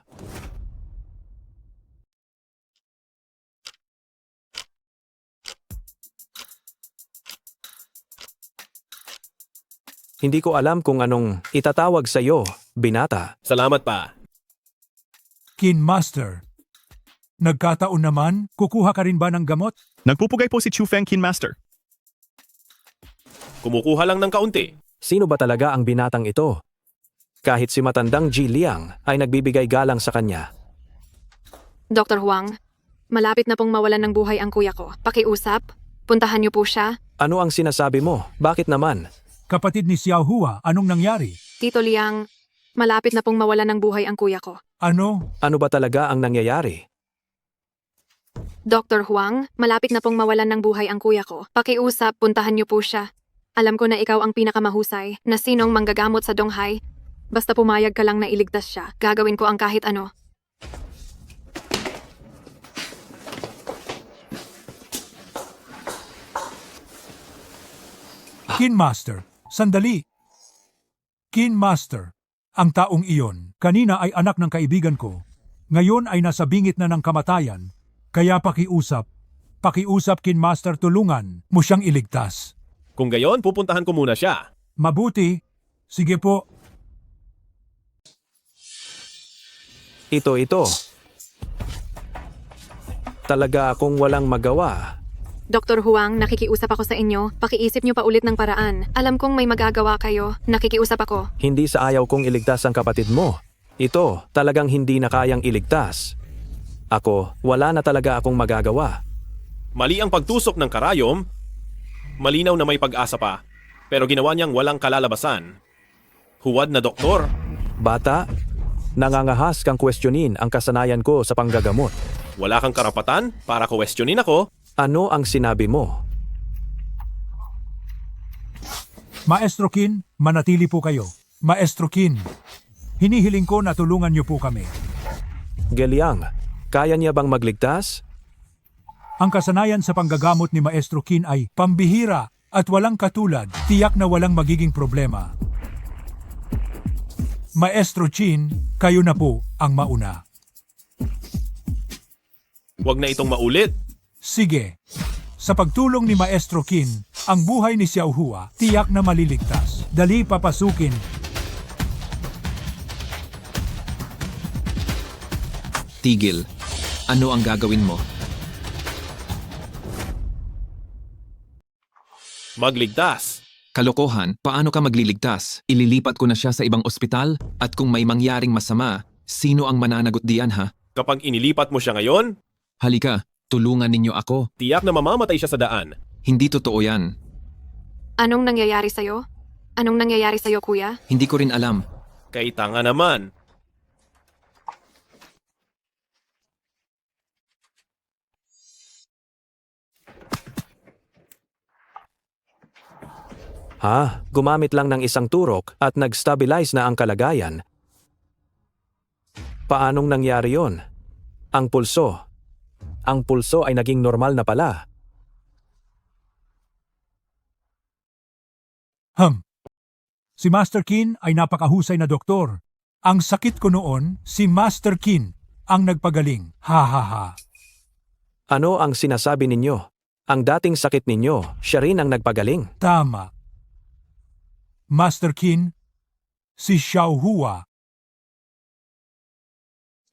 Speaker 5: Hindi ko alam kung anong itatawag sa iyo, binata.
Speaker 1: Salamat pa.
Speaker 22: Kin Master, nagkataon naman, kukuha ka rin ba ng gamot?
Speaker 6: Nagpupugay po si Chu Feng Kin Master.
Speaker 1: Kumukuha lang ng kaunti.
Speaker 5: Sino ba talaga ang binatang ito? Kahit si matandang Ji Liang ay nagbibigay galang sa kanya.
Speaker 20: Dr. Huang, malapit na pong mawalan ng buhay ang kuya ko. Pakiusap, puntahan niyo po siya.
Speaker 5: Ano ang sinasabi mo? Bakit naman?
Speaker 22: Kapatid ni Xiao Hua, anong nangyari?
Speaker 20: Tito Liang, malapit na pong mawalan ng buhay ang kuya ko.
Speaker 22: Ano?
Speaker 5: Ano ba talaga ang nangyayari?
Speaker 20: Dr. Huang, malapit na pong mawalan ng buhay ang kuya ko. Pakiusap, puntahan niyo po siya. Alam ko na ikaw ang pinakamahusay na sinong manggagamot sa Donghai. Basta pumayag ka lang na iligtas siya. Gagawin ko ang kahit ano.
Speaker 22: Kin Master, sandali. Kin Master, ang taong iyon, kanina ay anak ng kaibigan ko. Ngayon ay nasa bingit na ng kamatayan. Kaya pakiusap Kin Master, tulungan mo siyang iligtas.
Speaker 1: Kung gayon, pupuntahan ko muna siya.
Speaker 22: Mabuti. Sige po.
Speaker 5: Ito. Talaga akong walang magawa.
Speaker 20: Dr. Huang, nakikiusap ako sa inyo. Pakiisip niyo pa ulit ng paraan. Alam kong may magagawa kayo. Nakikiusap ako.
Speaker 5: Hindi sa ayaw kong iligtas ang kapatid mo. Ito, talagang hindi na kayang iligtas. Ako, wala na talaga akong magagawa.
Speaker 1: Mali ang pagtusok ng karayom. Malinaw na may pag-asa pa. Pero ginawa niyang walang kalalabasan. Huwad na doktor.
Speaker 5: Bata, nangangahas kang kwestiyonin ang kasanayan ko sa panggagamot.
Speaker 1: Wala kang karapatan para kwestiyonin ako.
Speaker 5: Ano ang sinabi mo?
Speaker 22: Maestro Kin, manatili po kayo. Maestro Kin, hinihiling ko na tulungan niyo po kami.
Speaker 5: Geliang, kaya niya bang magligtas?
Speaker 22: Ang kasanayan sa panggagamot ni Maestro Kin ay pambihira at walang katulad. Tiyak na walang magiging problema. Maestro Chin, kayo na po ang mauna.
Speaker 1: Huwag na itong maulit.
Speaker 22: Sige. Sa pagtulong ni Maestro Kin, ang buhay ni Xiao Hua tiyak na maliligtas. Dali papasukin.
Speaker 4: Tigil. Ano ang gagawin mo?
Speaker 1: Magligtas.
Speaker 4: Kalokohan, paano ka magliligtas? Ililipat ko na siya sa ibang ospital? At kung may mangyaring masama, sino ang mananagot diyan ha?
Speaker 1: Kapag inilipat mo siya ngayon,
Speaker 4: Halika, tulungan ninyo ako.
Speaker 1: tiyak na mamamatay siya sa daan.
Speaker 4: Hindi totoo yan.
Speaker 20: Anong nangyayari sa'yo? Anong nangyayari sa'yo, kuya?
Speaker 4: Hindi ko rin alam.
Speaker 1: Kay tanga naman.
Speaker 5: Gumamit lang ng isang turok at nag-stabilize na ang kalagayan. Paanong nangyari yon? Ang pulso. Ang pulso ay naging normal na pala.
Speaker 22: Si Master Kin ay napakahusay na doktor. Ang sakit ko noon, si Master Kin ang nagpagaling. Ha ha ha.
Speaker 5: Ano ang sinasabi ninyo? Ang dating sakit ninyo, siya rin ang nagpagaling.
Speaker 22: Tama. Master Kin, si Xiao Hua.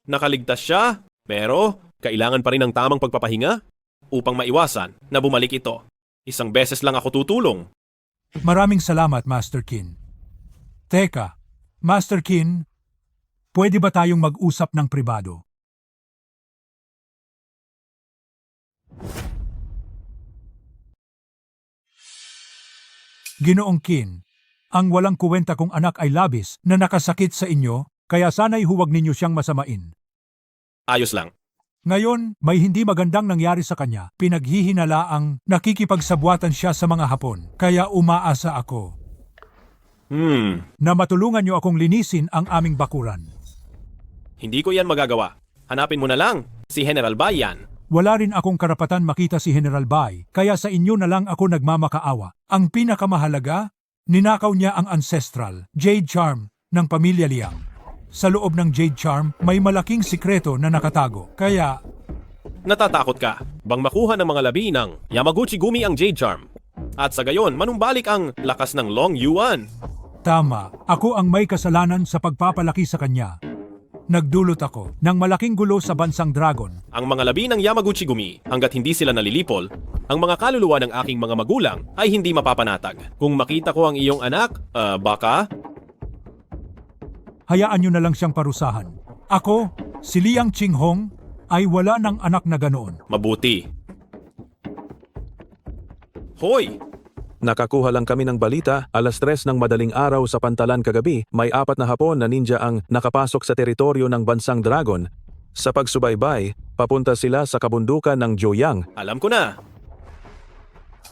Speaker 1: Nakaligtas siya, pero kailangan pa rin ng tamang pagpapahinga upang maiwasan na bumalik ito. Isang beses lang ako tutulong.
Speaker 22: Maraming salamat, Master Kin. Teka, Master Kin, pwede ba tayong mag-usap ng pribado? Ginoong Kin, ang walang kuwenta kong anak ay labis na nakasakit sa inyo, kaya sana'y huwag ninyo siyang masamain.
Speaker 1: Ayos lang.
Speaker 22: Ngayon, may hindi magandang nangyari sa kanya. Pinaghihinalaang nakikipagsabuatan siya sa mga Hapon. Kaya umaasa ako na matulungan niyo akong linisin ang aming bakuran.
Speaker 1: Hindi ko yan magagawa. Hanapin mo na lang si General Bayan.
Speaker 22: Wala rin akong karapatan makita si General Bai, kaya sa inyo na lang ako nagmamakaawa. Ang pinakamahalaga, ninakaw niya ang ancestral Jade Charm ng pamilya Liang. Sa loob ng Jade Charm, may malaking sikreto na nakatago. Kaya,
Speaker 1: Natatakot ka bang makuha ng mga labi ng Yamaguchi Gumi ang Jade Charm? At sa gayon, manumbalik ang lakas ng Long Yuan.
Speaker 22: tama, ako ang may kasalanan sa pagpapalaki sa kanya. Nagdulot ako ng malaking gulo sa bansang Dragon.
Speaker 1: Ang mga labi ng Yamaguchi Gumi, hanggat hindi sila nalilipol, ang mga kaluluwa ng aking mga magulang ay hindi mapapanatag. Kung makita ko ang iyong anak, baka...
Speaker 22: Hayaan niyo na lang siyang parusahan. Ako, si Liang Qinghong, ay wala ng anak na ganoon.
Speaker 1: Mabuti. Hoy!
Speaker 5: Nakakuha lang kami ng balita, 3:00 ng madaling araw sa Pantalan kagabi, may 4 na Hapon na ninja ang nakapasok sa teritoryo ng bansang Dragon. Sa pagsubaybay, papunta sila sa kabundukan ng Joyang.
Speaker 1: Alam ko na.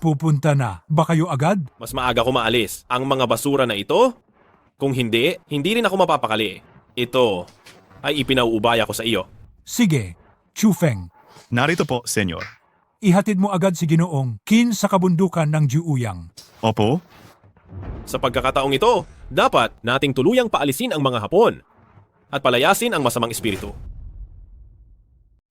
Speaker 22: Pupunta na. Ba kayo agad?
Speaker 1: Mas maaga ko maalis. Ang mga basura na ito? Kung hindi, hindi rin ako mapapakali. Ito ay ipinauubaya ko sa iyo.
Speaker 22: Sige, Chufeng.
Speaker 6: Narito po, senyor.
Speaker 22: Ihatid mo agad si Ginoong Qin sa kabundukan ng Jiuyang.
Speaker 6: Opo?
Speaker 1: Sa pagkakataong ito, dapat nating tuluyang paalisin ang mga Hapon at palayasin ang masamang espiritu.